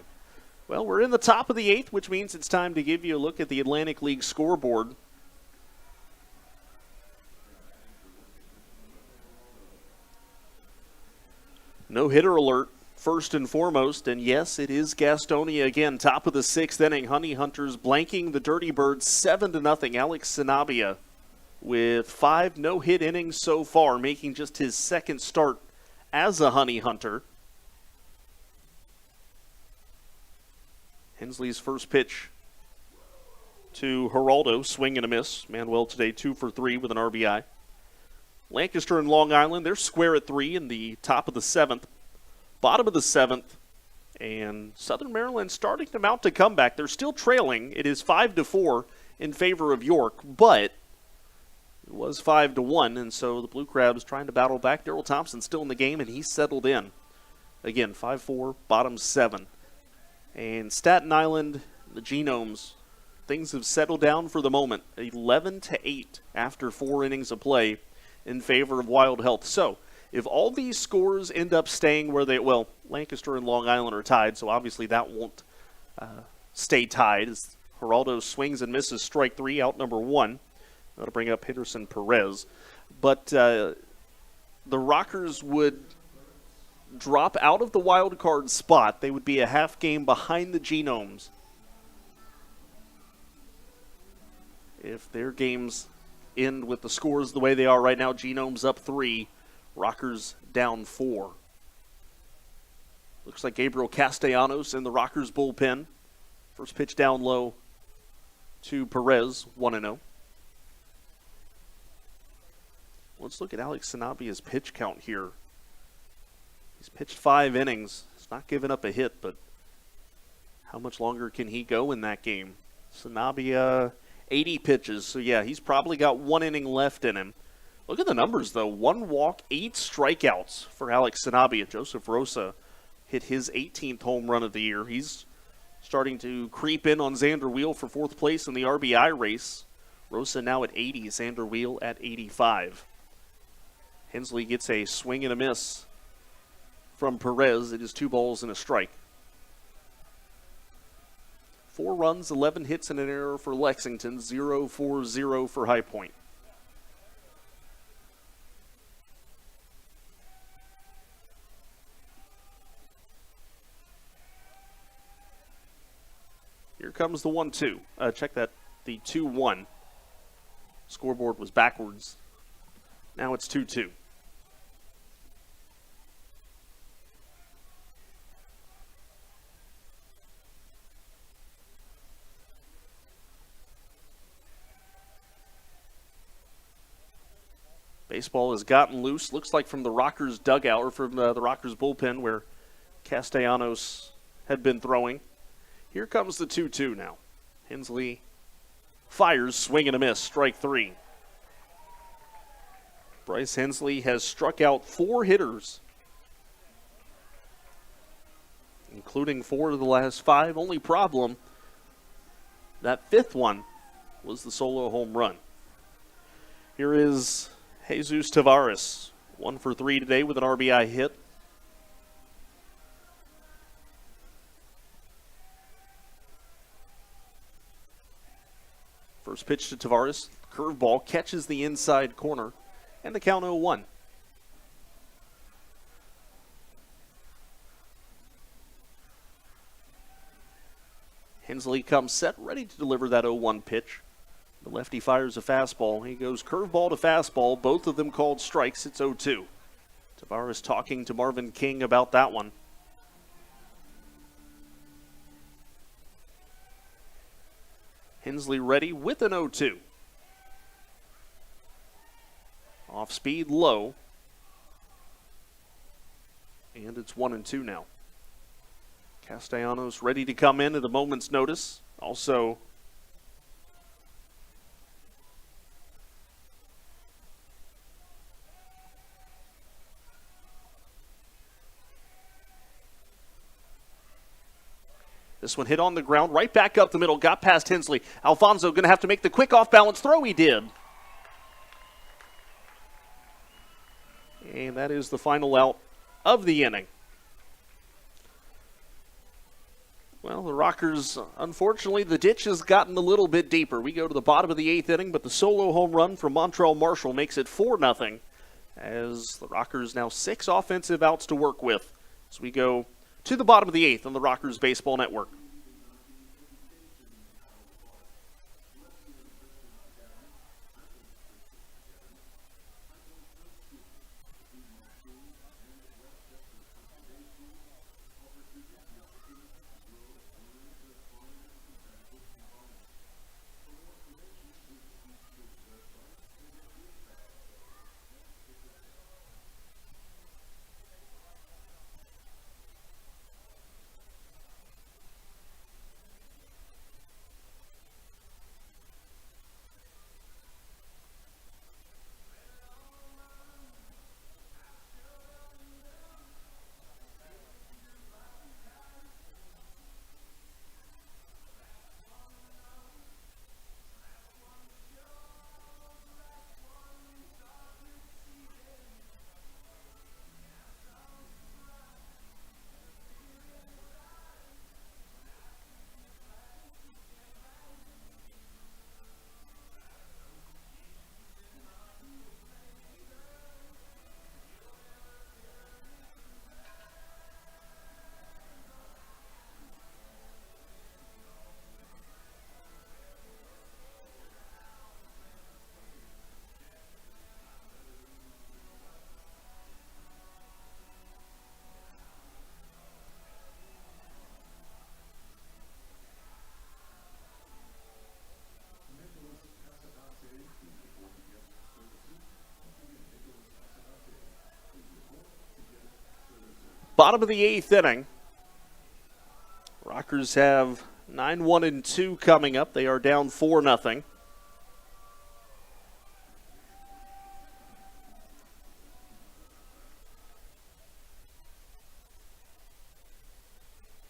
Well, we're in the top of the 8th, which means it's time to give you a look at the Atlantic League scoreboard. No-hitter alert, first and foremost, and yes, it is Gastonia again, top of the 6th inning. Honey Hunters blanking the Dirty Birds 7-0. Alex Sanabia with 5 no-hit innings so far, making just his second start as a Honey Hunter. Hensley's first pitch to Geraldo, swing and a miss. Manuel today 2 for 3 with an RBI. Lancaster and Long Island, they're square at 3 in the top of the 7th. Bottom of the 7th, and Southern Maryland starting to mount a comeback. They're still trailing. It is 5-4 in favor of York, but it was 5-1, and so the Blue Crabs trying to battle back. Darrell Thompson still in the game, and he's settled in. Again, 5-4, bottom 7. And Staten Island, the Genomes, things have settled down for the moment. 11-8 after 4 innings of play in favor of Wild Health. So, if all these scores end up staying where they, well, Lancaster and Long Island are tied, so obviously that won't stay tied. As Geraldo swings and misses strike 3, out number 1. That'll bring up Henderson Perez. But the Rockers would drop out of the wild card spot. They would be a half game behind the Genomes if their games end with the scores the way they are right now. Genomes up 3, Rockers down 4. Looks like Gabriel Castellanos in the Rockers bullpen. First pitch down low to Perez, 1-0. Let's look at Alex Sanabia's pitch count here. He's pitched 5 innings. He's not given up a hit, but how much longer can he go in that game? Sanabia, 80 pitches. So, yeah, he's probably got 1 inning left in him. Look at the numbers, though. 1 walk, 8 strikeouts for Alex Sanabia. Joseph Rosa hit his 18th home run of the year. He's starting to creep in on Xander Wheel for 4th place in the RBI race. Rosa now at 80, Xander Wheel at 85. Hensley gets a swing and a miss from Perez. It is 2 balls and a strike. 4 runs, 11 hits, and an error for Lexington. 0-4-0 for High Point. comes the 1-2. Check that, the 2-1. Scoreboard was backwards. Now it's 2-2. Baseball has gotten loose. Looks like from the Rockers dugout, or from the Rockers bullpen where Castellanos had been throwing. Here comes the 2-2 now. Hensley fires, swing and a miss, strike 3. Bryce Hensley has struck out 4 hitters, including 4 of the last 5. Only problem, that 5th one was the solo home run. Here is Jesus Tavares, 1 for 3 today with an RBI hit. First pitch to Tavares, curveball, catches the inside corner, and the count 0-1. Hensley comes set, ready to deliver that 0-1 pitch. The lefty fires a fastball. He goes curveball to fastball, both of them called strikes. It's 0-2. Tavares talking to Marvin King about that one. Hensley ready with an 0-2. Off speed, low. And it's 1-2 now. Castellanos ready to come in at a moment's notice. Also, this one hit on the ground, right back up the middle, got past Hensley. Alfonso going to have to make the quick off-balance throw. He did. And that is the final out of the inning. Well, the Rockers, unfortunately, the ditch has gotten a little bit deeper. We go to the bottom of the 8th inning, but the solo home run from Montrell Marshall makes it 4-0, as the Rockers now 6 offensive outs to work with. So we go to the bottom of the 8th on the Rockers Baseball Network. Bottom of the 8th inning. Rockers have 9-1-2 coming up. They are down 4-0.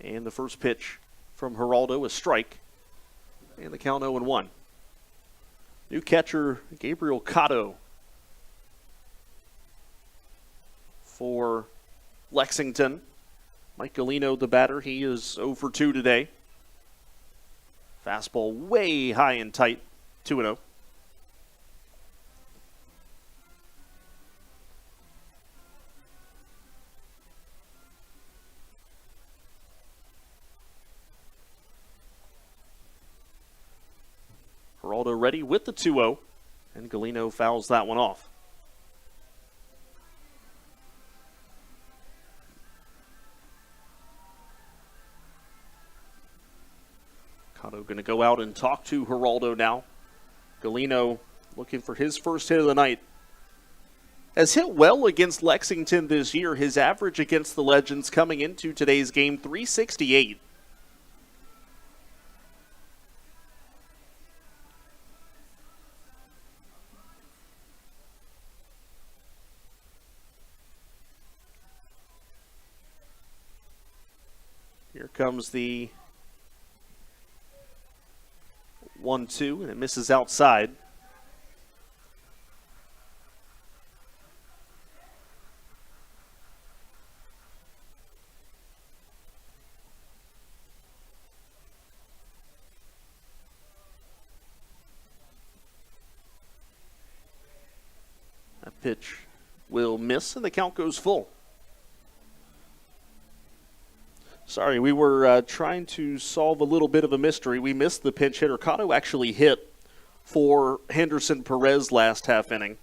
And the first pitch from Geraldo, a strike. And the count 0-1. New catcher, Gabriel Cotto, for Lexington. Mike Galino, the batter, he is 0 for 2 today. Fastball way high and tight, 2-0. Geraldo ready with the 2-0, and Galeno fouls that one off. Cotto going to go out and talk to Geraldo now. Galeno looking for his first hit of the night. Has hit well against Lexington this year. His average against the Legends coming into today's game, .368. Here comes the 1-2, and it misses outside. That pitch will miss, and the count goes full. Sorry, we were trying to solve a little bit of a mystery. We missed the pinch hitter. Cotto actually hit for Henderson Perez last half inning.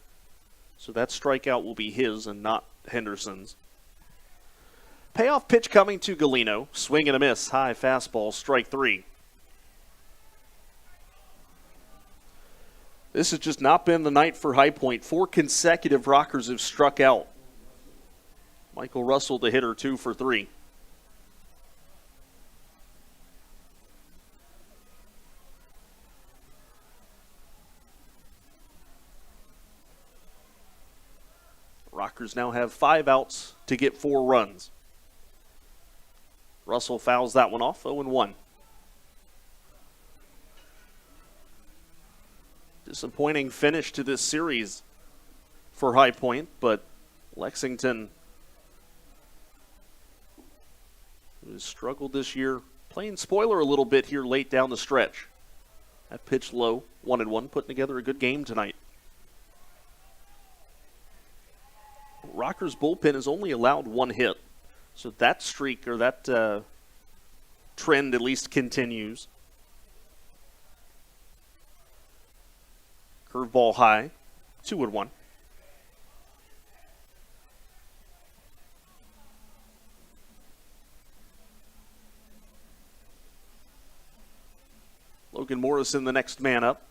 So that strikeout will be his and not Henderson's. Payoff pitch coming to Galeno. Swing and a miss. High fastball, strike 3. This has just not been the night for High Point. 4 consecutive Rockers have struck out. Michael Russell, the hitter, 2 for 3. Rockers now have 5 outs to get 4 runs. Russell fouls that one off, 0-1. Disappointing finish to this series for High Point, but Lexington, who has struggled this year, playing spoiler a little bit here late down the stretch. That pitch low, 1-1, putting together a good game tonight. Rockers bullpen has only allowed 1 hit, so that streak or that trend at least continues. Curveball high, 2-1. Logan Morrison, the next man up.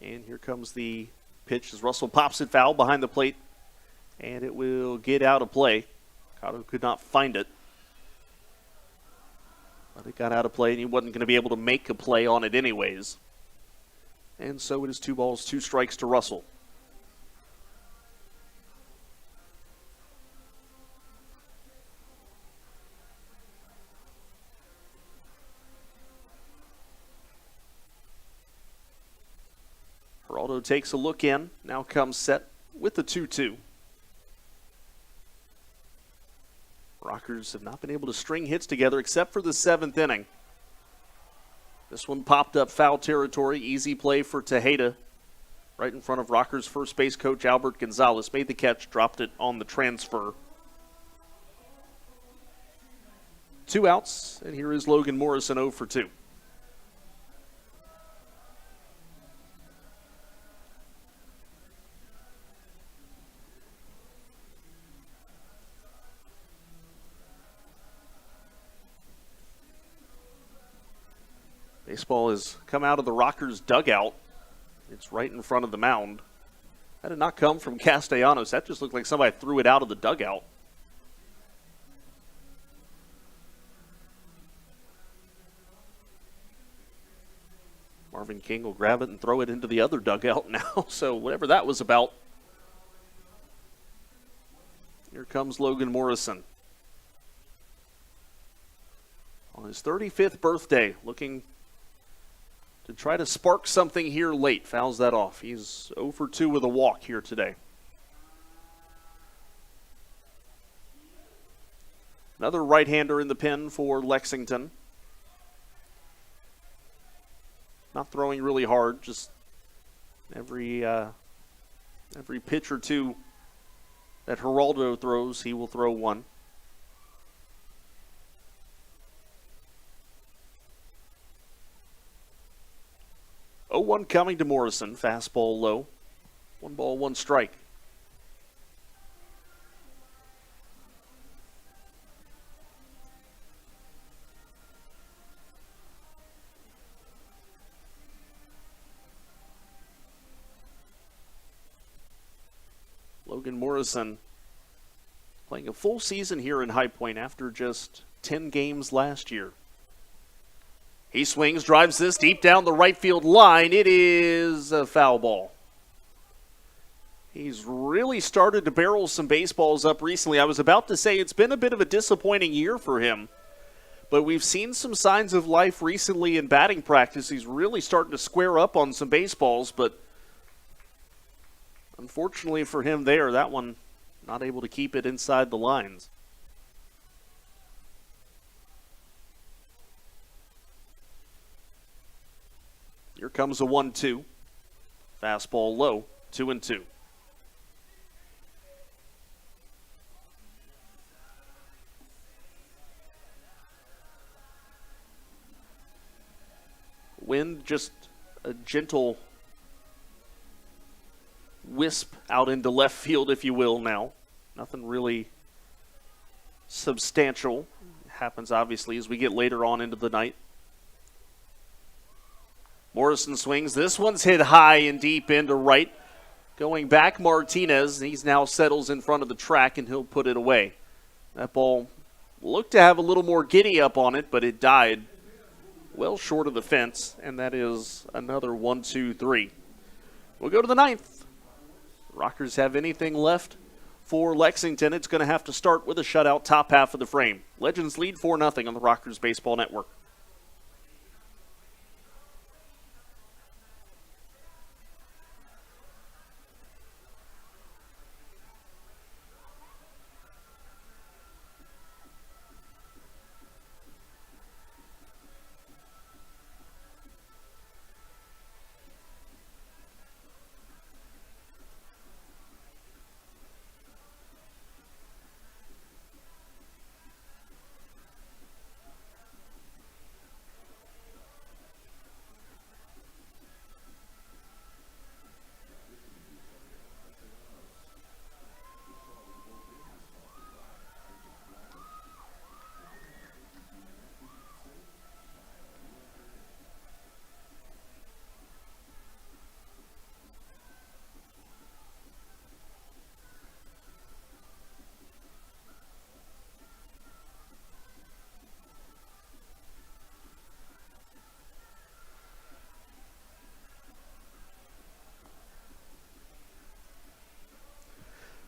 And here comes the pitch as Russell pops it foul behind the plate. And it will get out of play. Cotto could not find it. But it got out of play, and he wasn't going to be able to make a play on it anyways. And so it is 2 balls, 2 strikes to Russell. Geraldo takes a look in, now comes set with the 2-2. Rockers have not been able to string hits together except for the 7th inning. This one popped up foul territory, easy play for Tejeda. Right in front of Rockers first base coach Albert Gonzalez. Made the catch, dropped it on the transfer. 2 outs, and here is Logan Morrison 0 for 2. Baseball has come out of the Rockers dugout. It's right in front of the mound. That did not come from Castellanos. That just looked like somebody threw it out of the dugout. Marvin King will grab it and throw it into the other dugout now. So whatever that was about. Here comes Logan Morrison. On his 35th birthday, looking to try to spark something here late. Fouls that off. He's 0 for 2 with a walk here today. Another right-hander in the pen for Lexington. Not throwing really hard, just every pitch or two that Geraldo throws, he will throw one. 0-1 coming to Morrison. Fastball low. 1 ball, 1 strike. Logan Morrison playing a full season here in High Point after just 10 games last year. He swings, drives this deep down the right field line. It is a foul ball. He's really started to barrel some baseballs up recently. I was about to say it's been a bit of a disappointing year for him, but we've seen some signs of life recently in batting practice. He's really starting to square up on some baseballs, but unfortunately for him there, that one not able to keep it inside the lines. Here comes a 1-2. Fastball low, 2-2. Wind just a gentle wisp out into left field, if you will, now. Nothing really substantial. It happens, obviously, as we get later on into the night. Morrison swings. This one's hit high and deep into right. Going back, Martinez. He's now settles in front of the track, and he'll put it away. That ball looked to have a little more giddy up on it, but it died well short of the fence, and that is another 1-2-3. We'll go to the 9th. Rockers have anything left for Lexington. It's going to have to start with a shutout top half of the frame. Legends lead 4-0 on the Rockers Baseball Network.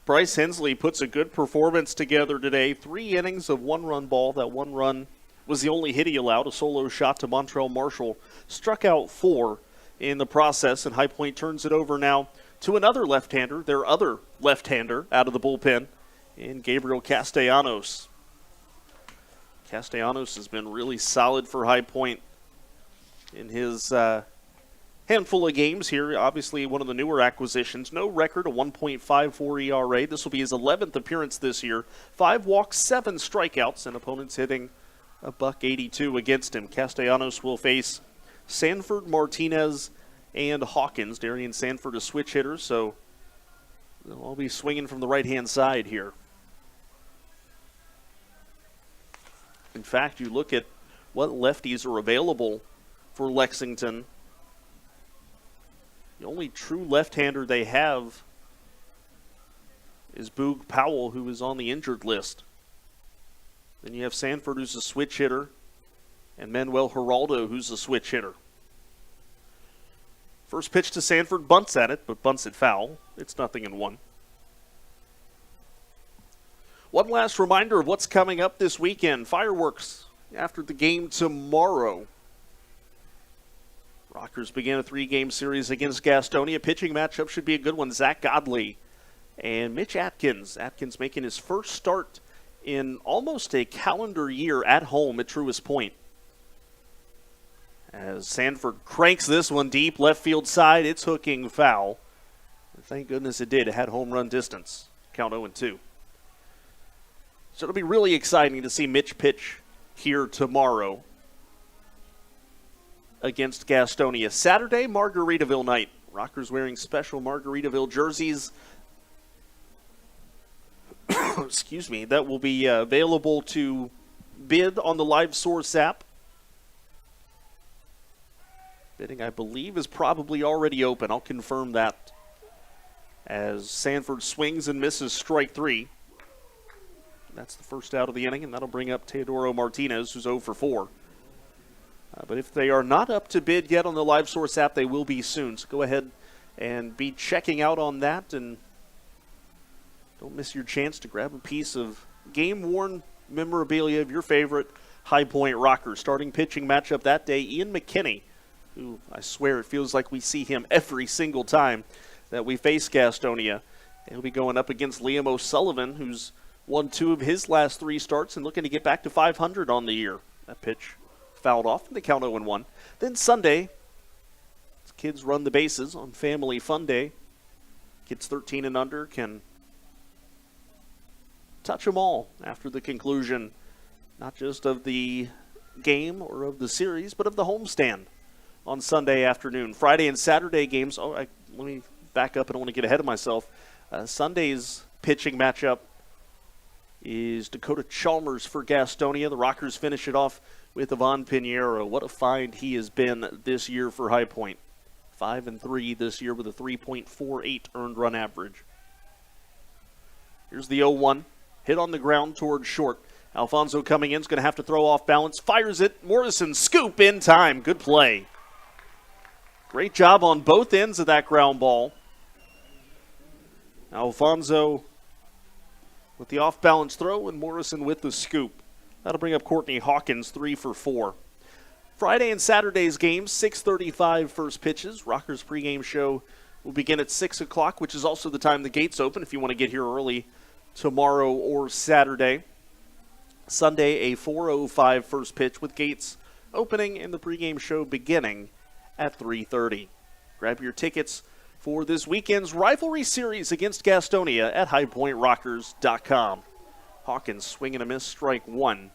Bryce Hensley puts a good performance together today. 3 innings of 1-run ball. That 1 run was the only hit he allowed. A solo shot to Montrell Marshall. Struck out 4 in the process, and High Point turns it over now to another left-hander, their other left-hander out of the bullpen, in Gabriel Castellanos. Castellanos has been really solid for High Point in his handful of games here. Obviously one of the newer acquisitions. No record, a 1.54 ERA. This will be his 11th appearance this year. 5 walks, 7 strikeouts, and opponents hitting a .182 against him. Castellanos will face Sanford, Martinez, and Hawkins. Darian Sanford a switch hitter, so they'll all be swinging from the right-hand side here. In fact, you look at what lefties are available for Lexington. The only true left-hander they have is Boog Powell, who is on the injured list. Then you have Sanford, who's a switch hitter, and Manuel Geraldo, who's a switch hitter. First pitch to Sanford, bunts at it, but bunts it foul. It's 0-1. One last reminder of what's coming up this weekend. Fireworks after the game tomorrow. Rockers began a 3-game series against Gastonia. Pitching matchup should be a good one. Zach Godley and Mitch Atkins. Atkins making his first start in almost a calendar year at home at Truist Point. As Sanford cranks this one deep left field side, it's hooking foul. Thank goodness it did. It had home run distance. Count 0-2. So it'll be really exciting to see Mitch pitch here tomorrow. against Gastonia. Saturday, Margaritaville night. Rockers wearing special Margaritaville jerseys. Excuse me. That will be available to bid on the Live Source app. Bidding, I believe, is probably already open. I'll confirm that as Sanford swings and misses strike three. That's the first out of the inning, and that'll bring up Teodoro Martinez, who's 0 for 4. But if they are not up to bid yet on the Live Source app, they will be soon. So go ahead and be checking out on that, and don't miss your chance to grab a piece of game-worn memorabilia of your favorite High Point Rockers. Starting pitching matchup that day, Ian McKinney, who I swear it feels like we see him every single time that we face Gastonia. He'll be going up against Liam O'Sullivan, who's won 2 of his last 3 starts and looking to get back to 500 on the year. That pitch fouled off, and they count 0-1. Then Sunday, kids run the bases on Family Fun Day. Kids 13 and under can touch them all after the conclusion, not just of the game or of the series, but of the homestand on Sunday afternoon. Friday and Saturday games. Let me back up. I don't want to get ahead of myself. Sunday's pitching matchup is Dakota Chalmers for Gastonia. The Rockers finish it off with Ivan Pinheiro. What a find he has been this year for High Point. 5-3 this year with a 3.48 earned run average. Here's the 0-1. Hit on the ground towards short. Alfonso coming in is going to have to throw off balance. Fires it. Morrison scoop in time. Good play. Great job on both ends of that ground ball. Alfonso with the off-balance throw and Morrison with the scoop. That'll bring up Courtney Hawkins, 3 for 4. Friday and Saturday's games, 6:35 first pitches. Rockers pregame show will begin at 6 o'clock, which is also the time the gates open if you want to get here early tomorrow or Saturday. Sunday, a 4:05 first pitch with gates opening and the pregame show beginning at 3:30. Grab your tickets for this weekend's rivalry series against Gastonia at highpointrockers.com. Hawkins swinging a miss, strike 1.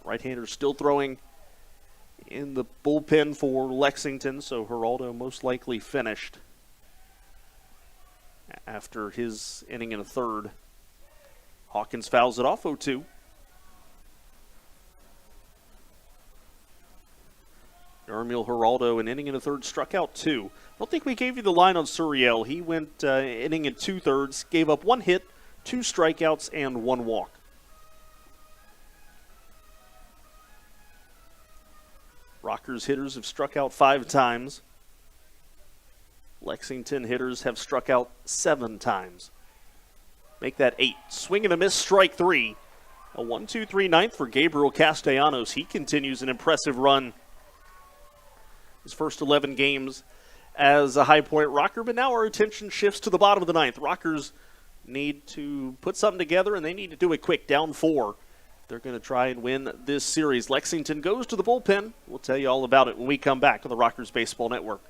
Right-hander still throwing in the bullpen for Lexington, so Geraldo most likely finished after his inning and a third. Hawkins fouls it off, 0-2. Jarmil Geraldo, an inning and a third, struck out 2. I don't think we gave you the line on Suriel. He went inning and 2/3, gave up 1 hit, 2 strikeouts, and 1 walk. Rockers hitters have struck out 5 times. Lexington hitters have struck out 7 times. Make that 8. Swing and a miss, strike 3. A 1-2-3 ninth for Gabriel Castellanos. He continues an impressive run. His first 11 games as a High Point Rocker, but now our attention shifts to the bottom of the ninth. Rockers need to put something together, and they need to do it quick, down 4. They're going to try and win this series. Lexington goes to the bullpen. We'll tell you all about it when we come back to the Rockers Baseball Network.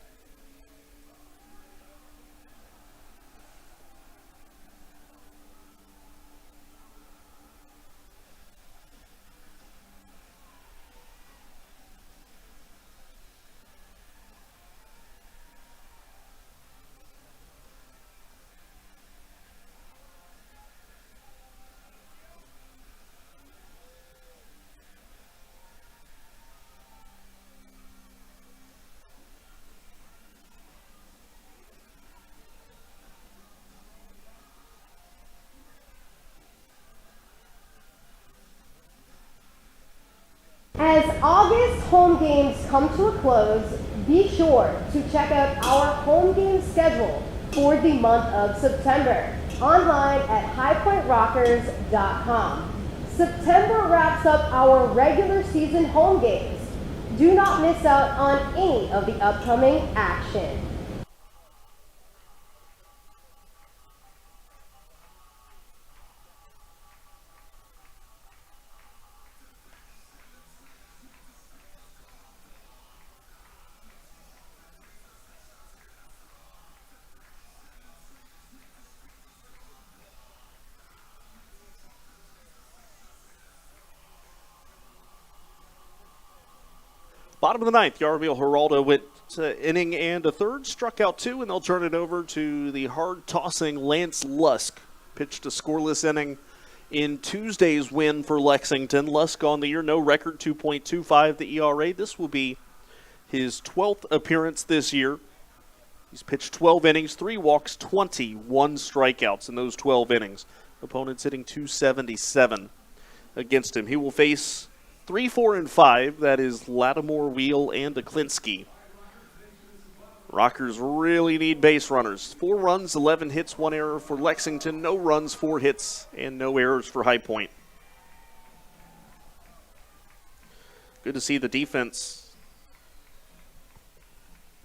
As August home games come to a close, be sure to check out our home game schedule for the month of September online at highpointrockers.com. September wraps up our regular season home games. Do not miss out on any of the upcoming action. Bottom of the ninth, Yarville Geraldo went inning and a third, struck out 2, and they'll turn it over to the hard-tossing Lance Lusk. Pitched a scoreless inning in Tuesday's win for Lexington. Lusk on the year, no record, 2.25 the ERA. This will be his 12th appearance this year. He's pitched 12 innings, 3 walks, 21 strikeouts in those 12 innings. Opponents hitting .277 against him. He will face 3, 4, and 5. That is Lattimore, Wheel, and Aklinski. Rockers really need base runners. 4 runs, 11 hits, 1 error for Lexington. No runs, 4 hits, and no errors for High Point. Good to see the defense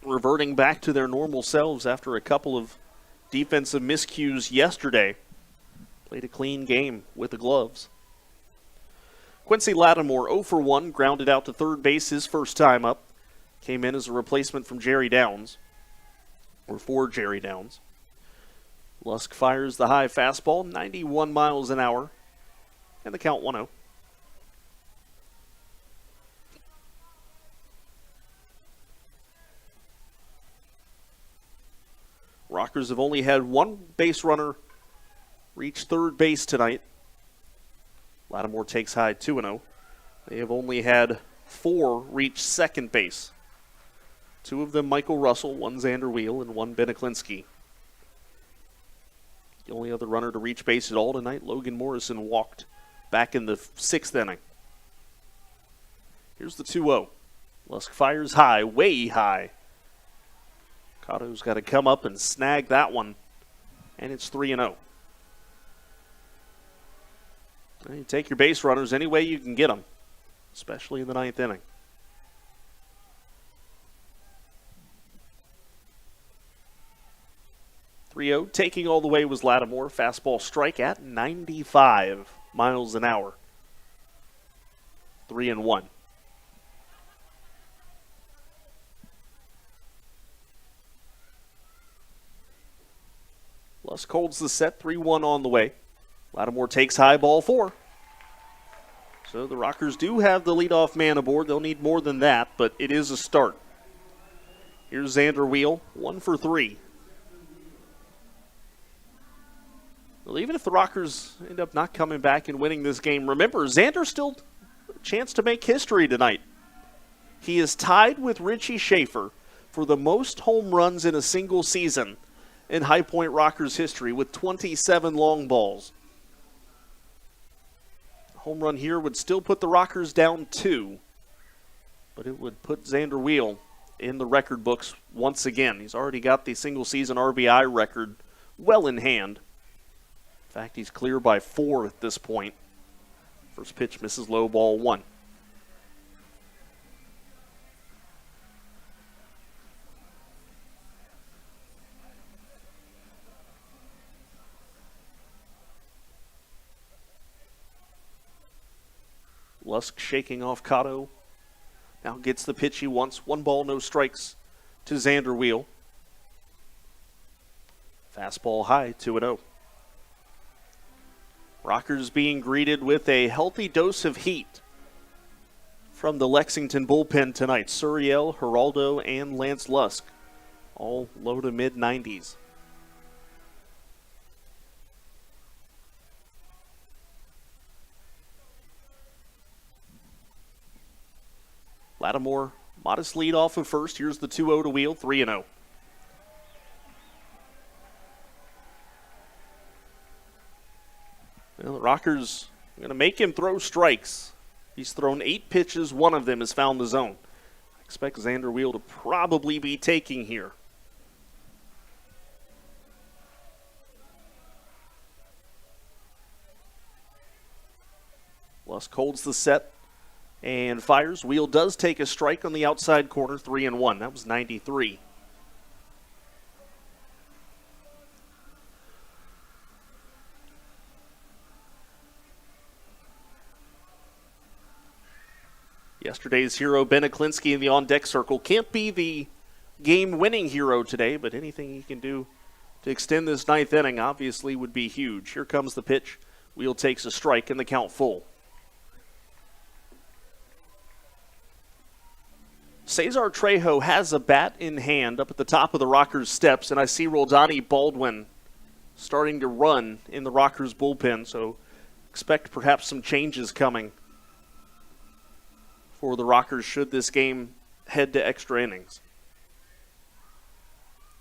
reverting back to their normal selves after a couple of defensive miscues yesterday. Played a clean game with the gloves. Quincy Lattimore 0 for 1, grounded out to third base his first time up. Came in as a replacement from Jerry Downs, or for Jerry Downs. Lusk fires the high fastball, 91 miles an hour, and the count 1-0. Rockers have only had 1 base runner reach third base tonight. Lattimore takes high 2-0. They have only had 4 reach second base. 2 of them Michael Russell, 1 Xander Wheel, and 1 Ben Aklinski. The only other runner to reach base at all tonight, Logan Morrison, walked back in the 6th inning. Here's the 2-0. Lusk fires high, way high. Cotto's got to come up and snag that one, and it's 3-0. You take your base runners any way you can get them, especially in the 9th inning. 3-0, taking all the way was Lattimore. Fastball strike at 95 miles an hour. 3-1. Lusk holds the set, 3-1 on the way. Lattimore takes high, ball 4. So the Rockers do have the leadoff man aboard. They'll need more than that, but it is a start. Here's Xander Wheel, 1 for 3. Well, even if the Rockers end up not coming back and winning this game, remember, Xander's still a chance to make history tonight. He is tied with Richie Schaefer for the most home runs in a single season in High Point Rockers history with 27 long balls. A home run here would still put the Rockers down 2, but it would put Xander Wheel in the record books once again. He's already got the single season RBI record well in hand. In fact, he's clear by 4 at this point. First pitch misses low, ball 1. Lusk shaking off Cotto. Now gets the pitch he wants. 1 ball, no strikes to Xander Wheel. Fastball high, 2-0. Rockers being greeted with a healthy dose of heat from the Lexington bullpen tonight. Suriel, Geraldo, and Lance Lusk, all low to mid-90s. Lattimore, modest lead off of first. Here's the 2-0 to Wheel, 3-0. Well, the Rockers are going to make him throw strikes. He's thrown 8 pitches. 1 of them has found the zone. I expect Xander Wheel to probably be taking here. Lusk holds the set and fires. Wheel does take a strike on the outside corner, 3-1. That was 93. Yesterday's hero, Ben Aklinski, in the on-deck circle. Can't be the game-winning hero today, but anything he can do to extend this 9th inning obviously would be huge. Here comes the pitch. Wheel takes a strike and the count full. Cesar Trejo has a bat in hand up at the top of the Rockers steps, and I see Roldani Baldwin starting to run in the Rockers bullpen, so expect perhaps some changes coming for the Rockers should this game head to extra innings.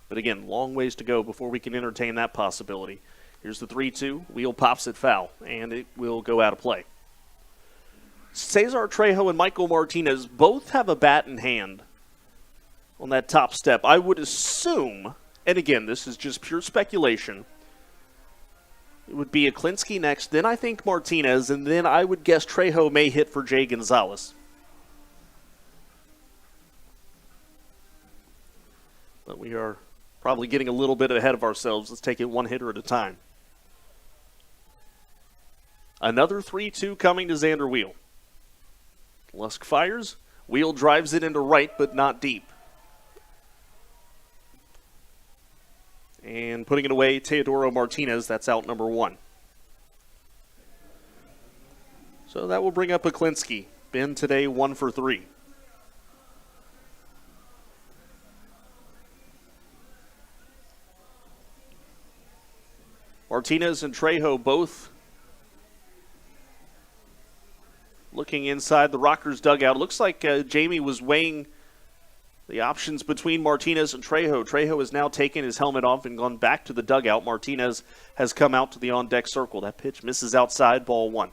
But again, long ways to go before we can entertain that possibility. Here's the 3-2. Wheel pops it foul, and it will go out of play. Cesar Trejo and Michael Martinez both have a bat in hand on that top step. I would assume, and again, this is just pure speculation, it would be Aklinski next, then I think Martinez, and then I would guess Trejo may hit for Jay Gonzalez. But we are probably getting a little bit ahead of ourselves. Let's take it one hitter at a time. Another 3-2 coming to Xander Wheel. Lusk fires. Wheel drives it into right, but not deep. And putting it away, Teodoro Martinez. That's out number 1. So that will bring up Aklinski. Been today 1 for 3. Martinez and Trejo both looking inside the Rockers dugout. It looks like Jamie was weighing the options between Martinez and Trejo. Trejo has now taken his helmet off and gone back to the dugout. Martinez has come out to the on-deck circle. That pitch misses outside, ball 1.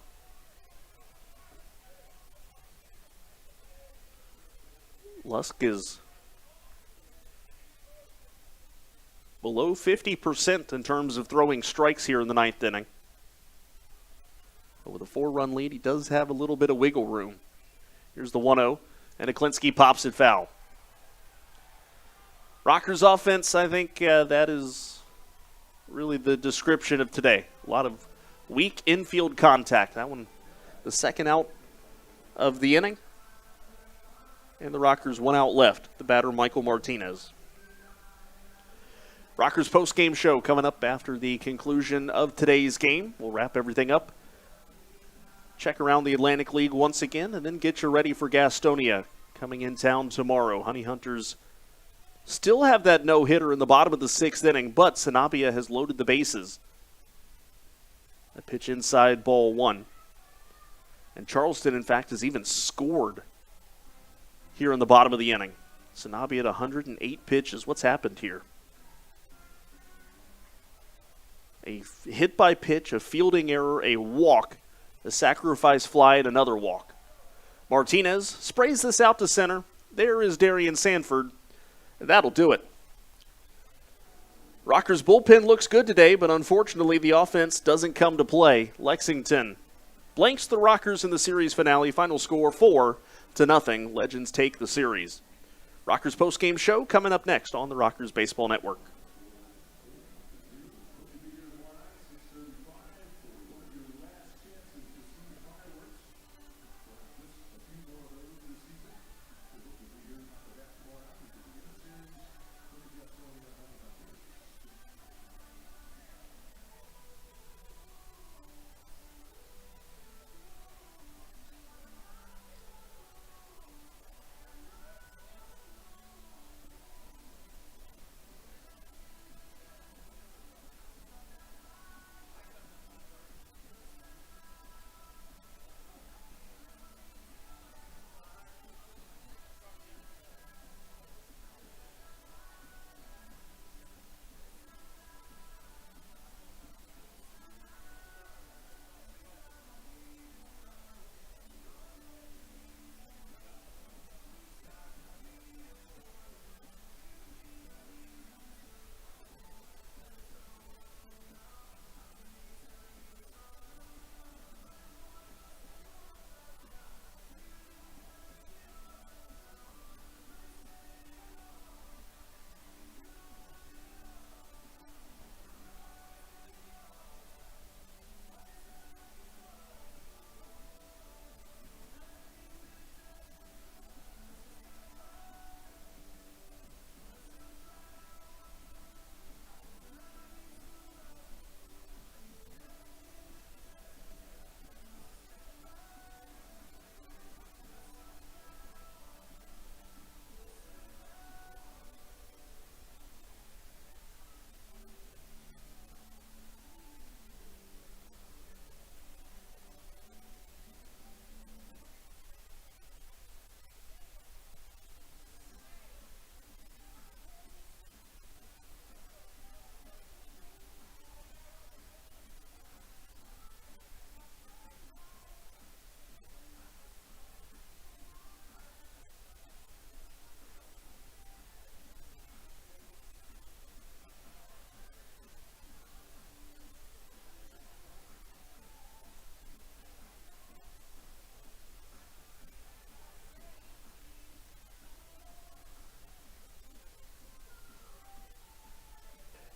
Lusk is below 50% in terms of throwing strikes here in the 9th inning. But with a 4-run lead, he does have a little bit of wiggle room. Here's the 1-0, and Aklinski pops it foul. Rockers offense, I think that is really the description of today. A lot of weak infield contact. That one, the second out of the inning. And the Rockers 1 out left. The batter, Michael Martinez. Rockers post-game show coming up after the conclusion of today's game. We'll wrap everything up. Check around the Atlantic League once again, and then get you ready for Gastonia coming in town tomorrow. Honey Hunters still have that no-hitter in the bottom of the 6th inning, but Sanabia has loaded the bases. A pitch inside, ball 1. And Charleston, in fact, has even scored here in the bottom of the inning. Sanabia at 108 pitches. What's happened here? A hit by pitch, a fielding error, a walk, a sacrifice fly, and another walk. Martinez sprays this out to center. There is Darian Sanford. And that'll do it. Rockers bullpen looks good today, but unfortunately the offense doesn't come to play. Lexington blanks the Rockers in the series finale. Final score 4-0. Legends take the series. Rockers postgame show coming up next on the Rockers Baseball Network.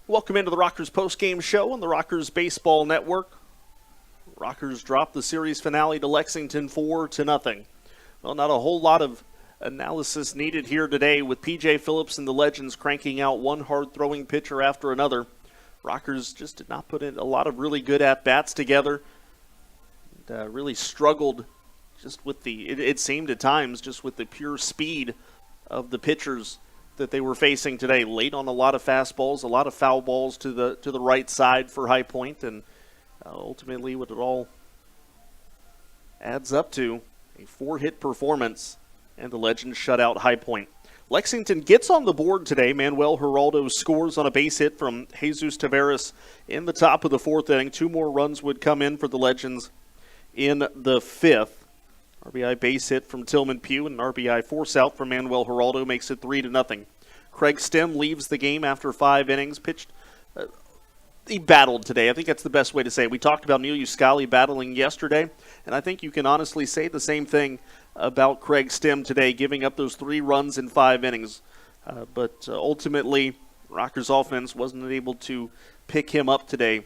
Welcome into the Rockers postgame show on the Rockers Baseball Network. Rockers dropped the series finale to Lexington 4-0. Well, not a whole lot of analysis needed here today with P.J. Phillips and the Legends cranking out one hard-throwing pitcher after another. Rockers just did not put in a lot of really good at-bats together. And, really struggled just with it seemed at times, just with the pure speed of the pitchers that they were facing today. Late on a lot of fastballs, a lot of foul balls to the right side for High Point, and ultimately what it all adds up to, a 4-hit performance, and the Legends shut out High Point. Lexington gets on the board today. Manuel Geraldo scores on a base hit from Jesus Taveras in the top of the 4th inning. 2 more runs would come in for the Legends in the 5th. RBI base hit from Tillman Pugh and an RBI force out from Manuel Geraldo makes it 3-0. Craig Stem leaves the game after 5 innings. Pitched, he battled today. I think that's the best way to say it. We talked about Neil Uscali battling yesterday, and I think you can honestly say the same thing about Craig Stem today, giving up those 3 runs in 5 innings. But ultimately, Rockers offense wasn't able to pick him up today.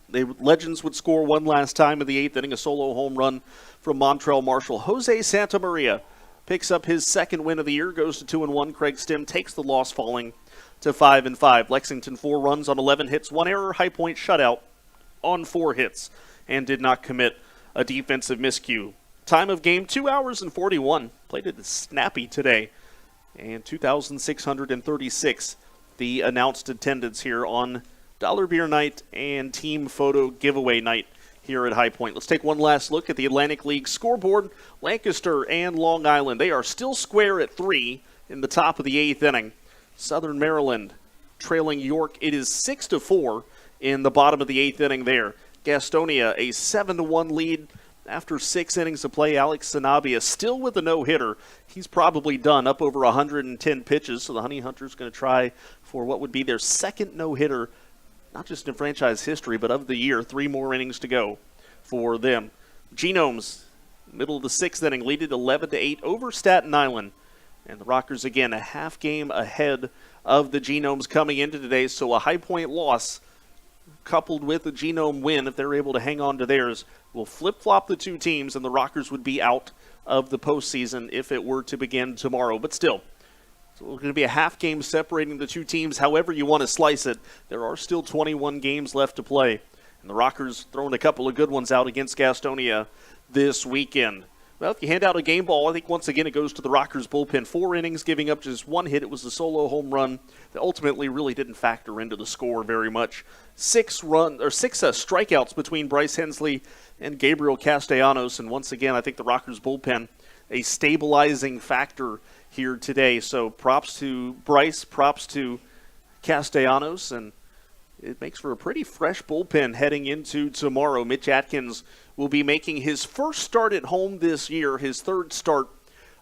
The Legends would score one last time in the 8th inning, a solo home run from Montrell Marshall. Jose Santamaria picks up his 2nd win of the year, goes to 2-1. Craig Stem takes the loss, falling to 5-5. Lexington 4 runs on 11 hits, 1 error. High Point shutout on 4 hits and did not commit a defensive miscue. Time of game, 2 hours and 41. Played it snappy today. And 2,636, the announced attendance here on Dollar Beer Night and Team Photo Giveaway Night here at High Point. Let's take one last look at the Atlantic League scoreboard. Lancaster and Long Island, they are still square at 3 in the top of the 8th inning. Southern Maryland trailing York. It is 6-4 in the bottom of the 8th inning there. Gastonia, a 7-1 lead after 6 innings of play. Alex Sanabia still with a no-hitter. He's probably done, up over 110 pitches, so the Honey Hunters going to try for what would be their 2nd no-hitter, not just in franchise history, but of the year. 3 more innings to go for them. Genomes, middle of the 6th inning, lead it 11-8 over Staten Island. And the Rockers, again, a half game ahead of the Genomes coming into today. So a High Point loss coupled with a Genome win, if they're able to hang on to theirs, will flip-flop the 2 teams, and the Rockers would be out of the postseason if it were to begin tomorrow. But still, so it's going to be a half game separating the 2 teams. However you want to slice it, there are still 21 games left to play. And the Rockers throwing a couple of good ones out against Gastonia this weekend. Well, if you hand out a game ball, I think once again it goes to the Rockers bullpen. 4 innings, giving up just 1 hit. It was a solo home run that ultimately really didn't factor into the score very much. 6 strikeouts between Bryce Hensley and Gabriel Castellanos. And once again, I think the Rockers bullpen, a stabilizing factor here today. So props to Bryce, props to Castellanos, and it makes for a pretty fresh bullpen heading into tomorrow. Mitch Atkins will be making his first start at home this year, his 3rd start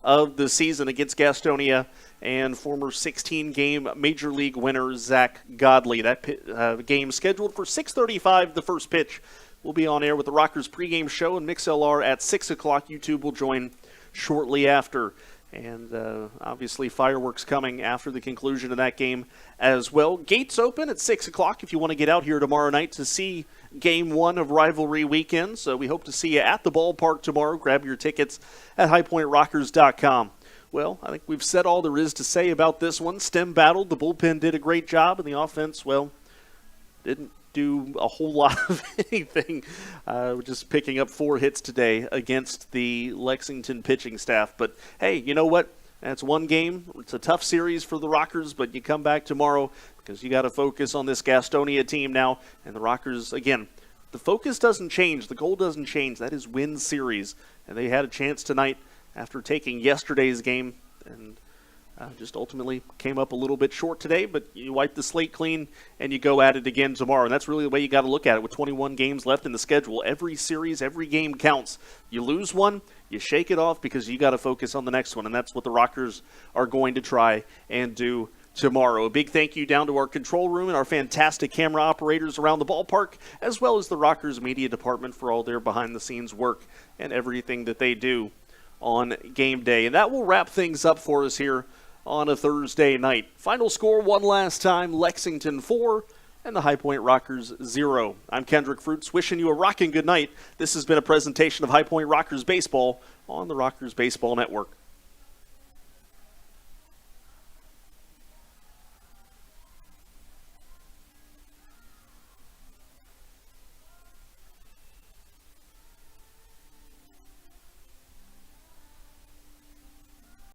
of the season against Gastonia, and former 16-game Major League winner Zach Godley. That game scheduled for 6:35. The first pitch will be on air with the Rockers pregame show and MixLR at 6 o'clock. YouTube will join shortly after. And obviously fireworks coming after the conclusion of that game as well. Gates open at 6 o'clock if you want to get out here tomorrow night to see Game 1 of Rivalry Weekend. So we hope to see you at the ballpark tomorrow. Grab your tickets at highpointrockers.com. Well, I think we've said all there is to say about this one. Stem battled. The bullpen did a great job, and the offense, well, didn't do a whole lot of anything. Just picking up 4 hits today against the Lexington pitching staff. But, hey, you know what? That's one game. It's a tough series for the Rockers, but you come back tomorrow because you got to focus on this Gastonia team now. And the Rockers, again, the focus doesn't change. The goal doesn't change. That is win series. And they had a chance tonight after taking yesterday's game and just ultimately came up a little bit short today, but you wipe the slate clean and you go at it again tomorrow. And that's really the way you got to look at it. With 21 games left in the schedule, every series, every game counts. You lose one, you shake it off because you got to focus on the next one, and that's what the Rockers are going to try and do tomorrow. A big thank you down to our control room and our fantastic camera operators around the ballpark, as well as the Rockers media department for all their behind-the-scenes work and everything that they do on game day. And that will wrap things up for us here on a Thursday night. Final score one last time, Lexington 4 and the High Point Rockers 0. I'm Kendrick Fruits, wishing you a rocking good night. This has been a presentation of High Point Rockers Baseball on the Rockers Baseball Network.